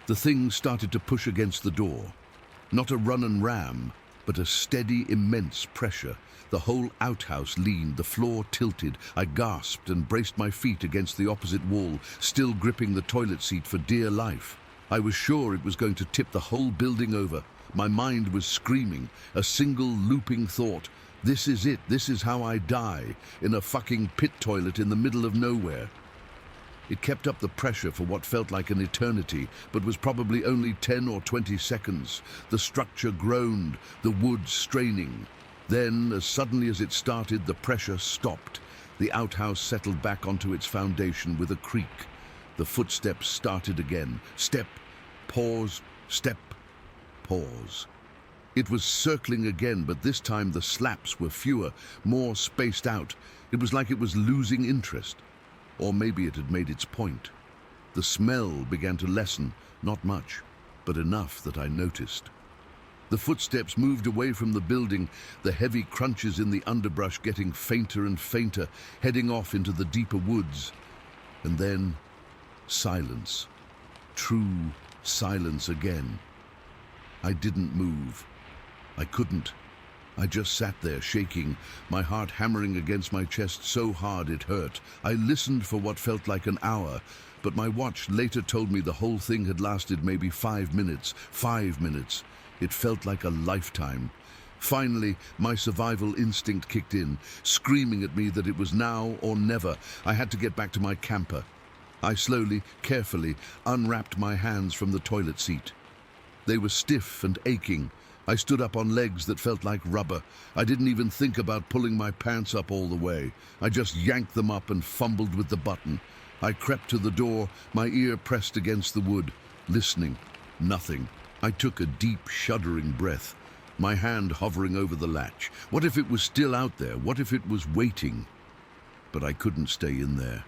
The thing started to push against the door. Not a run and ram, but a steady, immense pressure. The whole outhouse leaned, the floor tilted. I gasped and braced my feet against the opposite wall, still gripping the toilet seat for dear life. I was sure it was going to tip the whole building over. My mind was screaming, a single looping thought. This is it, this is how I die, in a fucking pit toilet in the middle of nowhere. It kept up the pressure for what felt like an eternity, but was probably only 10 or 20 seconds. The structure groaned, the wood straining. Then, as suddenly as it started, the pressure stopped. The outhouse settled back onto its foundation with a creak. The footsteps started again. Step, pause, step, pause. It was circling again, but this time the slaps were fewer, more spaced out. It was like it was losing interest. Or maybe it had made its point. The smell began to lessen, not much, but enough that I noticed. The footsteps moved away from the building, the heavy crunches in the underbrush getting fainter and fainter, heading off into the deeper woods. And then, silence. True silence again. I didn't move. I couldn't. I just sat there, shaking, my heart hammering against my chest so hard it hurt. I listened for what felt like an hour, but my watch later told me the whole thing had lasted maybe 5 minutes. 5 minutes. It felt like a lifetime. Finally, my survival instinct kicked in, screaming at me that it was now or never. I had to get back to my camper. I slowly, carefully, unwrapped my hands from the toilet seat. They were stiff and aching. I stood up on legs that felt like rubber. I didn't even think about pulling my pants up all the way. I just yanked them up and fumbled with the button. I crept to the door, my ear pressed against the wood, listening. Nothing. I took a deep, shuddering breath, my hand hovering over the latch. What if it was still out there? What if it was waiting? But I couldn't stay in there.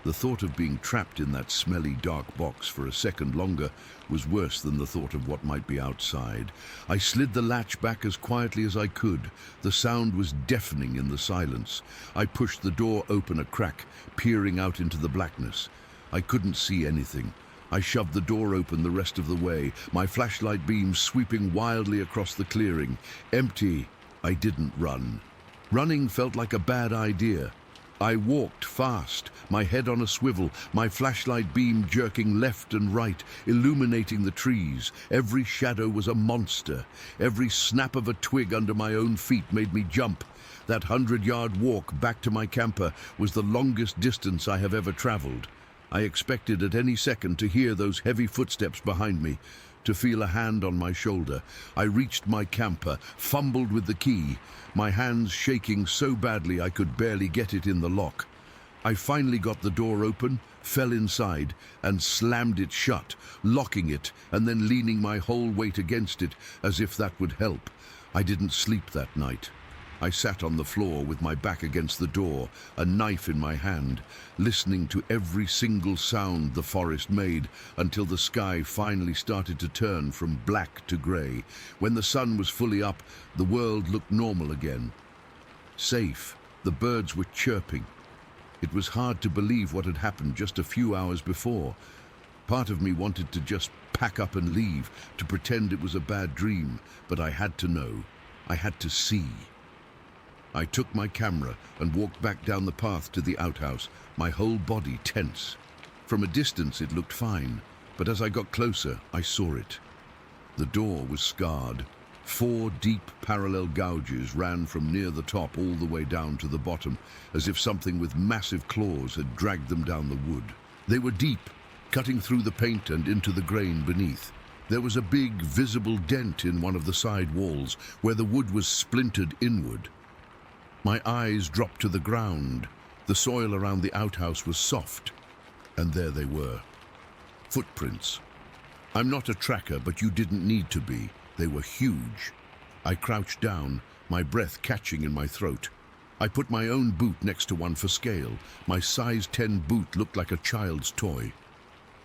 The thought of being trapped in that smelly, dark box for a second longer was worse than the thought of what might be outside. I slid the latch back as quietly as I could. The sound was deafening in the silence. I pushed the door open a crack, peering out into the blackness. I couldn't see anything. I shoved the door open the rest of the way, my flashlight beam sweeping wildly across the clearing. Empty. I didn't run. Running felt like a bad idea. I walked fast, my head on a swivel, my flashlight beam jerking left and right, illuminating the trees. Every shadow was a monster. Every snap of a twig under my own feet made me jump. That 100-yard walk back to my camper was the longest distance I have ever traveled. I expected at any second to hear those heavy footsteps behind me, to feel a hand on my shoulder. I reached my camper, fumbled with the key, my hands shaking so badly I could barely get it in the lock. I finally got the door open, fell inside, and slammed it shut, locking it and then leaning my whole weight against it as if that would help. I didn't sleep that night. I sat on the floor with my back against the door, a knife in my hand, listening to every single sound the forest made until the sky finally started to turn from black to grey. When the sun was fully up, the world looked normal again. Safe, the birds were chirping. It was hard to believe what had happened just a few hours before. Part of me wanted to just pack up and leave, to pretend it was a bad dream, but I had to know. I had to see. I took my camera and walked back down the path to the outhouse, my whole body tense. From a distance it looked fine, but as I got closer, I saw it. The door was scarred. 4 deep parallel gouges ran from near the top all the way down to the bottom, as if something with massive claws had dragged them down the wood. They were deep, cutting through the paint and into the grain beneath. There was a big, visible dent in one of the side walls, where the wood was splintered inward. My eyes dropped to the ground. The soil around the outhouse was soft, and there they were. Footprints. I'm not a tracker, but you didn't need to be. They were huge. I crouched down, my breath catching in my throat. I put my own boot next to one for scale. My size 10 boot looked like a child's toy.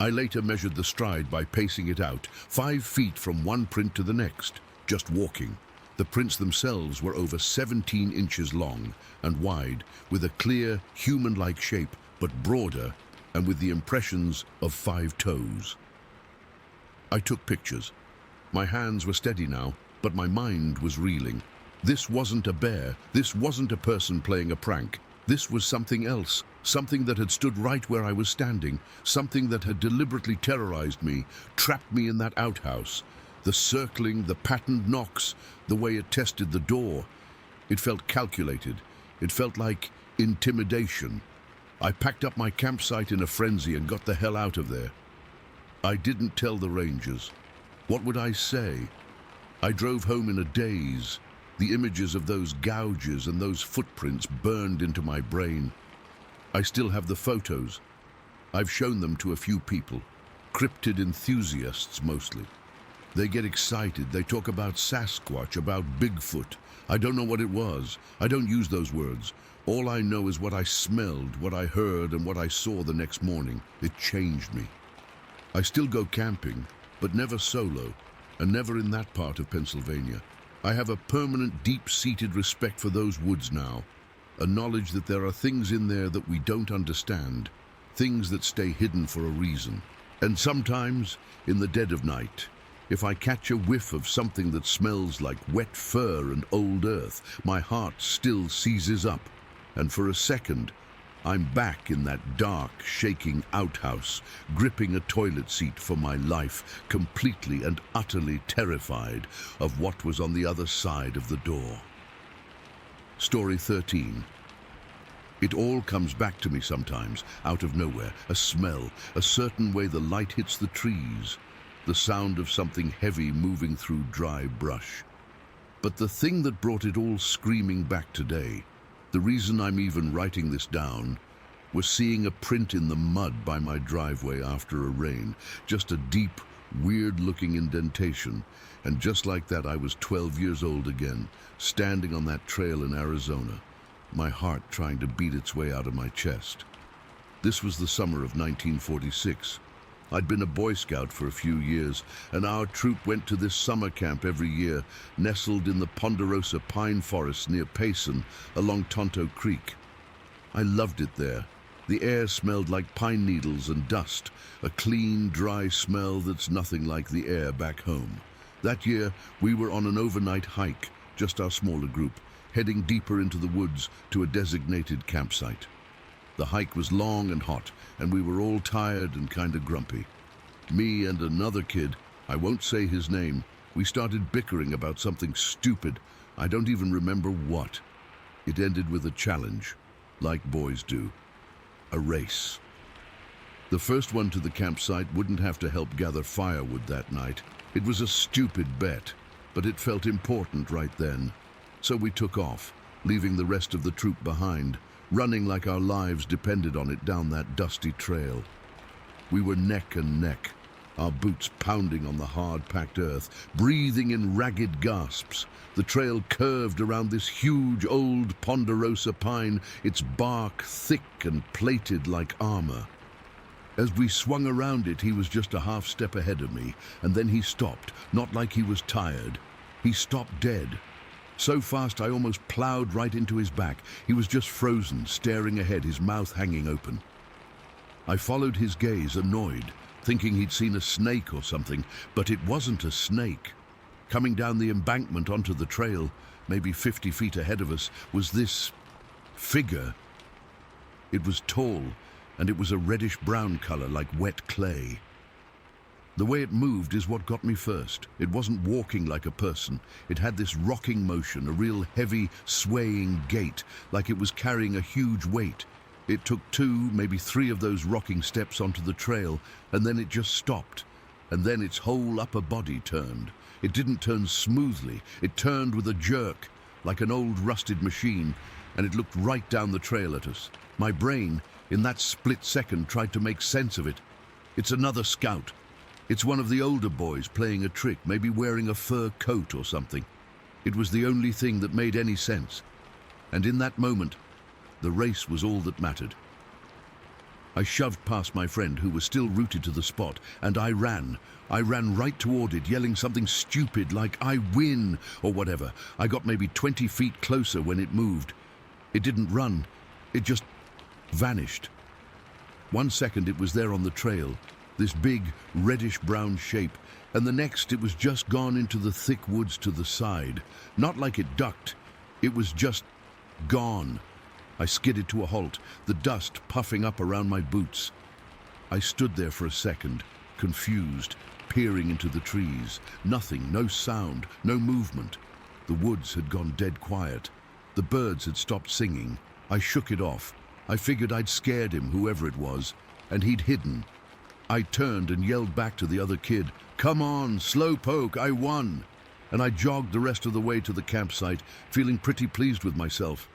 I later measured the stride by pacing it out, 5 feet from one print to the next, just walking. The prints themselves were over 17 inches long and wide, with a clear, human-like shape, but broader, and with the impressions of 5 toes. I took pictures. My hands were steady now, but my mind was reeling. This wasn't a bear. This wasn't a person playing a prank. This was something else, something that had stood right where I was standing, something that had deliberately terrorized me, trapped me in that outhouse. The circling, the patterned knocks, the way it tested the door. It felt calculated. It felt like intimidation. I packed up my campsite in a frenzy and got the hell out of there. I didn't tell the rangers. What would I say? I drove home in a daze. The images of those gouges and those footprints burned into my brain. I still have the photos. I've shown them to a few people, cryptid enthusiasts mostly. They get excited. They talk about Sasquatch, about Bigfoot. I don't know what it was. I don't use those words. All I know is what I smelled, what I heard, and what I saw the next morning. It changed me. I still go camping, but never solo, and never in that part of Pennsylvania. I have a permanent, deep-seated respect for those woods now, a knowledge that there are things in there that we don't understand, things that stay hidden for a reason. And sometimes, in the dead of night, if I catch a whiff of something that smells like wet fur and old earth, my heart still seizes up, and for a second, I'm back in that dark, shaking outhouse, gripping a toilet seat for my life, completely and utterly terrified of what was on the other side of the door. Story 13. It all comes back to me sometimes, out of nowhere, a smell, a certain way the light hits the trees, the sound of something heavy moving through dry brush. But the thing that brought it all screaming back today, the reason I'm even writing this down, was seeing a print in the mud by my driveway after a rain, just a deep, weird-looking indentation, and just like that I was 12 years old again, standing on that trail in Arizona, my heart trying to beat its way out of my chest. This was the summer of 1946. I'd been a Boy Scout for a few years, and our troop went to this summer camp every year, nestled in the ponderosa pine forest near Payson, along Tonto Creek. I loved it there. The air smelled like pine needles and dust, a clean, dry smell that's nothing like the air back home. That year, we were on an overnight hike, just our smaller group, heading deeper into the woods to a designated campsite. The hike was long and hot, and we were all tired and kind of grumpy. Me and another kid, I won't say his name, we started bickering about something stupid. I don't even remember what. It ended with a challenge, like boys do. A race. The first one to the campsite wouldn't have to help gather firewood that night. It was a stupid bet, but it felt important right then. So we took off, leaving the rest of the troop behind, running like our lives depended on it down that dusty trail. We were neck and neck, our boots pounding on the hard-packed earth, breathing in ragged gasps. The trail curved around this huge old ponderosa pine, its bark thick and plated like armor. As we swung around it, he was just a half step ahead of me, and then he stopped, not like he was tired. He stopped dead. So fast I almost plowed right into his back. He was just frozen, staring ahead, his mouth hanging open. I followed his gaze, annoyed, thinking he'd seen a snake or something, but it wasn't a snake. Coming down the embankment onto the trail, maybe 50 feet ahead of us, was this figure. It was tall, and it was a reddish-brown color like wet clay. The way it moved is what got me first. It wasn't walking like a person. It had this rocking motion, a real heavy, swaying gait, like it was carrying a huge weight. It took 2, maybe 3 of those rocking steps onto the trail, and then it just stopped. And then its whole upper body turned. It didn't turn smoothly. It turned with a jerk, like an old rusted machine, and it looked right down the trail at us. My brain, in that split second, tried to make sense of it. It's another scout. It's one of the older boys playing a trick, maybe wearing a fur coat or something. It was the only thing that made any sense. And in that moment, the race was all that mattered. I shoved past my friend, who was still rooted to the spot, and I ran. I ran right toward it, yelling something stupid like, "I win," or whatever. I got maybe 20 feet closer when it moved. It didn't run. It just vanished. 1 second it was there on the trail, this big reddish-brown shape, and the next it was just gone into the thick woods to the side. Not like it ducked. It was just gone. I skidded to a halt, the dust puffing up around my boots. I stood there for a second, confused, peering into the trees. Nothing, no sound, no movement. The woods had gone dead quiet. The birds had stopped singing. I shook it off. I figured I'd scared him, whoever it was, and he'd hidden. I turned and yelled back to the other kid, "Come on, slowpoke, I won!" And I jogged the rest of the way to the campsite, feeling pretty pleased with myself.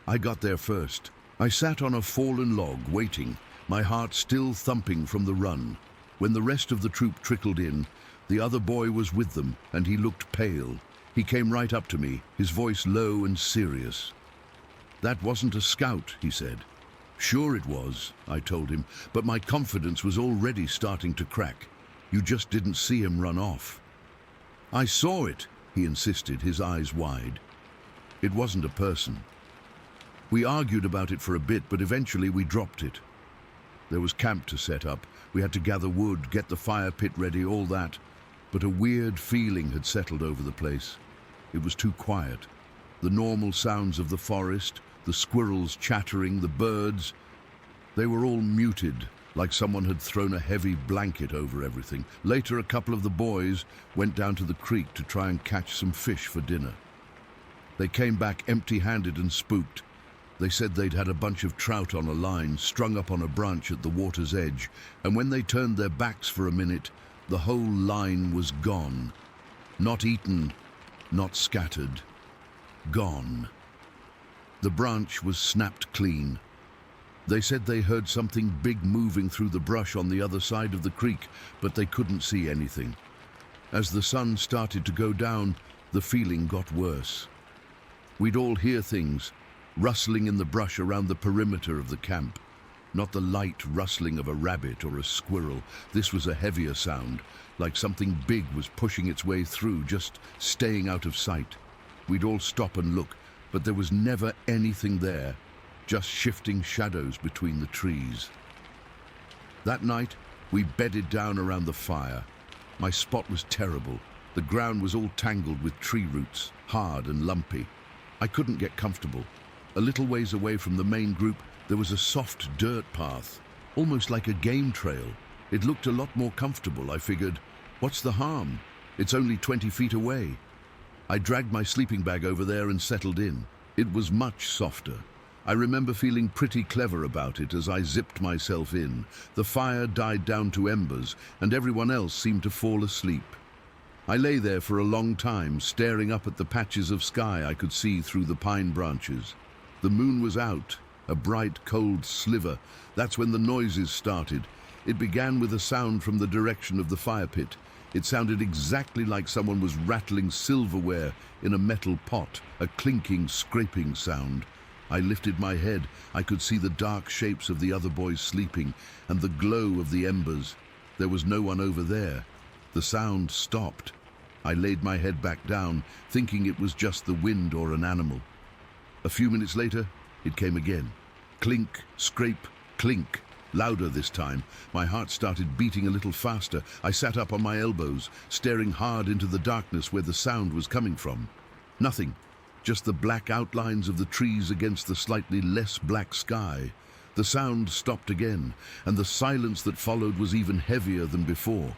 I got there first. I sat on a fallen log, waiting, my heart still thumping from the run. When the rest of the troop trickled in, the other boy was with them, and he looked pale. He came right up to me, his voice low and serious. "That wasn't a scout," he said. "Sure it was," I told him, but my confidence was already starting to crack. "You just didn't see him run off." "I saw it," he insisted, his eyes wide. "It wasn't a person." We argued about it for a bit, but eventually we dropped it. There was camp to set up. We had to gather wood, get the fire pit ready, all that. But a weird feeling had settled over the place. It was too quiet. The normal sounds of the forest, the squirrels chattering, the birds, they were all muted, like someone had thrown a heavy blanket over everything. Later, a couple of the boys went down to the creek to try and catch some fish for dinner. They came back empty-handed and spooked. They said they'd had a bunch of trout on a line, strung up on a branch at the water's edge, and when they turned their backs for a minute, the whole line was gone. Not eaten, not scattered. Gone. The branch was snapped clean. They said they heard something big moving through the brush on the other side of the creek, but they couldn't see anything. As the sun started to go down, the feeling got worse. We'd all hear things, rustling in the brush around the perimeter of the camp. Not the light rustling of a rabbit or a squirrel. This was a heavier sound, like something big was pushing its way through, just staying out of sight. We'd all stop and look, but there was never anything there, just shifting shadows between the trees. That night, we bedded down around the fire. My spot was terrible. The ground was all tangled with tree roots, hard and lumpy. I couldn't get comfortable. A little ways away from the main group, there was a soft dirt path, almost like a game trail. It looked a lot more comfortable. I figured, what's the harm? It's only 20 feet away. I dragged my sleeping bag over there and settled in. It was much softer. I remember feeling pretty clever about it as I zipped myself in. The fire died down to embers, and everyone else seemed to fall asleep. I lay there for a long time, staring up at the patches of sky I could see through the pine branches. The moon was out, a bright, cold sliver. That's when the noises started. It began with a sound from the direction of the fire pit. It sounded exactly like someone was rattling silverware in a metal pot, a clinking, scraping sound. I lifted my head. I could see the dark shapes of the other boys sleeping and the glow of the embers. There was no one over there. The sound stopped. I laid my head back down, thinking it was just the wind or an animal. A few minutes later, it came again. Clink, scrape, clink. Louder this time. My heart started beating a little faster. I sat up on my elbows, staring hard into the darkness where the sound was coming from. Nothing. Just the black outlines of the trees against the slightly less black sky. The sound stopped again, and the silence that followed was even heavier than before.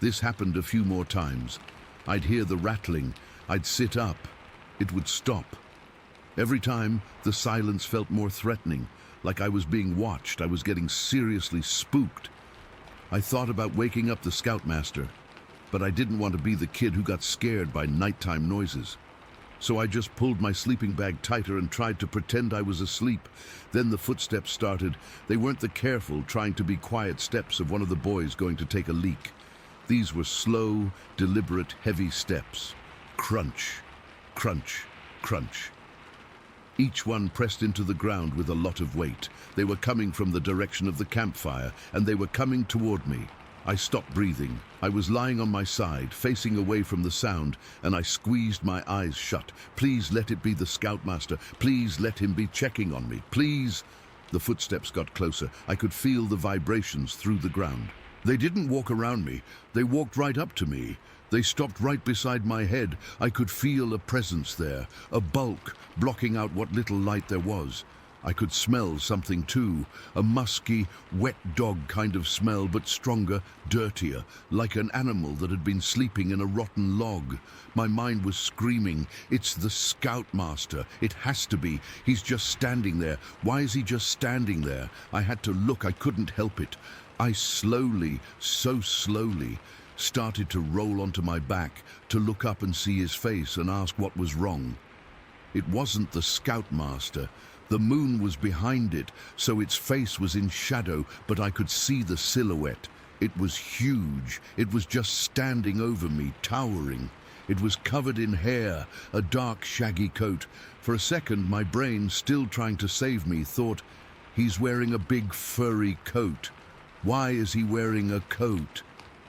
This happened a few more times. I'd hear the rattling. I'd sit up. It would stop. Every time, the silence felt more threatening, like I was being watched. I was getting seriously spooked. I thought about waking up the scoutmaster, but I didn't want to be the kid who got scared by nighttime noises. So I just pulled my sleeping bag tighter and tried to pretend I was asleep. Then the footsteps started. They weren't the careful, trying to be quiet steps of one of the boys going to take a leak. These were slow, deliberate, heavy steps. Crunch, crunch, crunch. Each one pressed into the ground with a lot of weight. They were coming from the direction of the campfire, and they were coming toward me. I stopped breathing. I was lying on my side, facing away from the sound, and I squeezed my eyes shut. Please let it be the scoutmaster. Please let him be checking on me. Please. The footsteps got closer. I could feel the vibrations through the ground. They didn't walk around me. They walked right up to me. They stopped right beside my head. I could feel a presence there, a bulk blocking out what little light there was. I could smell something too, a musky, wet dog kind of smell, but stronger, dirtier, like an animal that had been sleeping in a rotten log. My mind was screaming, it's the scoutmaster. It has to be. He's just standing there. Why is he just standing there? I had to look. I couldn't help it. I slowly, so slowly, started to roll onto my back, to look up and see his face and ask what was wrong. It wasn't the scoutmaster. The moon was behind it, so its face was in shadow, but I could see the silhouette. It was huge. It was just standing over me, towering. It was covered in hair, a dark, shaggy coat. For a second, my brain, still trying to save me, thought, he's wearing a big, furry coat. Why is he wearing a coat?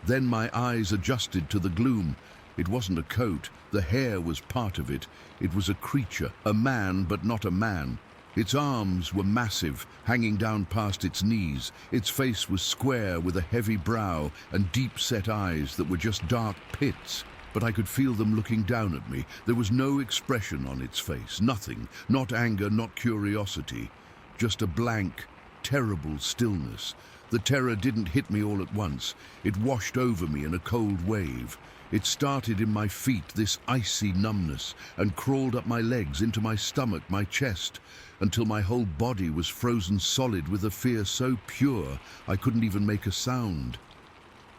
Then my eyes adjusted to the gloom. It wasn't a coat. The hair was part of it. It was a creature, a man, but not a man. Its arms were massive, hanging down past its knees. Its face was square with a heavy brow and deep-set eyes that were just dark pits. But I could feel them looking down at me. There was no expression on its face, nothing, not anger, not curiosity. Just a blank, terrible stillness. The terror didn't hit me all at once. It washed over me in a cold wave. It started in my feet, this icy numbness, and crawled up my legs, into my stomach, my chest, until my whole body was frozen solid with a fear so pure I couldn't even make a sound.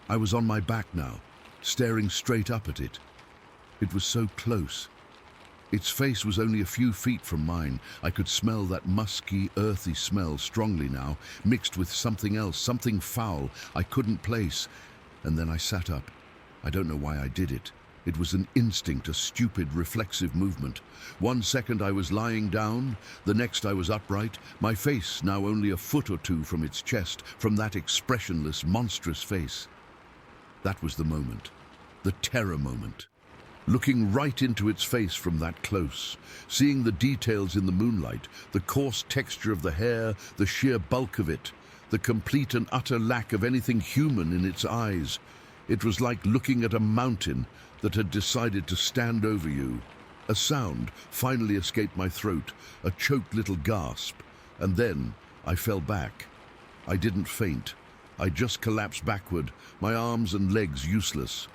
I was on my back now, staring straight up at it. It was so close. Its face was only a few feet from mine. I could smell that musky, earthy smell strongly now, mixed with something else, something foul I couldn't place. And then I sat up. I don't know why I did it. It was an instinct, a stupid, reflexive movement. 1 second I was lying down, the next I was upright, my face now only a foot or two from its chest, from that expressionless, monstrous face. That was the moment, the terror moment. Looking right into its face from that close, seeing the details in the moonlight, the coarse texture of the hair, the sheer bulk of it, the complete and utter lack of anything human in its eyes. It was like looking at a mountain that had decided to stand over you. A sound finally escaped my throat, a choked little gasp, and then I fell back. I didn't faint. I just collapsed backward, my arms and legs useless.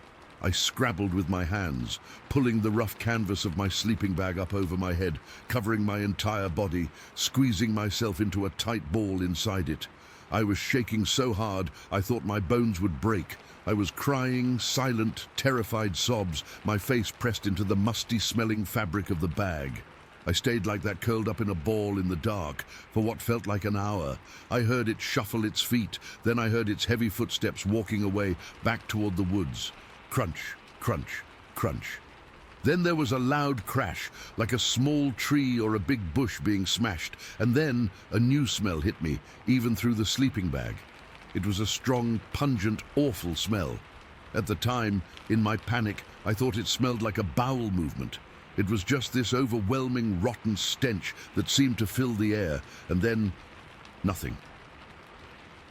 I scrabbled with my hands, pulling the rough canvas of my sleeping bag up over my head, covering my entire body, squeezing myself into a tight ball inside it. I was shaking so hard I thought my bones would break. I was crying, silent, terrified sobs, my face pressed into the musty-smelling fabric of the bag. I stayed like that, curled up in a ball in the dark, for what felt like an hour. I heard it shuffle its feet, then I heard its heavy footsteps walking away, back toward the woods. Crunch, crunch, crunch. Then there was a loud crash, like a small tree or a big bush being smashed, and then a new smell hit me, even through the sleeping bag. It was a strong, pungent, awful smell. At the time, in my panic, I thought it smelled like a bowel movement. It was just this overwhelming, rotten stench that seemed to fill the air, and then nothing.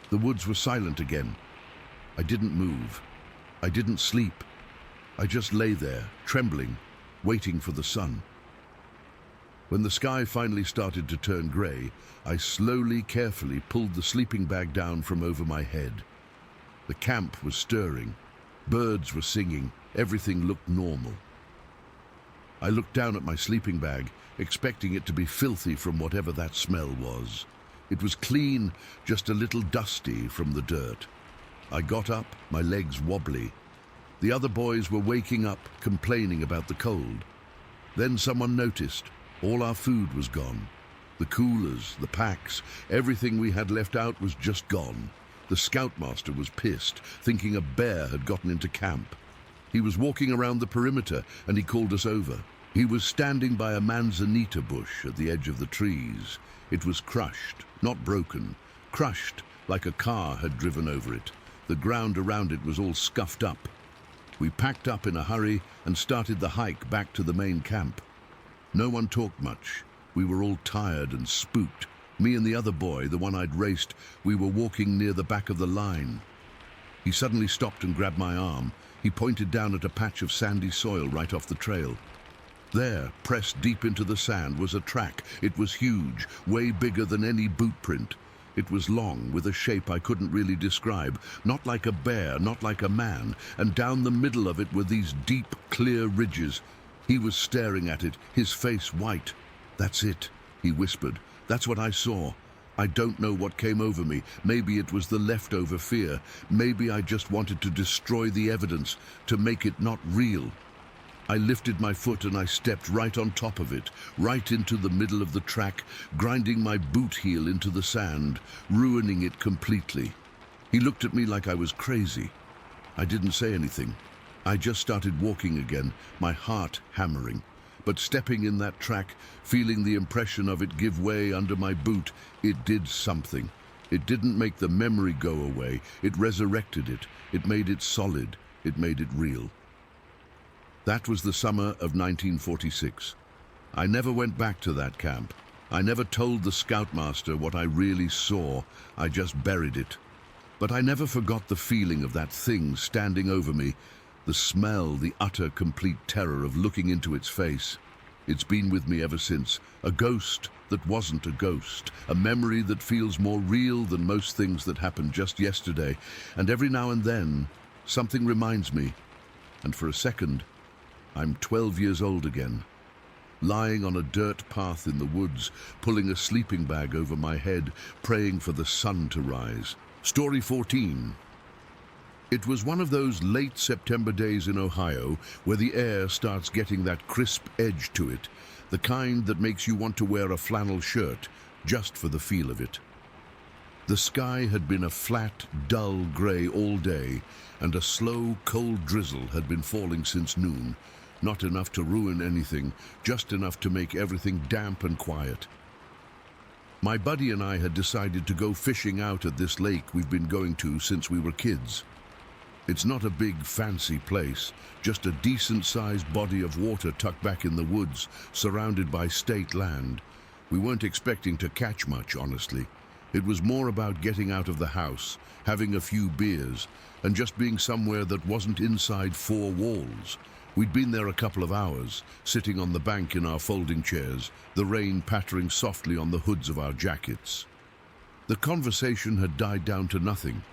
The woods were silent again. I didn't move. I didn't sleep. I just lay there, trembling, waiting for the sun. When the sky finally started to turn grey, I slowly, carefully pulled the sleeping bag down from over my head. The camp was stirring. Birds were singing. Everything looked normal. I looked down at my sleeping bag, expecting it to be filthy from whatever that smell was. It was clean, just a little dusty from the dirt. I got up, my legs wobbly. The other boys were waking up, complaining about the cold. Then someone noticed. All our food was gone. The coolers, the packs, everything we had left out was just gone. The scoutmaster was pissed, thinking a bear had gotten into camp. He was walking around the perimeter and he called us over. He was standing by a manzanita bush at the edge of the trees. It was crushed, not broken, crushed like a car had driven over it. The ground around it was all scuffed up. We packed up in a hurry and started the hike back to the main camp. No one talked much. We were all tired and spooked. Me and the other boy, the one I'd raced, we were walking near the back of the line. He suddenly stopped and grabbed my arm. He pointed down at a patch of sandy soil right off the trail. There, pressed deep into the sand, was a track. It was huge, way bigger than any boot print. It was long, with a shape I couldn't really describe, not like a bear, not like a man, and down the middle of it were these deep, clear ridges. He was staring at it, his face white. "That's it," he whispered. "That's what I saw. I don't know what came over me. Maybe it was the leftover fear. Maybe I just wanted to destroy the evidence, to make it not real." I lifted my foot and I stepped right on top of it, right into the middle of the track, grinding my boot heel into the sand, ruining it completely. He looked at me like I was crazy. I didn't say anything. I just started walking again, my heart hammering. But stepping in that track, feeling the impression of it give way under my boot, it did something. It didn't make the memory go away. It resurrected it. It made it solid. It made it real. That was the summer of 1946. I never went back to that camp. I never told the scoutmaster what I really saw. I just buried it. But I never forgot the feeling of that thing standing over me, the smell, the utter, complete terror of looking into its face. It's been with me ever since, a ghost that wasn't a ghost, a memory that feels more real than most things that happened just yesterday. And every now and then, something reminds me, and for a second, I'm 12 years old again, lying on a dirt path in the woods, pulling a sleeping bag over my head, praying for the sun to rise. Story 14. It was one of those late September days in Ohio where the air starts getting that crisp edge to it, the kind that makes you want to wear a flannel shirt just for the feel of it. The sky had been a flat, dull grey all day, and a slow, cold drizzle had been falling since noon. Not enough to ruin anything, just enough to make everything damp and quiet. My buddy and I had decided to go fishing out at this lake we've been going to since we were kids. It's not a big, fancy place, just a decent-sized body of water tucked back in the woods, surrounded by state land. We weren't expecting to catch much, honestly. It was more about getting out of the house, having a few beers, and just being somewhere that wasn't inside four walls. We'd been there a couple of hours, sitting on the bank in our folding chairs, the rain pattering softly on the hoods of our jackets. The conversation had died down to nothing,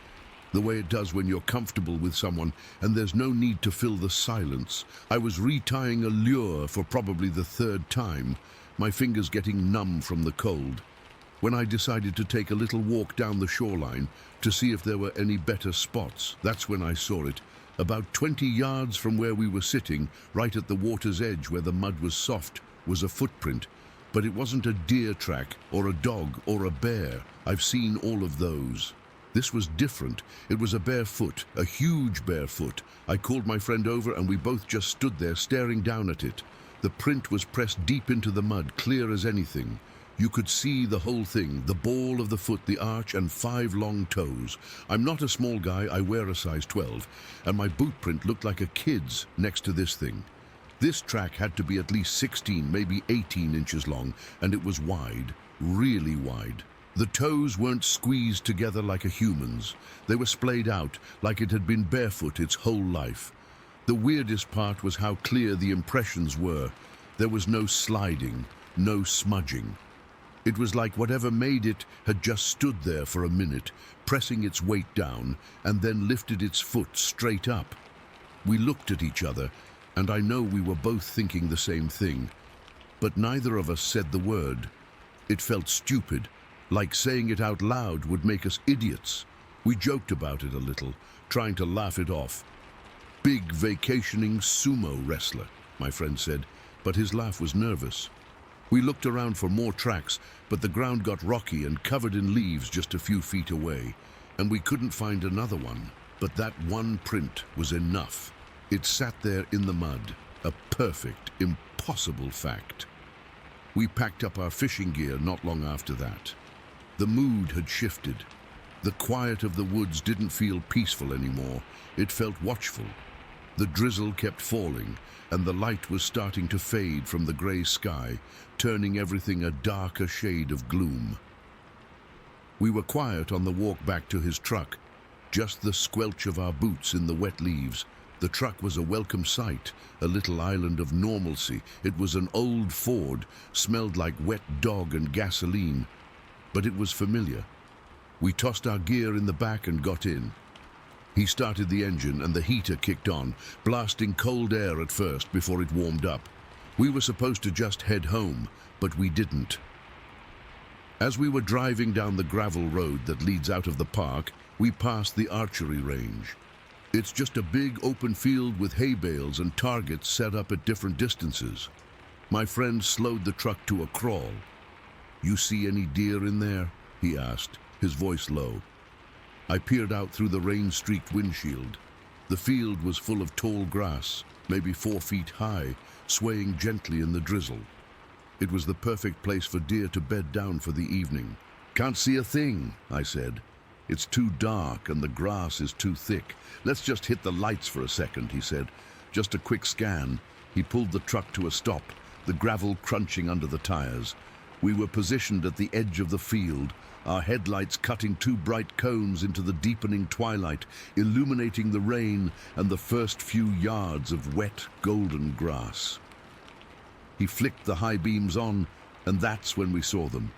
the way it does when you're comfortable with someone and there's no need to fill the silence. I was retying a lure for probably the third time, my fingers getting numb from the cold, when I decided to take a little walk down the shoreline to see if there were any better spots. That's when I saw it. About 20 yards from where we were sitting, right at the water's edge where the mud was soft, was a footprint. But it wasn't a deer track or a dog or a bear. I've seen all of those. This was different. It was a bare foot, a huge bare foot. I called my friend over and we both just stood there staring down at it. The print was pressed deep into the mud, clear as anything. You could see the whole thing, the ball of the foot, the arch, and 5 long toes. I'm not a small guy, I wear a size 12, and my boot print looked like a kid's next to this thing. This track had to be at least 16, maybe 18 inches long, and it was wide, really wide. The toes weren't squeezed together like a human's. They were splayed out, like it had been barefoot its whole life. The weirdest part was how clear the impressions were. There was no sliding, no smudging. It was like whatever made it had just stood there for a minute, pressing its weight down, and then lifted its foot straight up. We looked at each other, and I know we were both thinking the same thing. But neither of us said the word. It felt stupid, like saying it out loud would make us idiots. We joked about it a little, trying to laugh it off. Big vacationing sumo wrestler, my friend said, but his laugh was nervous. We looked around for more tracks, but the ground got rocky and covered in leaves just a few feet away, and we couldn't find another one. But that one print was enough. It sat there in the mud, a perfect, impossible fact. We packed up our fishing gear not long after that. The mood had shifted. The quiet of the woods didn't feel peaceful anymore. It felt watchful. The drizzle kept falling, and the light was starting to fade from the grey sky, turning everything a darker shade of gloom. We were quiet on the walk back to his truck, just the squelch of our boots in the wet leaves. The truck was a welcome sight, a little island of normalcy. It was an old Ford, smelled like wet dog and gasoline, but it was familiar. We tossed our gear in the back and got in. He started the engine and the heater kicked on, blasting cold air at first before it warmed up. We were supposed to just head home, but we didn't. As we were driving down the gravel road that leads out of the park, we passed the archery range. It's just a big open field with hay bales and targets set up at different distances. My friend slowed the truck to a crawl. "You see any deer in there?" he asked, his voice low. I peered out through the rain-streaked windshield. The field was full of tall grass, maybe 4 feet high, swaying gently in the drizzle. It was the perfect place for deer to bed down for the evening. "Can't see a thing," I said. "It's too dark and the grass is too thick. Let's just hit the lights for a second," he said. Just a quick scan. He pulled the truck to a stop, the gravel crunching under the tires. We were positioned at the edge of the field, our headlights cutting 2 bright cones into the deepening twilight, illuminating the rain and the first few yards of wet, golden grass. He flicked the high beams on, and that's when we saw them.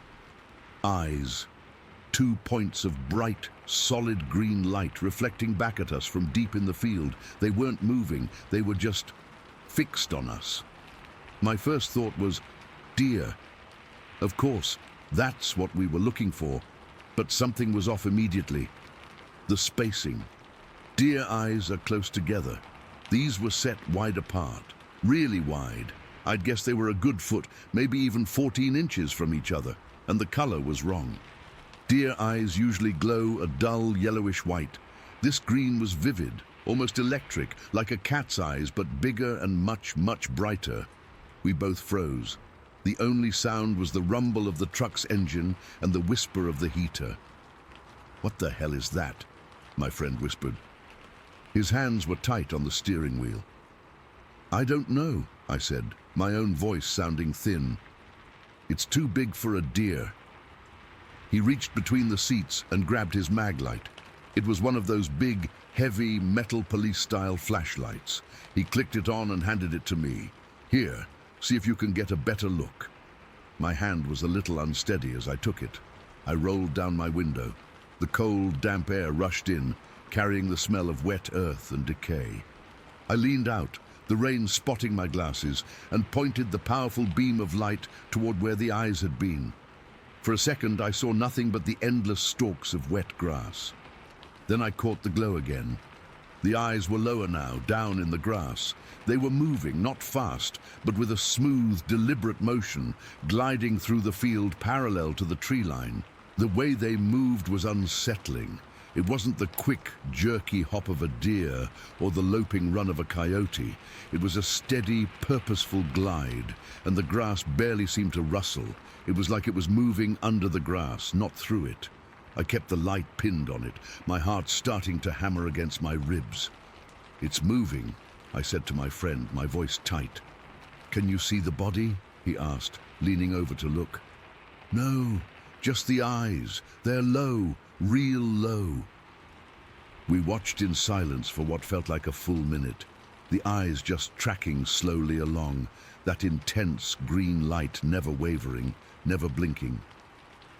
Eyes. 2 points of bright, solid green light reflecting back at us from deep in the field. They weren't moving, they were just fixed on us. My first thought was, deer. Of course, that's what we were looking for, but something was off immediately. The spacing. Deer eyes are close together. These were set wide apart, really wide. I'd guess they were a good foot, maybe even 14 inches from each other, and the color was wrong. Deer eyes usually glow a dull yellowish white. This green was vivid, almost electric, like a cat's eyes, but bigger and much, much brighter. We both froze. The only sound was the rumble of the truck's engine and the whisper of the heater. "What the hell is that?" my friend whispered. His hands were tight on the steering wheel. "I don't know," I said, my own voice sounding thin. "It's too big for a deer." He reached between the seats and grabbed his mag light. It was one of those big, heavy, metal police-style flashlights. He clicked it on and handed it to me. "Here, see if you can get a better look." My hand was a little unsteady as I took it. I rolled down my window. The cold, damp air rushed in, carrying the smell of wet earth and decay. I leaned out, the rain spotting my glasses, and pointed the powerful beam of light toward where the eyes had been. For a second, I saw nothing but the endless stalks of wet grass. Then I caught the glow again. The eyes were lower now, down in the grass. They were moving, not fast, but with a smooth, deliberate motion, gliding through the field parallel to the tree line. The way they moved was unsettling. It wasn't the quick, jerky hop of a deer or the loping run of a coyote. It was a steady, purposeful glide, and the grass barely seemed to rustle. It was like it was moving under the grass, not through it. I kept the light pinned on it, my heart starting to hammer against my ribs. "It's moving," I said to my friend, my voice tight. "Can you see the body?" he asked, leaning over to look. "No, just the eyes. They're low, real low." We watched in silence for what felt like a full minute, the eyes just tracking slowly along, that intense green light never wavering, never blinking.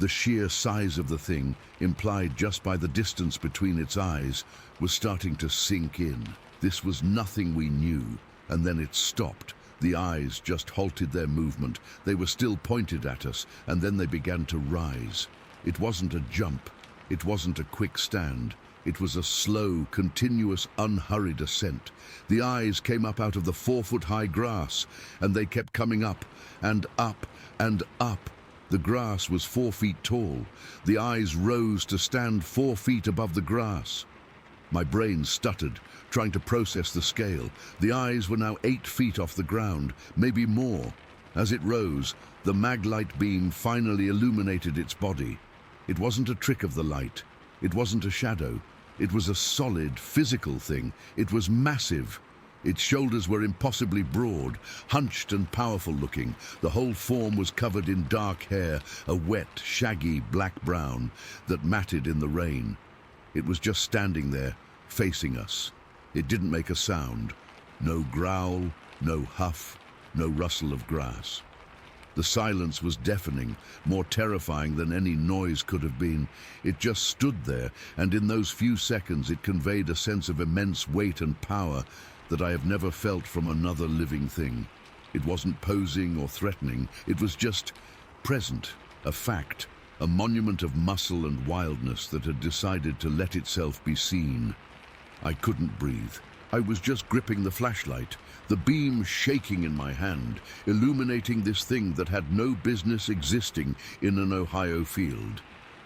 The sheer size of the thing, implied just by the distance between its eyes, was starting to sink in. This was nothing we knew, and then it stopped. The eyes just halted their movement. They were still pointed at us, and then they began to rise. It wasn't a jump. It wasn't a quick stand. It was a slow, continuous, unhurried ascent. The eyes came up out of the 4-foot-high grass, and they kept coming up, and up, and up. The grass was 4 feet tall. The eyes rose to stand 4 feet above the grass. My brain stuttered, trying to process the scale. The eyes were now 8 feet off the ground, maybe more. As it rose, the maglite beam finally illuminated its body. It wasn't a trick of the light. It wasn't a shadow. It was a solid, physical thing. It was massive. Its shoulders were impossibly broad, hunched and powerful looking. The whole form was covered in dark hair, a wet, shaggy black-brown that matted in the rain. It was just standing there, facing us. It didn't make a sound. No growl, no huff, no rustle of grass. The silence was deafening, more terrifying than any noise could have been. It just stood there, and in those few seconds it conveyed a sense of immense weight and power that I have never felt from another living thing. It wasn't posing or threatening. It was just present, a fact, a monument of muscle and wildness that had decided to let itself be seen. I couldn't breathe. I was just gripping the flashlight, the beam shaking in my hand, illuminating this thing that had no business existing in an Ohio field.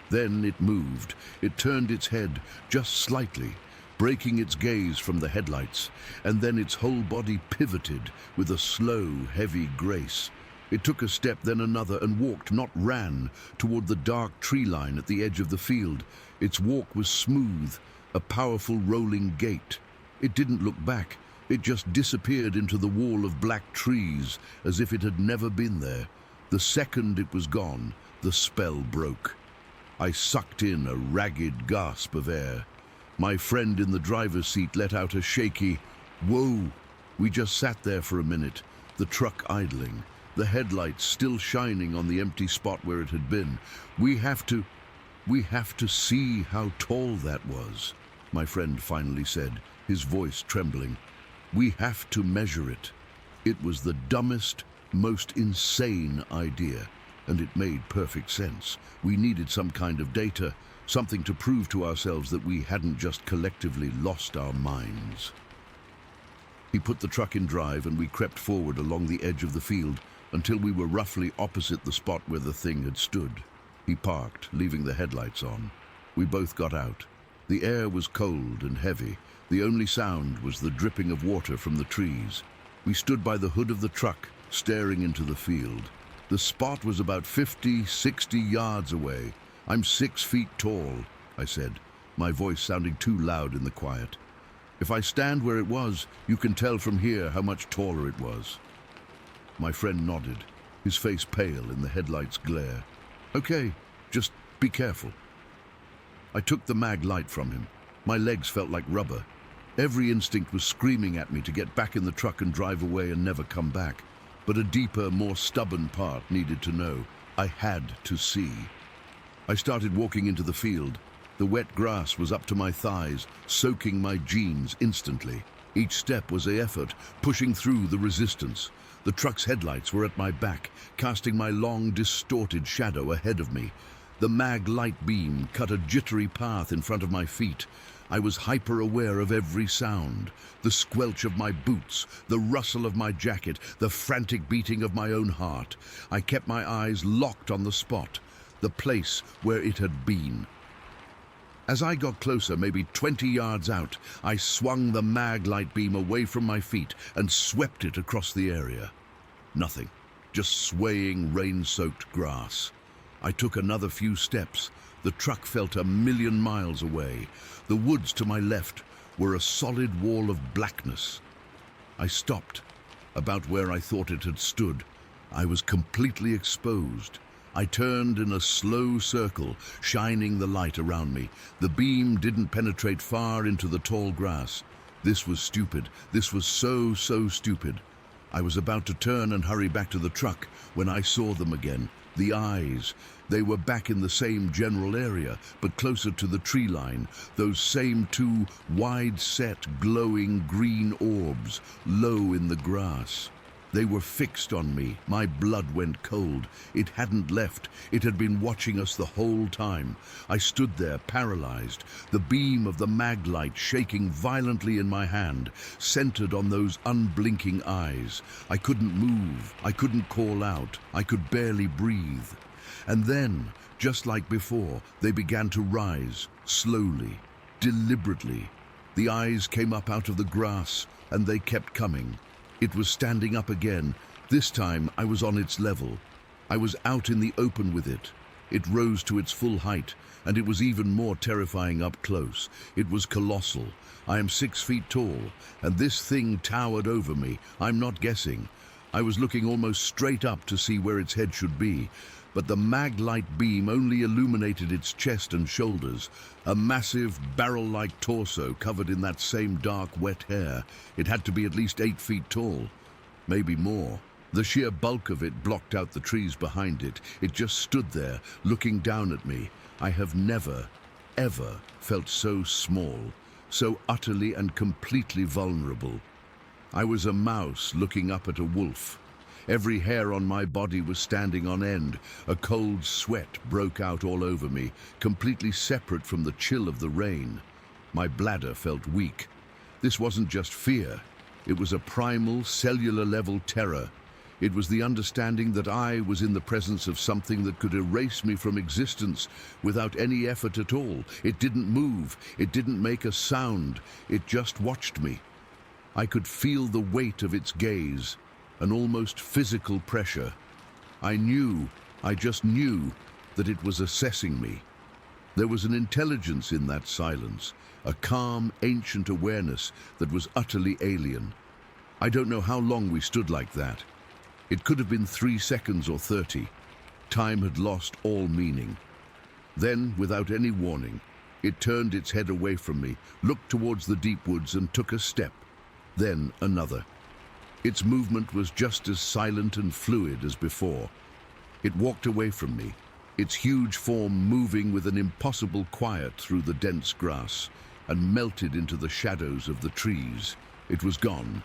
Then it moved. It turned its head just slightly, breaking its gaze from the headlights, and then its whole body pivoted with a slow, heavy grace. It took a step, then another, and walked, not ran, toward the dark tree line at the edge of the field. Its walk was smooth, a powerful rolling gait. It didn't look back. It just disappeared into the wall of black trees, as if it had never been there. The second it was gone, the spell broke. I sucked in a ragged gasp of air. My friend in the driver's seat let out a shaky, "Whoa!" We just sat there for a minute, the truck idling, the headlights still shining on the empty spot where it had been. We have to see how tall that was," my friend finally said, his voice trembling. "We have to measure it." It was the dumbest, most insane idea, and it made perfect sense. We needed some kind of data, something to prove to ourselves that we hadn't just collectively lost our minds. He put the truck in drive, and we crept forward along the edge of the field until we were roughly opposite the spot where the thing had stood. He parked, leaving the headlights on. We both got out. The air was cold and heavy. The only sound was the dripping of water from the trees. We stood by the hood of the truck, staring into the field. The spot was about 50, 60 yards away. "I'm 6 feet tall," I said, my voice sounding too loud in the quiet. "If I stand where it was, you can tell from here how much taller it was." My friend nodded, his face pale in the headlights' glare. "Okay, just be careful." I took the mag light from him. My legs felt like rubber. Every instinct was screaming at me to get back in the truck and drive away and never come back. But a deeper, more stubborn part needed to know. I had to see. I started walking into the field. The wet grass was up to my thighs, soaking my jeans instantly. Each step was an effort, pushing through the resistance. The truck's headlights were at my back, casting my long, distorted shadow ahead of me. The mag light beam cut a jittery path in front of my feet. I was hyper-aware of every sound. The squelch of my boots, the rustle of my jacket, the frantic beating of my own heart. I kept my eyes locked on the spot, the place where it had been. As I got closer, maybe 20 yards out, I swung the mag light beam away from my feet and swept it across the area. Nothing, just swaying, rain-soaked grass. I took another few steps. The truck felt 1,000,000 miles away. The woods to my left were a solid wall of blackness. I stopped, about where I thought it had stood. I was completely exposed. I turned in a slow circle, shining the light around me. The beam didn't penetrate far into the tall grass. This was stupid. This was so stupid. I was about to turn and hurry back to the truck when I saw them again. The eyes. They were back in the same general area, but closer to the tree line. Those same two wide-set, glowing green orbs, low in the grass. They were fixed on me. My blood went cold. It hadn't left. It had been watching us the whole time. I stood there, paralyzed, the beam of the mag light shaking violently in my hand, centered on those unblinking eyes. I couldn't move. I couldn't call out. I could barely breathe. And then, just like before, they began to rise, slowly, deliberately. The eyes came up out of the grass, and they kept coming. It was standing up again. This time I was on its level. I was out in the open with it. It rose to its full height, and it was even more terrifying up close. It was colossal. I am 6 feet tall, and this thing towered over me. I'm not guessing. I was looking almost straight up to see where its head should be, but the mag light beam only illuminated its chest and shoulders, a massive barrel-like torso covered in that same dark, wet hair. It had to be at least 8 feet tall, maybe more. The sheer bulk of it blocked out the trees behind it. It just stood there, looking down at me. I have never, ever felt so small, so utterly and completely vulnerable. I was a mouse looking up at a wolf. Every hair on my body was standing on end. A cold sweat broke out all over me, completely separate from the chill of the rain. My bladder felt weak. This wasn't just fear. It was a primal, cellular-level terror. It was the understanding that I was in the presence of something that could erase me from existence without any effort at all. It didn't move. It didn't make a sound. It just watched me. I could feel the weight of its gaze, an almost physical pressure. I just knew that it was assessing me. There was an intelligence in that silence, a calm, ancient awareness that was utterly alien. I don't know how long we stood like that. It could have been 3 seconds or 30. Time had lost all meaning. Then, without any warning, it turned its head away from me, looked towards the deep woods and took a step, then another. Its movement was just as silent and fluid as before. It walked away from me, its huge form moving with an impossible quiet through the dense grass, and melted into the shadows of the trees. It was gone.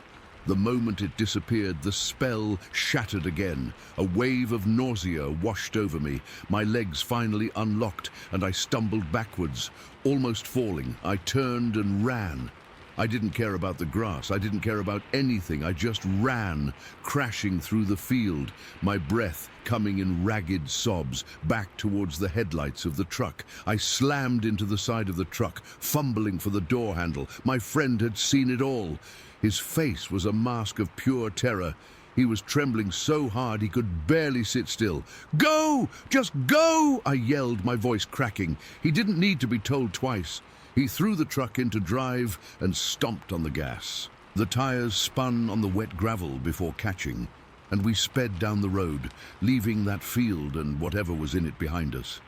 The moment it disappeared, the spell shattered again. A wave of nausea washed over me. My legs finally unlocked, and I stumbled backwards. Almost falling, I turned and ran. I didn't care about the grass. I didn't care about anything. I just ran, crashing through the field, my breath coming in ragged sobs back towards the headlights of the truck. I slammed into the side of the truck, fumbling for the door handle. My friend had seen it all. His face was a mask of pure terror. He was trembling so hard he could barely sit still. "Go! Just go!" I yelled, my voice cracking. He didn't need to be told twice. He threw the truck into drive and stomped on the gas. The tires spun on the wet gravel before catching, and we sped down the road, leaving that field and whatever was in it behind us.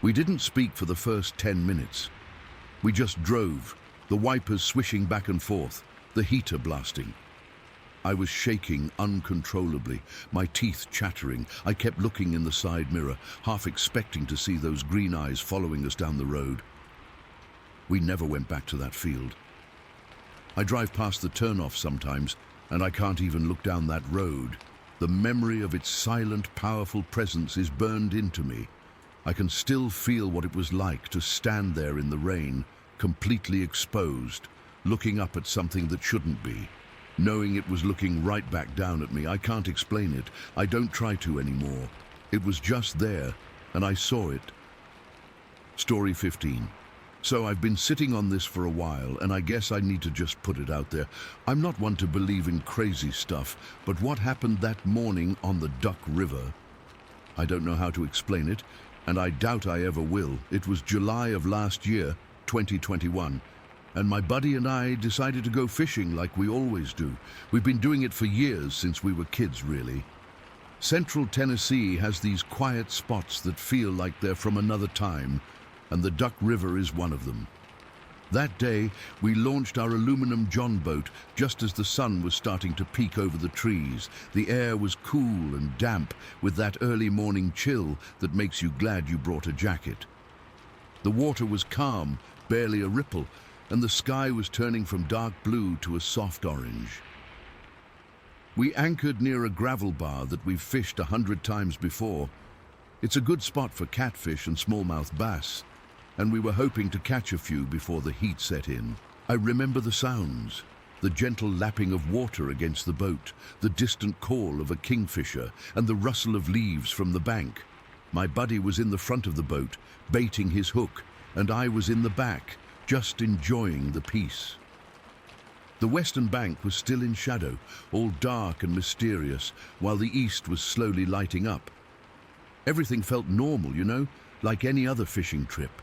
We didn't speak for the first 10 minutes. We just drove, the wipers swishing back and forth, the heater blasting. I was shaking uncontrollably, my teeth chattering. I kept looking in the side mirror, half expecting to see those green eyes following us down the road. We never went back to that field. I drive past the turnoff sometimes, and I can't even look down that road. The memory of its silent, powerful presence is burned into me. I can still feel what it was like to stand there in the rain, completely exposed, looking up at something that shouldn't be, knowing it was looking right back down at me. I can't explain it. I don't try to anymore. It was just there, and I saw it. Story 15. So I've been sitting on this for a while, and I guess I need to just put it out there. I'm not one to believe in crazy stuff, but what happened that morning on the Duck River, I don't know how to explain it, and I doubt I ever will. It was July of last year, 2021, and my buddy and I decided to go fishing like we always do. We've been doing it for years, since we were kids, really. Central Tennessee has these quiet spots that feel like they're from another time, and the Duck River is one of them. That day, we launched our aluminum John boat just as the sun was starting to peek over the trees. The air was cool and damp, with that early morning chill that makes you glad you brought a jacket. The water was calm, barely a ripple, and the sky was turning from dark blue to a soft orange. We anchored near a gravel bar that we've fished 100 times before. It's a good spot for catfish and smallmouth bass, and we were hoping to catch a few before the heat set in. I remember the sounds, the gentle lapping of water against the boat, the distant call of a kingfisher, and the rustle of leaves from the bank. My buddy was in the front of the boat, baiting his hook, and I was in the back, just enjoying the peace. The western bank was still in shadow, all dark and mysterious, while the east was slowly lighting up. Everything felt normal, you know, like any other fishing trip.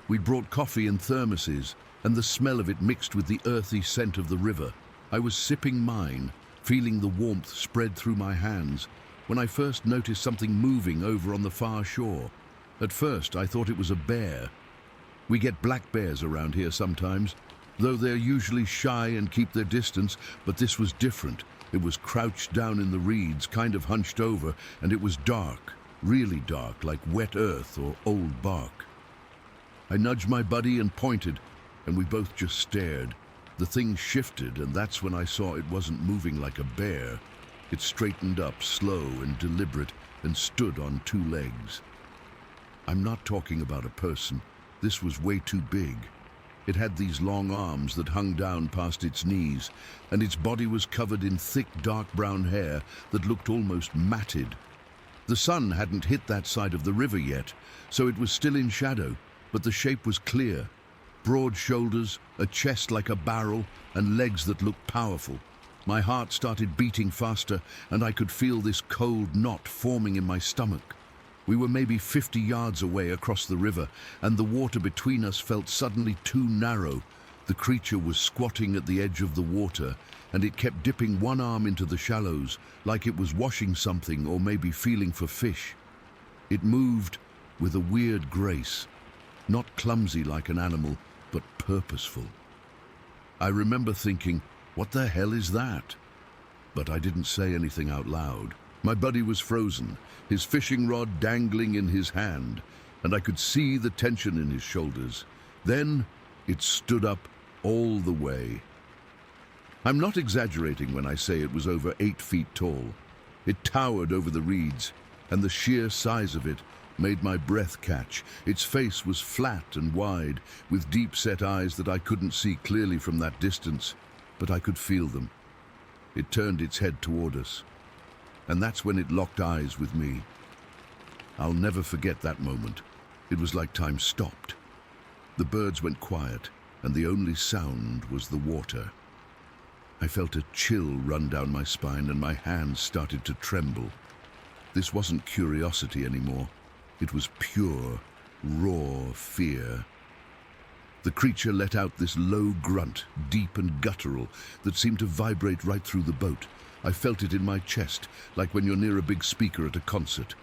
We'd brought coffee in thermoses, and the smell of it mixed with the earthy scent of the river. I was sipping mine, feeling the warmth spread through my hands, when I first noticed something moving over on the far shore. At first, I thought it was a bear. We get black bears around here sometimes, though they're usually shy and keep their distance, but this was different. It was crouched down in the reeds, kind of hunched over, and it was dark, really dark, like wet earth or old bark. I nudged my buddy and pointed, and we both just stared. The thing shifted, and that's when I saw it wasn't moving like a bear. It straightened up, slow and deliberate, and stood on 2 legs. I'm not talking about a person. This was way too big. It had these long arms that hung down past its knees, and its body was covered in thick, dark brown hair that looked almost matted. The sun hadn't hit that side of the river yet, so it was still in shadow, but the shape was clear. Broad shoulders, a chest like a barrel, and legs that looked powerful. My heart started beating faster, and I could feel this cold knot forming in my stomach. We were maybe 50 yards away across the river, and the water between us felt suddenly too narrow. The creature was squatting at the edge of the water, and it kept dipping one arm into the shallows, like it was washing something or maybe feeling for fish. It moved with a weird grace, not clumsy like an animal, but purposeful. I remember thinking, what the hell is that? But I didn't say anything out loud. My buddy was frozen, his fishing rod dangling in his hand, and I could see the tension in his shoulders. Then it stood up all the way. I'm not exaggerating when I say it was over 8 feet tall. It towered over the reeds, and the sheer size of it made my breath catch. Its face was flat and wide, with deep-set eyes that I couldn't see clearly from that distance, but I could feel them. It turned its head toward us, and that's when it locked eyes with me. I'll never forget that moment. It was like time stopped. The birds went quiet, and the only sound was the water. I felt a chill run down my spine, and my hands started to tremble. This wasn't curiosity anymore. It was pure, raw fear. The creature let out this low grunt, deep and guttural, that seemed to vibrate right through the boat. I felt it in my chest, like when you're near a big speaker at a concert.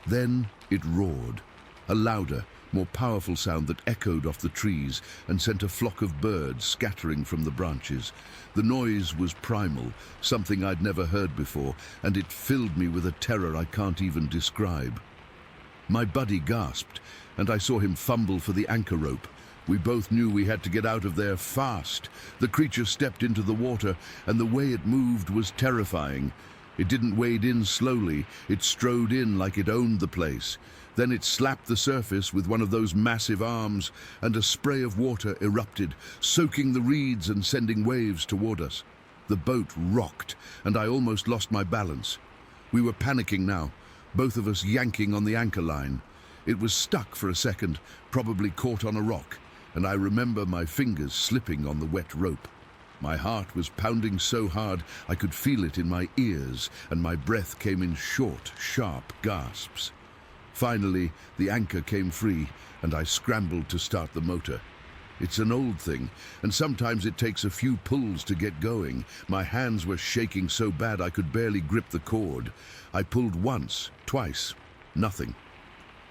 Then it roared, a louder, more powerful sound that echoed off the trees and sent a flock of birds scattering from the branches. The noise was primal, something I'd never heard before, and it filled me with a terror I can't even describe. My buddy gasped, and I saw him fumble for the anchor rope. We both knew we had to get out of there fast. The creature stepped into the water, and the way it moved was terrifying. It didn't wade in slowly, it strode in like it owned the place. Then it slapped the surface with one of those massive arms, and a spray of water erupted, soaking the reeds and sending waves toward us. The boat rocked, and I almost lost my balance. We were panicking now, both of us yanking on the anchor line. It was stuck for a second, probably caught on a rock, and I remember my fingers slipping on the wet rope. My heart was pounding so hard I could feel it in my ears, and my breath came in short, sharp gasps. Finally, the anchor came free, and I scrambled to start the motor. It's an old thing, and sometimes it takes a few pulls to get going. My hands were shaking so bad I could barely grip the cord. I pulled once, twice, nothing.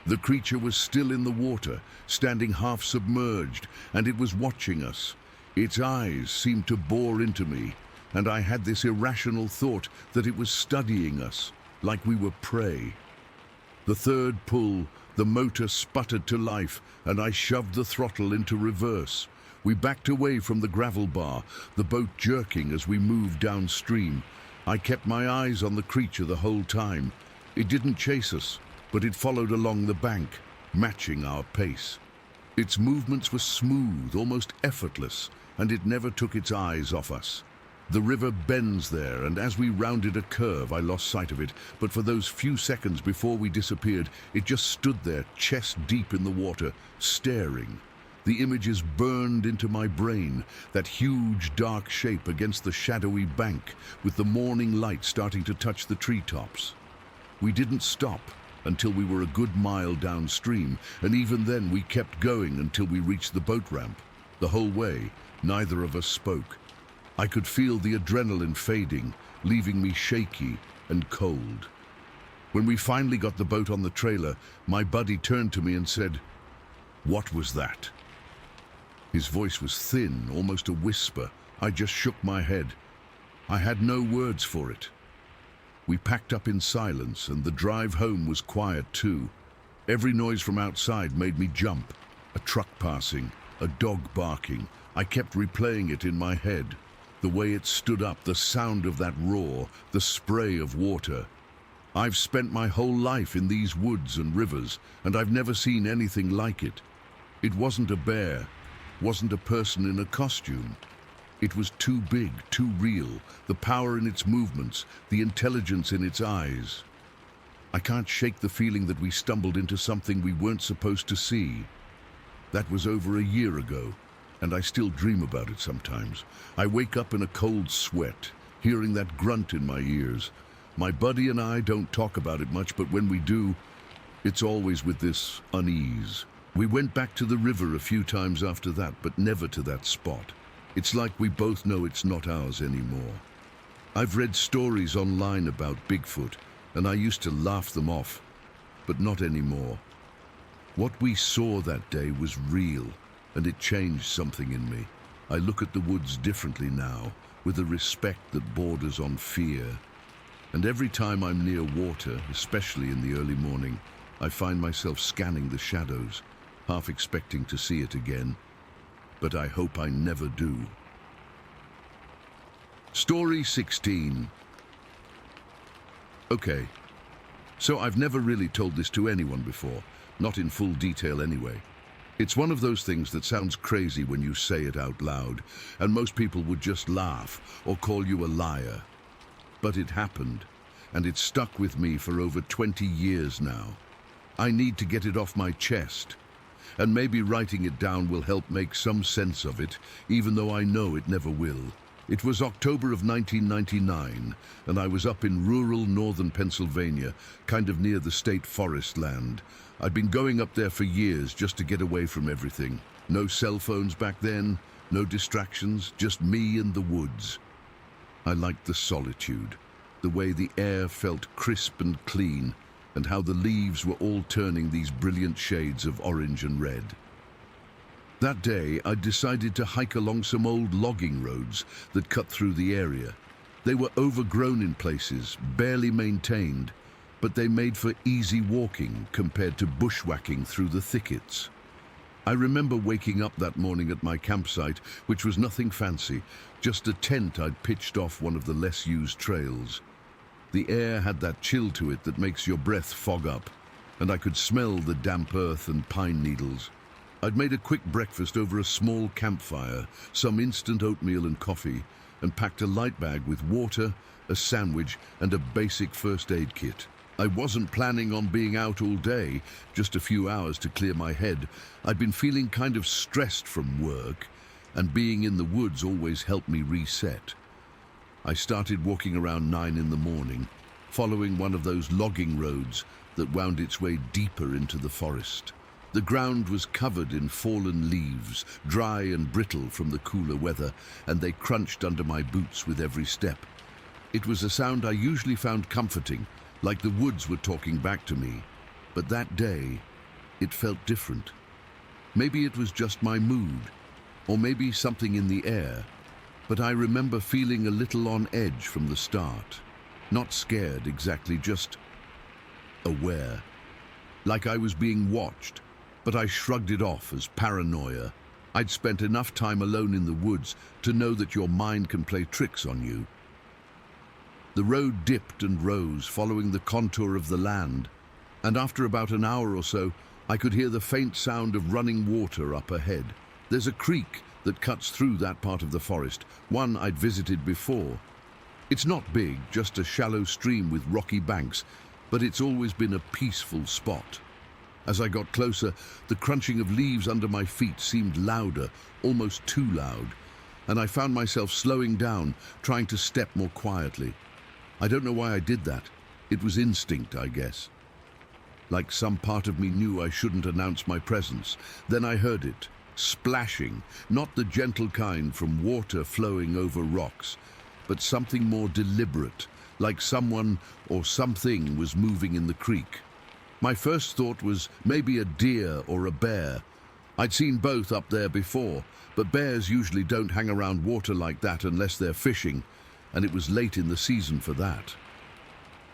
The creature was still in the water, standing half submerged, and it was watching us. Its eyes seemed to bore into me, and I had this irrational thought that it was studying us, like we were prey. The third pull, the motor sputtered to life, and I shoved the throttle into reverse. We backed away from the gravel bar, the boat jerking as we moved downstream. I kept my eyes on the creature the whole time. It didn't chase us, but it followed along the bank, matching our pace. Its movements were smooth, almost effortless, and it never took its eyes off us. The river bends there, and as we rounded a curve, I lost sight of it, but for those few seconds before we disappeared, it just stood there, chest deep in the water, staring. The images burned into my brain, that huge, dark shape against the shadowy bank, with the morning light starting to touch the treetops. We didn't stop until we were a good mile downstream, and even then we kept going until we reached the boat ramp. The whole way, neither of us spoke. I could feel the adrenaline fading, leaving me shaky and cold. When we finally got the boat on the trailer, my buddy turned to me and said, "What was that?" His voice was thin, almost a whisper. I just shook my head. I had no words for it. We packed up in silence, and the drive home was quiet too. Every noise from outside made me jump. A truck passing, a dog barking. I kept replaying it in my head. The way it stood up, the sound of that roar, the spray of water. I've spent my whole life in these woods and rivers, and I've never seen anything like it. It wasn't a bear, wasn't a person in a costume. It was too big, too real, the power in its movements, the intelligence in its eyes. I can't shake the feeling that we stumbled into something we weren't supposed to see. That was over a year ago, and I still dream about it sometimes. I wake up in a cold sweat, hearing that grunt in my ears. My buddy and I don't talk about it much, but when we do, it's always with this unease. We went back to the river a few times after that, but never to that spot. It's like we both know it's not ours anymore. I've read stories online about Bigfoot, and I used to laugh them off, but not anymore. What we saw that day was real, and it changed something in me. I look at the woods differently now, with a respect that borders on fear. And every time I'm near water, especially in the early morning, I find myself scanning the shadows, half expecting to see it again. But I hope I never do. Story 16. Okay, So I've never really told this to anyone before, not in full detail anyway. It's one of those things that sounds crazy when you say it out loud, and most people would just laugh or call you a liar. But it happened, and it's stuck with me for over 20 years now. I need to get it off my chest, and maybe writing it down will help make some sense of it, even though I know it never will. It was October of 1999, and I was up in rural northern Pennsylvania, kind of near the state forest land. I'd been going up there for years just to get away from everything. No cell phones back then, no distractions, just me and the woods. I liked the solitude, the way the air felt crisp and clean, and how the leaves were all turning these brilliant shades of orange and red. That day, I decided to hike along some old logging roads that cut through the area. They were overgrown in places, barely maintained, but they made for easy walking compared to bushwhacking through the thickets. I remember waking up that morning at my campsite, which was nothing fancy, just a tent I'd pitched off one of the less used trails. The air had that chill to it that makes your breath fog up, and I could smell the damp earth and pine needles. I'd made a quick breakfast over a small campfire, some instant oatmeal and coffee, and packed a light bag with water, a sandwich, and a basic first aid kit. I wasn't planning on being out all day, just a few hours to clear my head. I'd been feeling kind of stressed from work, and being in the woods always helped me reset. I started walking around 9 in the morning, following one of those logging roads that wound its way deeper into the forest. The ground was covered in fallen leaves, dry and brittle from the cooler weather, and they crunched under my boots with every step. It was a sound I usually found comforting, like the woods were talking back to me. But that day, it felt different. Maybe it was just my mood, or maybe something in the air, but I remember feeling a little on edge from the start. Not scared exactly, just aware. Like I was being watched, but I shrugged it off as paranoia. I'd spent enough time alone in the woods to know that your mind can play tricks on you. The road dipped and rose, following the contour of the land, and after about an hour or so, I could hear the faint sound of running water up ahead. There's a creek that cuts through that part of the forest, one I'd visited before. It's not big, just a shallow stream with rocky banks, but it's always been a peaceful spot. As I got closer, the crunching of leaves under my feet seemed louder, almost too loud, and I found myself slowing down, trying to step more quietly. I don't know why I did that. It was instinct, I guess. Like some part of me knew I shouldn't announce my presence. Then I heard it, splashing, not the gentle kind from water flowing over rocks, but something more deliberate, like someone or something was moving in the creek. My first thought was maybe a deer or a bear. I'd seen both up there before, but bears usually don't hang around water like that unless they're fishing, and it was late in the season for that.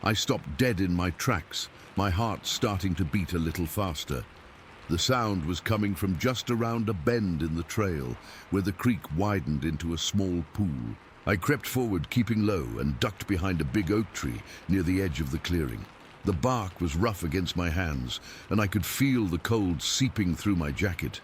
I stopped dead in my tracks, my heart starting to beat a little faster. The sound was coming from just around a bend in the trail, where the creek widened into a small pool. I crept forward, keeping low, and ducked behind a big oak tree near the edge of the clearing. The bark was rough against my hands, and I could feel the cold seeping through my jacket.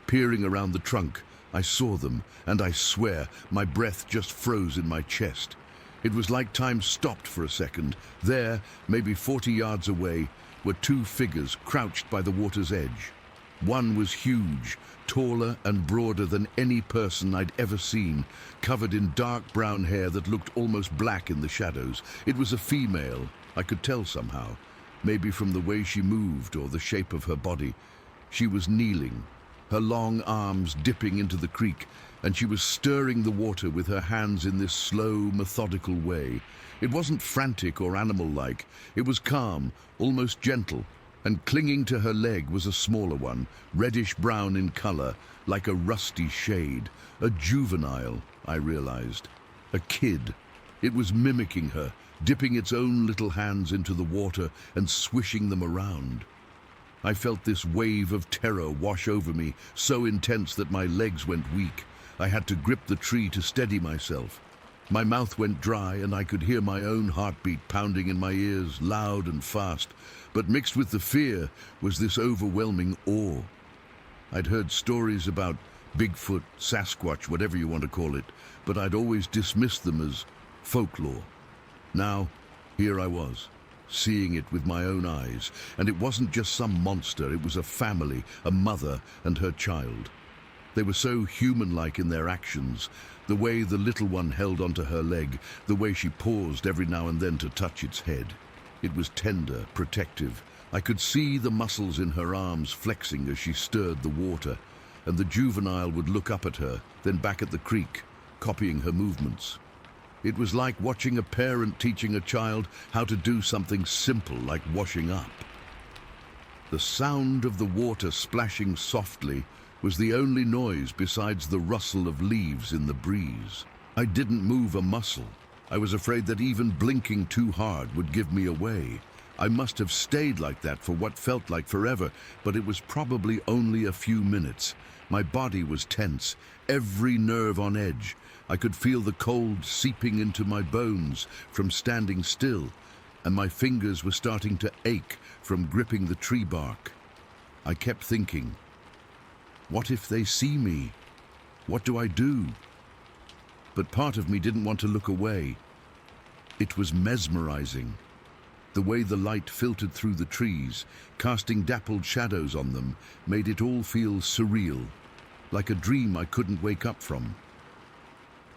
Peering around the trunk, I saw them, and I swear my breath just froze in my chest. It was like time stopped for a second. There, maybe 40 yards away, were two figures crouched by the water's edge. One was huge, taller and broader than any person I'd ever seen, covered in dark brown hair that looked almost black in the shadows. It was a female, I could tell somehow, maybe from the way she moved or the shape of her body. She was kneeling, her long arms dipping into the creek, and she was stirring the water with her hands in this slow, methodical way. It wasn't frantic or animal-like. It was calm, almost gentle, and clinging to her leg was a smaller one, reddish-brown in color, like a rusty shade. A juvenile, I realized. A kid. It was mimicking her, dipping its own little hands into the water and swishing them around. I felt this wave of terror wash over me, so intense that my legs went weak. I had to grip the tree to steady myself. My mouth went dry and I could hear my own heartbeat pounding in my ears, loud and fast. But mixed with the fear was this overwhelming awe. I'd heard stories about Bigfoot, Sasquatch, whatever you want to call it, but I'd always dismissed them as folklore. Now, here I was, seeing it with my own eyes, and it wasn't just some monster, it was a family, a mother and her child. They were so human-like in their actions, the way the little one held onto her leg, the way she paused every now and then to touch its head. It was tender, protective. I could see the muscles in her arms flexing as she stirred the water, and the juvenile would look up at her, then back at the creek, copying her movements. It was like watching a parent teaching a child how to do something simple like washing up. The sound of the water splashing softly was the only noise besides the rustle of leaves in the breeze. I didn't move a muscle. I was afraid that even blinking too hard would give me away. I must have stayed like that for what felt like forever, but it was probably only a few minutes. My body was tense, every nerve on edge. I could feel the cold seeping into my bones from standing still, and my fingers were starting to ache from gripping the tree bark. I kept thinking, what if they see me? What do I do? But part of me didn't want to look away. It was mesmerizing. The way the light filtered through the trees, casting dappled shadows on them, made it all feel surreal, like a dream I couldn't wake up from.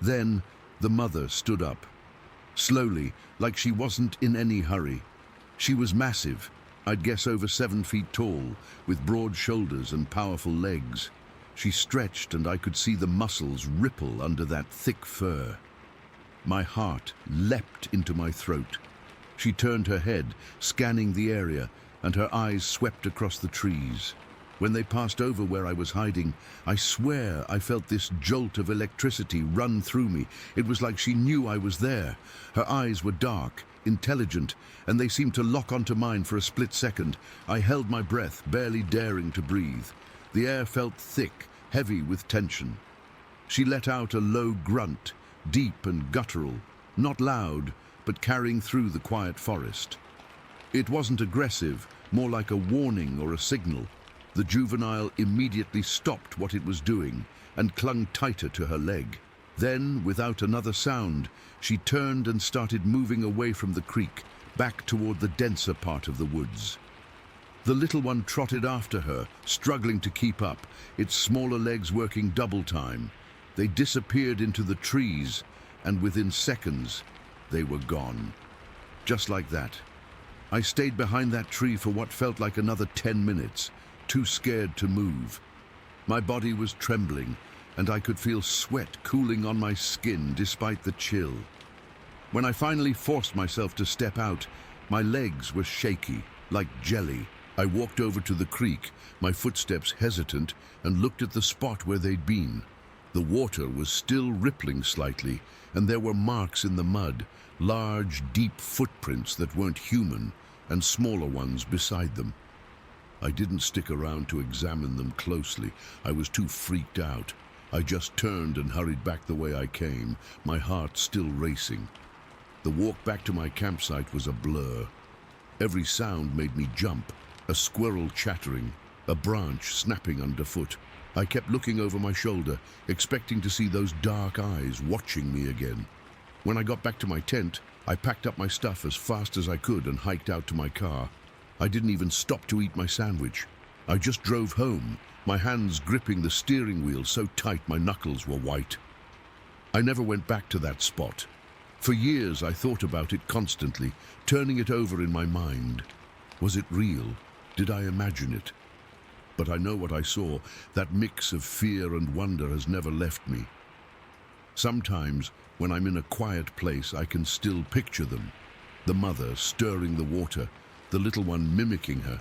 Then the mother stood up, slowly, like she wasn't in any hurry. She was massive, I'd guess over 7 feet tall, with broad shoulders and powerful legs. She stretched and I could see the muscles ripple under that thick fur. My heart leapt into my throat. She turned her head, scanning the area, and her eyes swept across the trees. When they passed over where I was hiding, I swear I felt this jolt of electricity run through me. It was like she knew I was there. Her eyes were dark, intelligent, and they seemed to lock onto mine for a split second. I held my breath, barely daring to breathe. The air felt thick, heavy with tension. She let out a low grunt, deep and guttural, not loud, but carrying through the quiet forest. It wasn't aggressive, more like a warning or a signal. The juvenile immediately stopped what it was doing and clung tighter to her leg. Then, without another sound, she turned and started moving away from the creek, back toward the denser part of the woods. The little one trotted after her, struggling to keep up, its smaller legs working double time. They disappeared into the trees, and within seconds, they were gone. Just like that. I stayed behind that tree for what felt like another 10 minutes, too scared to move. My body was trembling, and I could feel sweat cooling on my skin despite the chill. When I finally forced myself to step out, my legs were shaky, like jelly. I walked over to the creek, my footsteps hesitant, and looked at the spot where they'd been. The water was still rippling slightly, and there were marks in the mud, large, deep footprints that weren't human, and smaller ones beside them. I didn't stick around to examine them closely. I was too freaked out. I just turned and hurried back the way I came, my heart still racing. The walk back to my campsite was a blur. Every sound made me jump, a squirrel chattering, a branch snapping underfoot. I kept looking over my shoulder, expecting to see those dark eyes watching me again. When I got back to my tent, I packed up my stuff as fast as I could and hiked out to my car. I didn't even stop to eat my sandwich. I just drove home, my hands gripping the steering wheel so tight my knuckles were white. I never went back to that spot. For years I thought about it constantly, turning it over in my mind. Was it real? Did I imagine it? But I know what I saw. That mix of fear and wonder has never left me. Sometimes, when I'm in a quiet place, I can still picture them. The mother stirring the water, the little one mimicking her.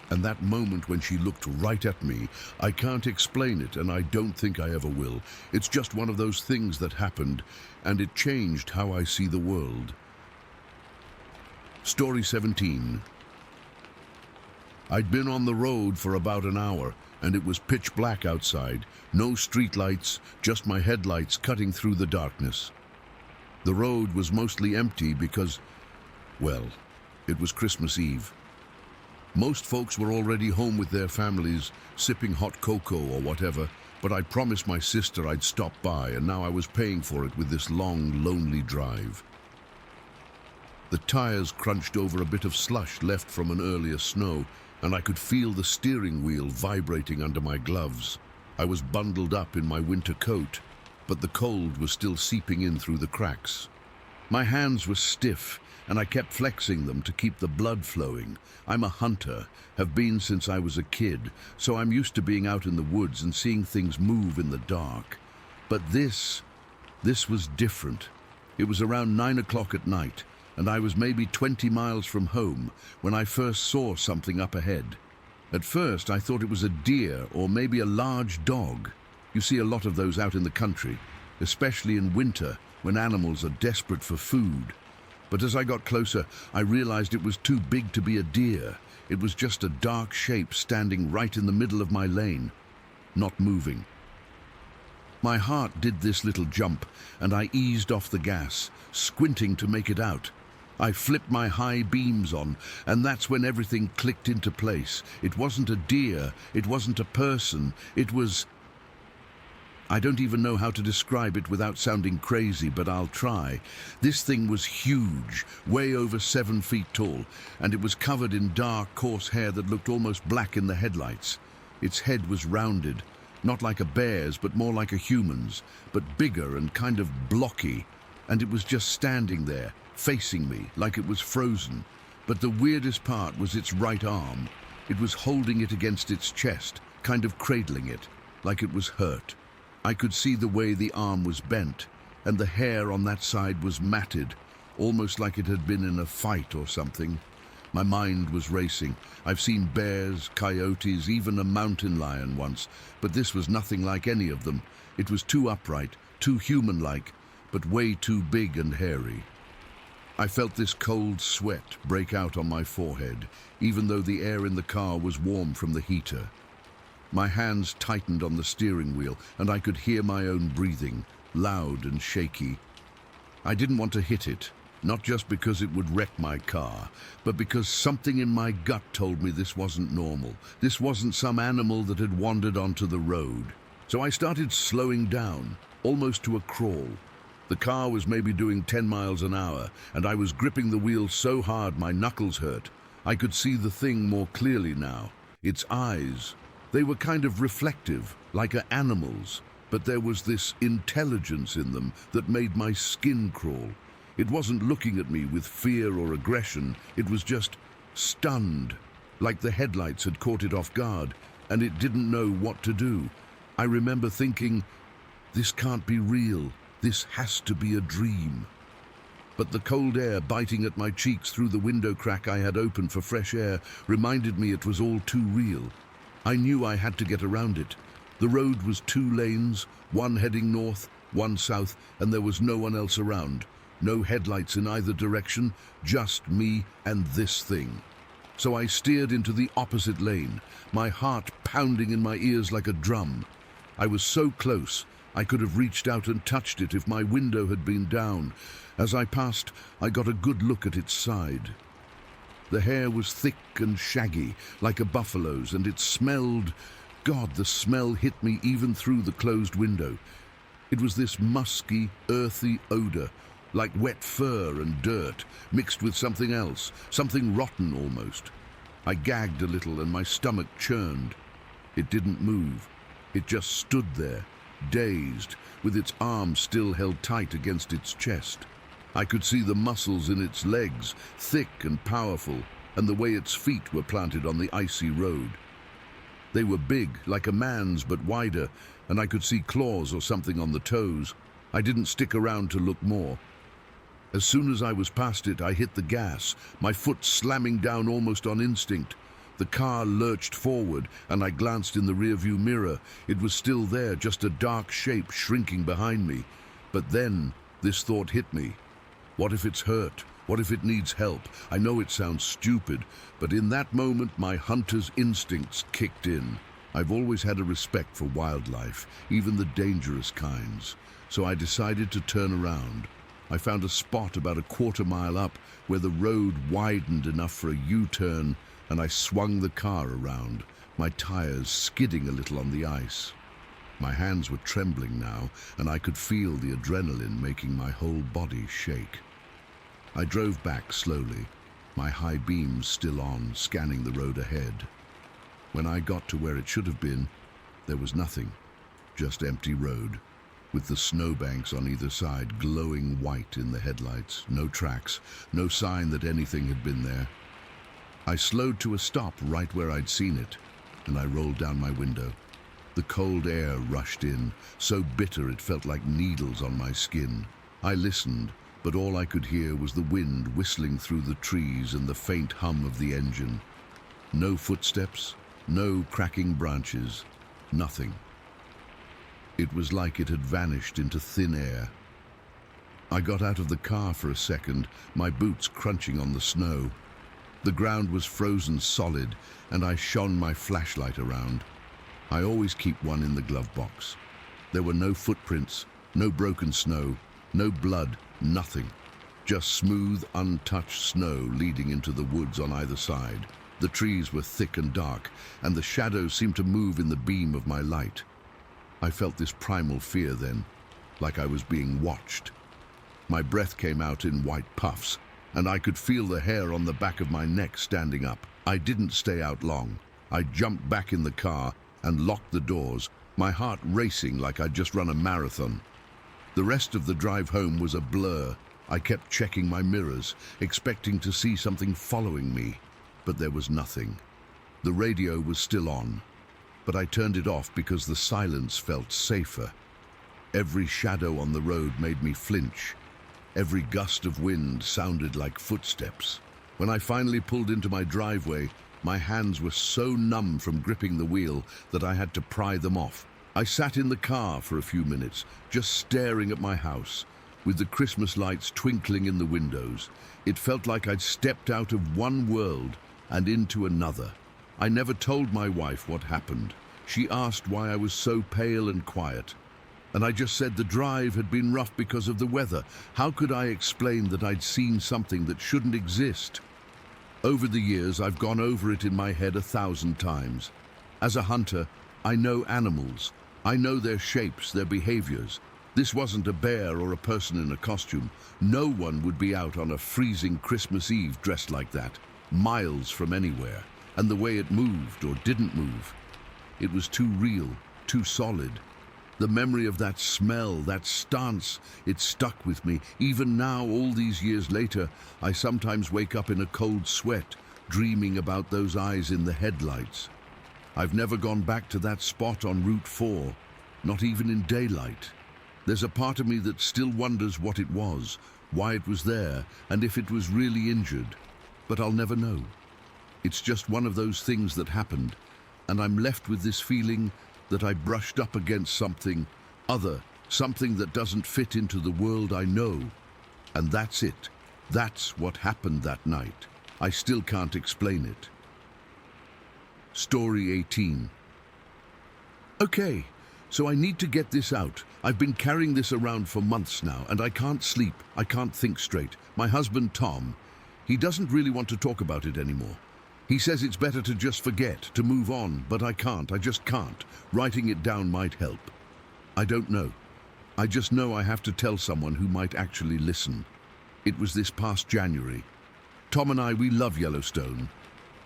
And that moment when she looked right at me, I can't explain it, and I don't think I ever will. It's just one of those things that happened, and it changed how I see the world. Story 17. I'd been on the road for about an hour, and it was pitch black outside. No street lights, just my headlights cutting through the darkness. The road was mostly empty because, well, it was Christmas Eve. Most folks were already home with their families, sipping hot cocoa or whatever, but I'd promised my sister I'd stop by, and now I was paying for it with this long, lonely drive. The tires crunched over a bit of slush left from an earlier snow, and I could feel the steering wheel vibrating under my gloves. I was bundled up in my winter coat, but the cold was still seeping in through the cracks. My hands were stiff, and I kept flexing them to keep the blood flowing. I'm a hunter, have been since I was a kid, so I'm used to being out in the woods and seeing things move in the dark. But this was different. It was around 9 o'clock at night, and I was maybe 20 miles from home when I first saw something up ahead. At first, I thought it was a deer or maybe a large dog. You see a lot of those out in the country, especially in winter when animals are desperate for food. But as I got closer, I realized it was too big to be a deer. It was just a dark shape standing right in the middle of my lane, not moving. My heart did this little jump, and I eased off the gas, squinting to make it out. I flipped my high beams on, and that's when everything clicked into place. It wasn't a deer, it wasn't a person, it was... I don't even know how to describe it without sounding crazy, but I'll try. This thing was huge, way over 7 feet tall, and it was covered in dark, coarse hair that looked almost black in the headlights. Its head was rounded, not like a bear's, but more like a human's, but bigger and kind of blocky, and it was just standing there, facing me, like it was frozen. But the weirdest part was its right arm. It was holding it against its chest, kind of cradling it, like it was hurt. I could see the way the arm was bent, and the hair on that side was matted, almost like it had been in a fight or something. My mind was racing. I've seen bears, coyotes, even a mountain lion once, but this was nothing like any of them. It was too upright, too human-like, but way too big and hairy. I felt this cold sweat break out on my forehead, even though the air in the car was warm from the heater. My hands tightened on the steering wheel, and I could hear my own breathing, loud and shaky. I didn't want to hit it, not just because it would wreck my car, but because something in my gut told me this wasn't normal. This wasn't some animal that had wandered onto the road. So I started slowing down, almost to a crawl. The car was maybe doing 10 miles an hour, and I was gripping the wheel so hard my knuckles hurt. I could see the thing more clearly now. Its eyes, they were kind of reflective, like an animal's, but there was this intelligence in them that made my skin crawl. It wasn't looking at me with fear or aggression, it was just stunned, like the headlights had caught it off guard, and it didn't know what to do. I remember thinking, this can't be real, this has to be a dream. But the cold air biting at my cheeks through the window crack I had opened for fresh air reminded me it was all too real. I knew I had to get around it. The road was 2 lanes, one heading north, one south, and there was no one else around. No headlights in either direction, just me and this thing. So I steered into the opposite lane, my heart pounding in my ears like a drum. I was so close, I could have reached out and touched it if my window had been down. As I passed, I got a good look at its side. The hair was thick and shaggy, like a buffalo's, and it smelled... God, the smell hit me even through the closed window. It was this musky, earthy odor, like wet fur and dirt, mixed with something else, something rotten almost. I gagged a little and my stomach churned. It didn't move. It just stood there, dazed, with its arms still held tight against its chest. I could see the muscles in its legs, thick and powerful, and the way its feet were planted on the icy road. They were big, like a man's, but wider, and I could see claws or something on the toes. I didn't stick around to look more. As soon as I was past it, I hit the gas, my foot slamming down almost on instinct. The car lurched forward, and I glanced in the rearview mirror. It was still there, just a dark shape shrinking behind me. But then, this thought hit me. What if it's hurt? What if it needs help? I know it sounds stupid, but in that moment my hunter's instincts kicked in. I've always had a respect for wildlife, even the dangerous kinds, so I decided to turn around. I found a spot about a quarter-mile up where the road widened enough for a U-turn, and I swung the car around, my tires skidding a little on the ice. My hands were trembling now, and I could feel the adrenaline making my whole body shake. I drove back slowly, my high beams still on, scanning the road ahead. When I got to where it should have been, there was nothing, just empty road, with the snowbanks on either side glowing white in the headlights, no tracks, no sign that anything had been there. I slowed to a stop right where I'd seen it, and I rolled down my window. The cold air rushed in, so bitter it felt like needles on my skin. I listened, but all I could hear was the wind whistling through the trees and the faint hum of the engine. No footsteps, no cracking branches, nothing. It was like it had vanished into thin air. I got out of the car for a second, my boots crunching on the snow. The ground was frozen solid, and I shone my flashlight around. I always keep one in the glove box. There were no footprints, no broken snow, no blood, nothing. Just smooth, untouched snow leading into the woods on either side. The trees were thick and dark, and the shadows seemed to move in the beam of my light. I felt this primal fear then, like I was being watched. My breath came out in white puffs, and I could feel the hair on the back of my neck standing up. I didn't stay out long. I jumped back in the car and locked the doors, my heart racing like I'd just run a marathon. The rest of the drive home was a blur. I kept checking my mirrors, expecting to see something following me, but there was nothing. The radio was still on, but I turned it off because the silence felt safer. Every shadow on the road made me flinch. Every gust of wind sounded like footsteps. When I finally pulled into my driveway, my hands were so numb from gripping the wheel that I had to pry them off. I sat in the car for a few minutes, just staring at my house, with the Christmas lights twinkling in the windows. It felt like I'd stepped out of one world and into another. I never told my wife what happened. She asked why I was so pale and quiet, and I just said the drive had been rough because of the weather. How could I explain that I'd seen something that shouldn't exist? Over the years, I've gone over it in my head 1,000 times. As a hunter, I know animals. I know their shapes, their behaviors. This wasn't a bear or a person in a costume. No one would be out on a freezing Christmas Eve dressed like that, miles from anywhere. And the way it moved or didn't move, it was too real, too solid. The memory of that smell, that stance, it stuck with me. Even now, all these years later, I sometimes wake up in a cold sweat, dreaming about those eyes in the headlights. I've never gone back to that spot on Route 4, not even in daylight. There's a part of me that still wonders what it was, why it was there, and if it was really injured. But I'll never know. It's just one of those things that happened, and I'm left with this feeling that I brushed up against something other, something that doesn't fit into the world I know. And that's it. That's what happened that night. I still can't explain it. Story 18. Okay, so I need to get this out. I've been carrying this around for months now, and I can't sleep. I can't think straight. My husband, Tom, he doesn't really want to talk about it anymore. He says it's better to just forget, to move on, but I can't. I just can't. Writing it down might help. I don't know. I just know I have to tell someone who might actually listen. It was this past January. Tom and I, we love Yellowstone.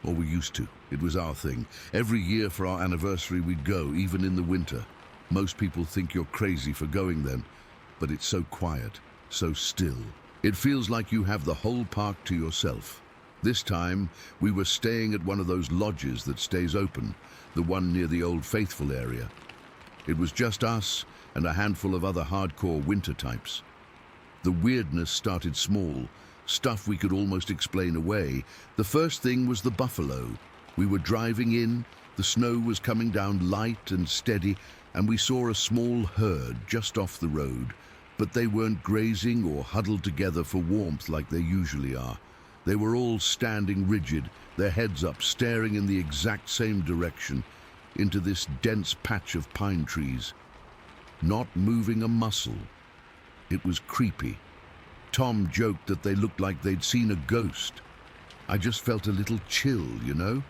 Or we used to. It was our thing. Every year for our anniversary we'd go, even in the winter. Most people think you're crazy for going then, but it's so quiet, so still. It feels like you have the whole park to yourself. This time, we were staying at one of those lodges that stays open, the one near the Old Faithful area. It was just us and a handful of other hardcore winter types. The weirdness started small, stuff we could almost explain away. The first thing was the buffalo. We were driving in, the snow was coming down light and steady, and we saw a small herd just off the road, but they weren't grazing or huddled together for warmth like they usually are. They were all standing rigid, their heads up, staring in the exact same direction, into this dense patch of pine trees. Not moving a muscle. It was creepy. Tom joked that they looked like they'd seen a ghost. I just felt a little chill, you know?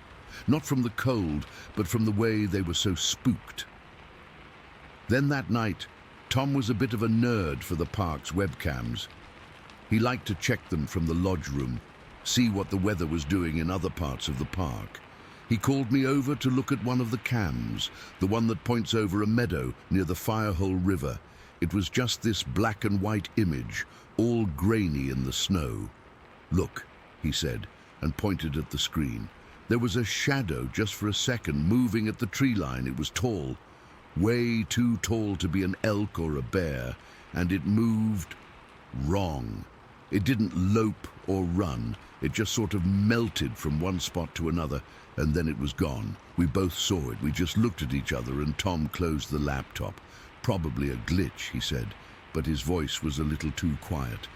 Not from the cold, but from the way they were so spooked. Then that night, Tom was a bit of a nerd for the park's webcams. He liked to check them from the lodge room, see what the weather was doing in other parts of the park. He called me over to look at one of the cams, the one that points over a meadow near the Firehole River. It was just this black and white image, all grainy in the snow. "Look," he said, and pointed at the screen. There was a shadow just for a second moving at the tree line. It was tall, way too tall to be an elk or a bear, and it moved wrong. It didn't lope or run. It just sort of melted from one spot to another, and then it was gone. We both saw it. We just looked at each other, and Tom closed the laptop. "Probably a glitch," he said, but his voice was a little too quiet.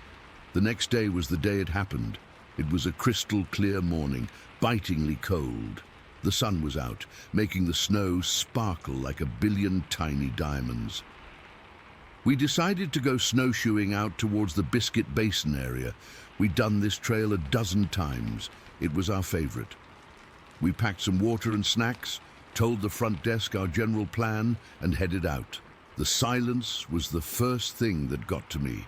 The next day was the day it happened. It was a crystal clear morning, bitingly cold. The sun was out, making the snow sparkle like a billion tiny diamonds. We decided to go snowshoeing out towards the Biscuit Basin area. We'd done this trail a dozen times. It was our favorite. We packed some water and snacks, told the front desk our general plan, and headed out. The silence was the first thing that got to me.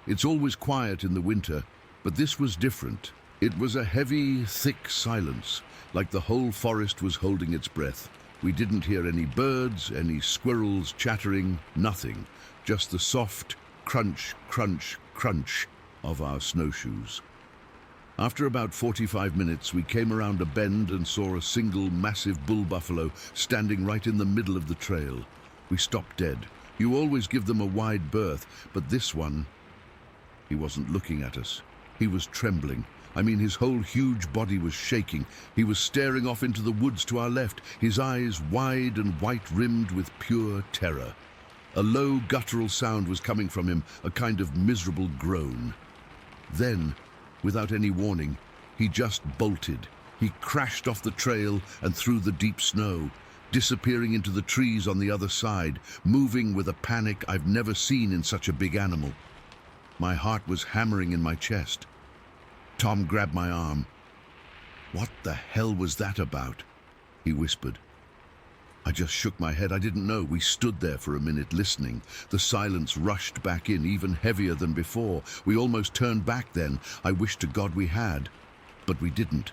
It's always quiet in the winter, but this was different. It was a heavy, thick silence, like the whole forest was holding its breath. We didn't hear any birds, any squirrels chattering, nothing. Just the soft crunch, crunch, crunch of our snowshoes. After about 45 minutes, we came around a bend and saw a single massive bull buffalo standing right in the middle of the trail. We stopped dead. You always give them a wide berth, but this one, he wasn't looking at us. He was trembling. I mean, his whole huge body was shaking. He was staring off into the woods to our left, his eyes wide and white-rimmed with pure terror. A low guttural sound was coming from him, a kind of miserable groan. Then, without any warning, he just bolted. He crashed off the trail and through the deep snow, disappearing into the trees on the other side, moving with a panic I've never seen in such a big animal. My heart was hammering in my chest. Tom grabbed my arm. "What the hell was that about?" he whispered. I just shook my head. I didn't know. We stood there for a minute listening. The silence rushed back in, even heavier than before. We almost turned back then. I wished to God we had, but we didn't.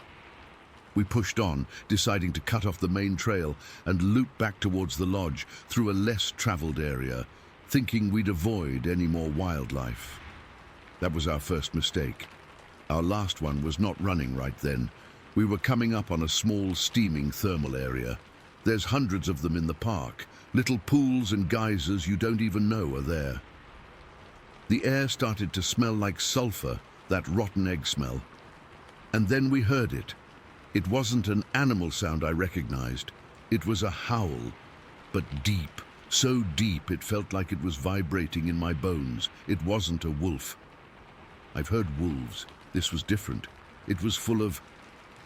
We pushed on, deciding to cut off the main trail and loop back towards the lodge through a less traveled area, thinking we'd avoid any more wildlife. That was our first mistake. Our last one was not running right then. We were coming up on a small, steaming thermal area. There's hundreds of them in the park, little pools and geysers you don't even know are there. The air started to smell like sulfur, that rotten egg smell. And then we heard it. It wasn't an animal sound I recognized. It was a howl, but deep, so deep it felt like it was vibrating in my bones. It wasn't a wolf. I've heard wolves. This was different. It was full of,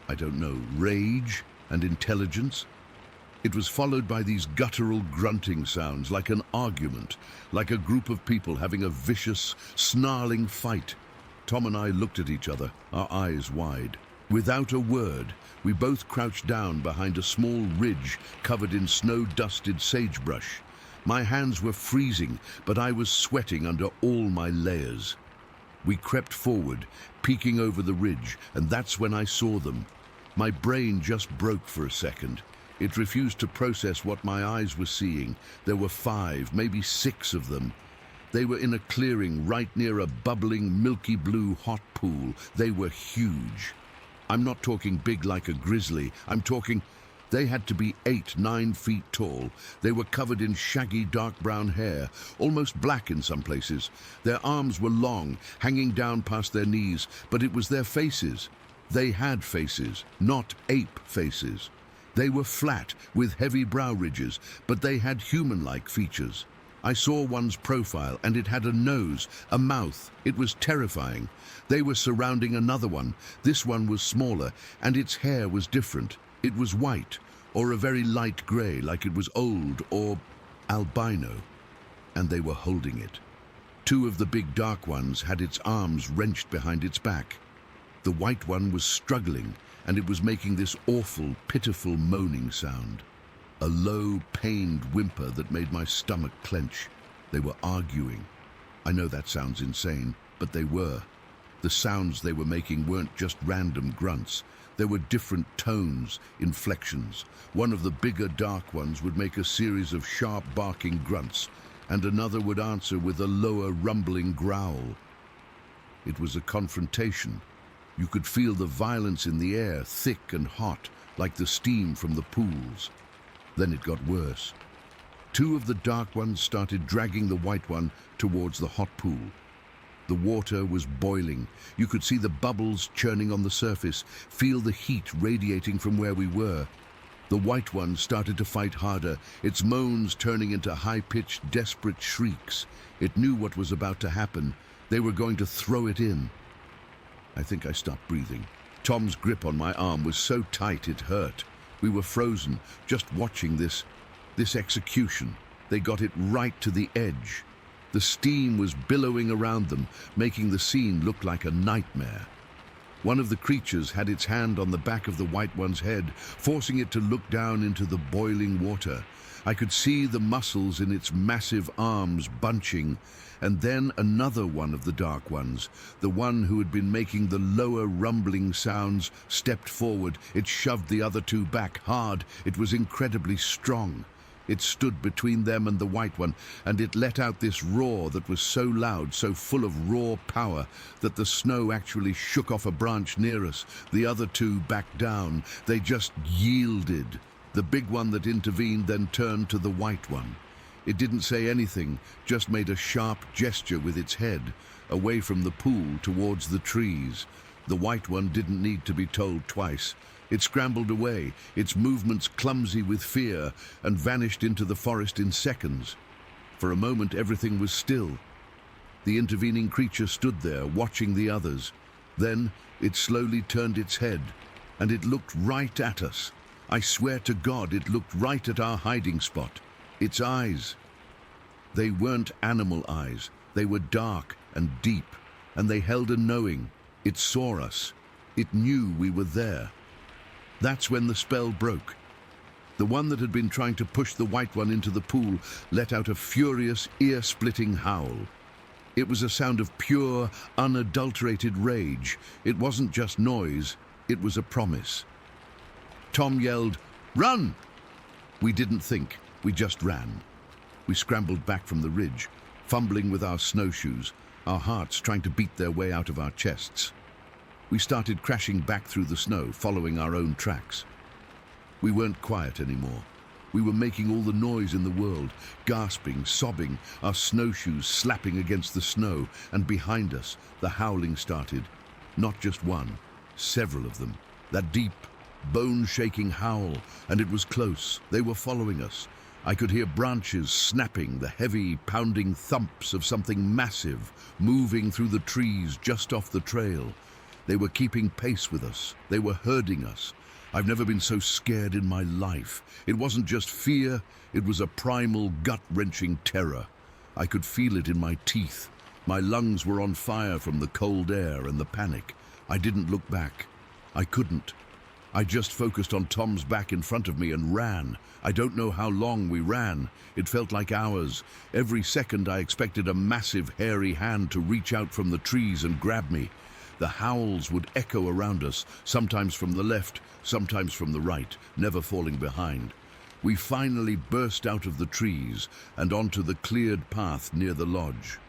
I don't know, rage and intelligence. It was followed by these guttural grunting sounds, like an argument, like a group of people having a vicious, snarling fight. Tom and I looked at each other, our eyes wide. Without a word, we both crouched down behind a small ridge covered in snow-dusted sagebrush. My hands were freezing, but I was sweating under all my layers. We crept forward, peeking over the ridge, and that's when I saw them. My brain just broke for a second. It refused to process what my eyes were seeing. There were 5, maybe 6 of them. They were in a clearing right near a bubbling, milky blue hot pool. They were huge. I'm not talking big like a grizzly. I'm talking... They had to be 8, 9 feet tall. They were covered in shaggy dark brown hair, almost black in some places. Their arms were long, hanging down past their knees, but it was their faces. They had faces, not ape faces. They were flat, with heavy brow ridges, but they had human-like features. I saw one's profile, and it had a nose, a mouth. It was terrifying. They were surrounding another one. This one was smaller, and its hair was different. It was white, or a very light grey, like it was old, or albino. And they were holding it. Two of the big dark ones had its arms wrenched behind its back. The white one was struggling, and it was making this awful, pitiful moaning sound. A low, pained whimper that made my stomach clench. They were arguing. I know that sounds insane, but they were. The sounds they were making weren't just random grunts. There were different tones, inflections. One of the bigger dark ones would make a series of sharp barking grunts, and another would answer with a lower rumbling growl. It was a confrontation. You could feel the violence in the air, thick and hot, like the steam from the pools. Then it got worse. Two of the dark ones started dragging the white one towards the hot pool. The water was boiling. You could see the bubbles churning on the surface, feel the heat radiating from where we were. The white one started to fight harder, its moans turning into high-pitched, desperate shrieks. It knew what was about to happen. They were going to throw it in. I think I stopped breathing. Tom's grip on my arm was so tight it hurt. We were frozen, just watching this execution. They got it right to the edge. The steam was billowing around them, making the scene look like a nightmare. One of the creatures had its hand on the back of the white one's head, forcing it to look down into the boiling water. I could see the muscles in its massive arms bunching, and then another one of the dark ones, the one who had been making the lower rumbling sounds, stepped forward. It shoved the other two back hard. It was incredibly strong. It stood between them and the white one, and it let out this roar that was so loud, so full of raw power, that the snow actually shook off a branch near us. The other two backed down. They just yielded. The big one that intervened then turned to the white one. It didn't say anything, just made a sharp gesture with its head, away from the pool towards the trees. The white one didn't need to be told twice. It scrambled away, its movements clumsy with fear, and vanished into the forest in seconds. For a moment, everything was still. The intervening creature stood there, watching the others. Then it slowly turned its head, and it looked right at us. I swear to God, it looked right at our hiding spot. Its eyes. They weren't animal eyes. They were dark and deep, and they held a knowing. It saw us. It knew we were there. That's when the spell broke. The one that had been trying to push the white one into the pool let out a furious, ear-splitting howl. It was a sound of pure, unadulterated rage. It wasn't just noise, it was a promise. Tom yelled, "Run!" We didn't think, we just ran. We scrambled back from the ridge, fumbling with our snowshoes, our hearts trying to beat their way out of our chests. We started crashing back through the snow, following our own tracks. We weren't quiet anymore. We were making all the noise in the world, gasping, sobbing, our snowshoes slapping against the snow, and behind us, the howling started. Not just one, several of them. That deep, bone-shaking howl, and it was close. They were following us. I could hear branches snapping, the heavy, pounding thumps of something massive moving through the trees just off the trail. They were keeping pace with us. They were herding us. I've never been so scared in my life. It wasn't just fear, it was a primal, gut-wrenching terror. I could feel it in my teeth. My lungs were on fire from the cold air and the panic. I didn't look back. I couldn't. I just focused on Tom's back in front of me and ran. I don't know how long we ran. It felt like hours. Every second I expected a massive, hairy hand to reach out from the trees and grab me. The howls would echo around us, sometimes from the left, sometimes from the right, never falling behind. We finally burst out of the trees and onto the cleared path near the lodge.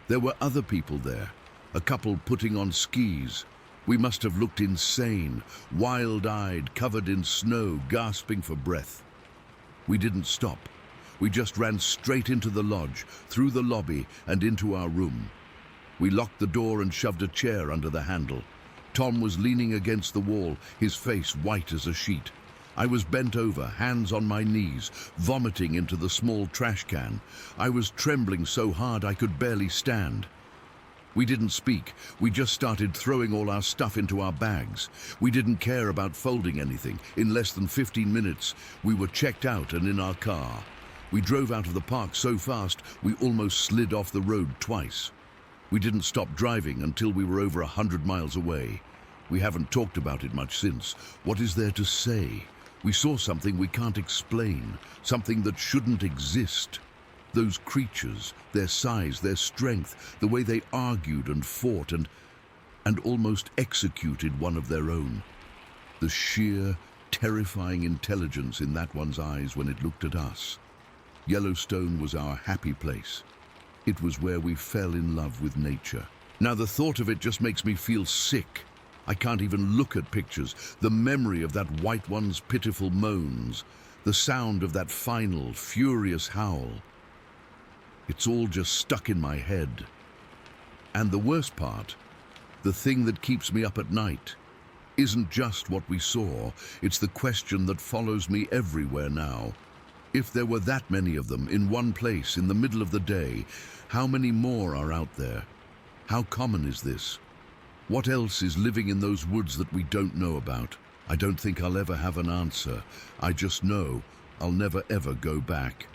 There were other people there, a couple putting on skis. We must have looked insane, wild-eyed, covered in snow, gasping for breath. We didn't stop. We just ran straight into the lodge, through the lobby, and into our room. We locked the door and shoved a chair under the handle. Tom was leaning against the wall, his face white as a sheet. I was bent over, hands on my knees, vomiting into the small trash can. I was trembling so hard I could barely stand. We didn't speak. We just started throwing all our stuff into our bags. We didn't care about folding anything. In less than 15 minutes, we were checked out and in our car. We drove out of the park so fast we almost slid off the road twice. We didn't stop driving until we were over 100 miles away. We haven't talked about it much since. What is there to say? We saw something we can't explain, something that shouldn't exist. Those creatures, their size, their strength, the way they argued and fought and almost executed one of their own. The sheer, terrifying intelligence in that one's eyes when it looked at us. Yellowstone was our happy place. It was where we fell in love with nature. Now the thought of it just makes me feel sick. I can't even look at pictures. The memory of that white one's pitiful moans, the sound of that final, furious howl. It's all just stuck in my head. And the worst part, the thing that keeps me up at night, isn't just what we saw, it's the question that follows me everywhere now. If there were that many of them in one place in the middle of the day, how many more are out there? How common is this? What else is living in those woods that we don't know about? I don't think I'll ever have an answer. I just know I'll never ever go back.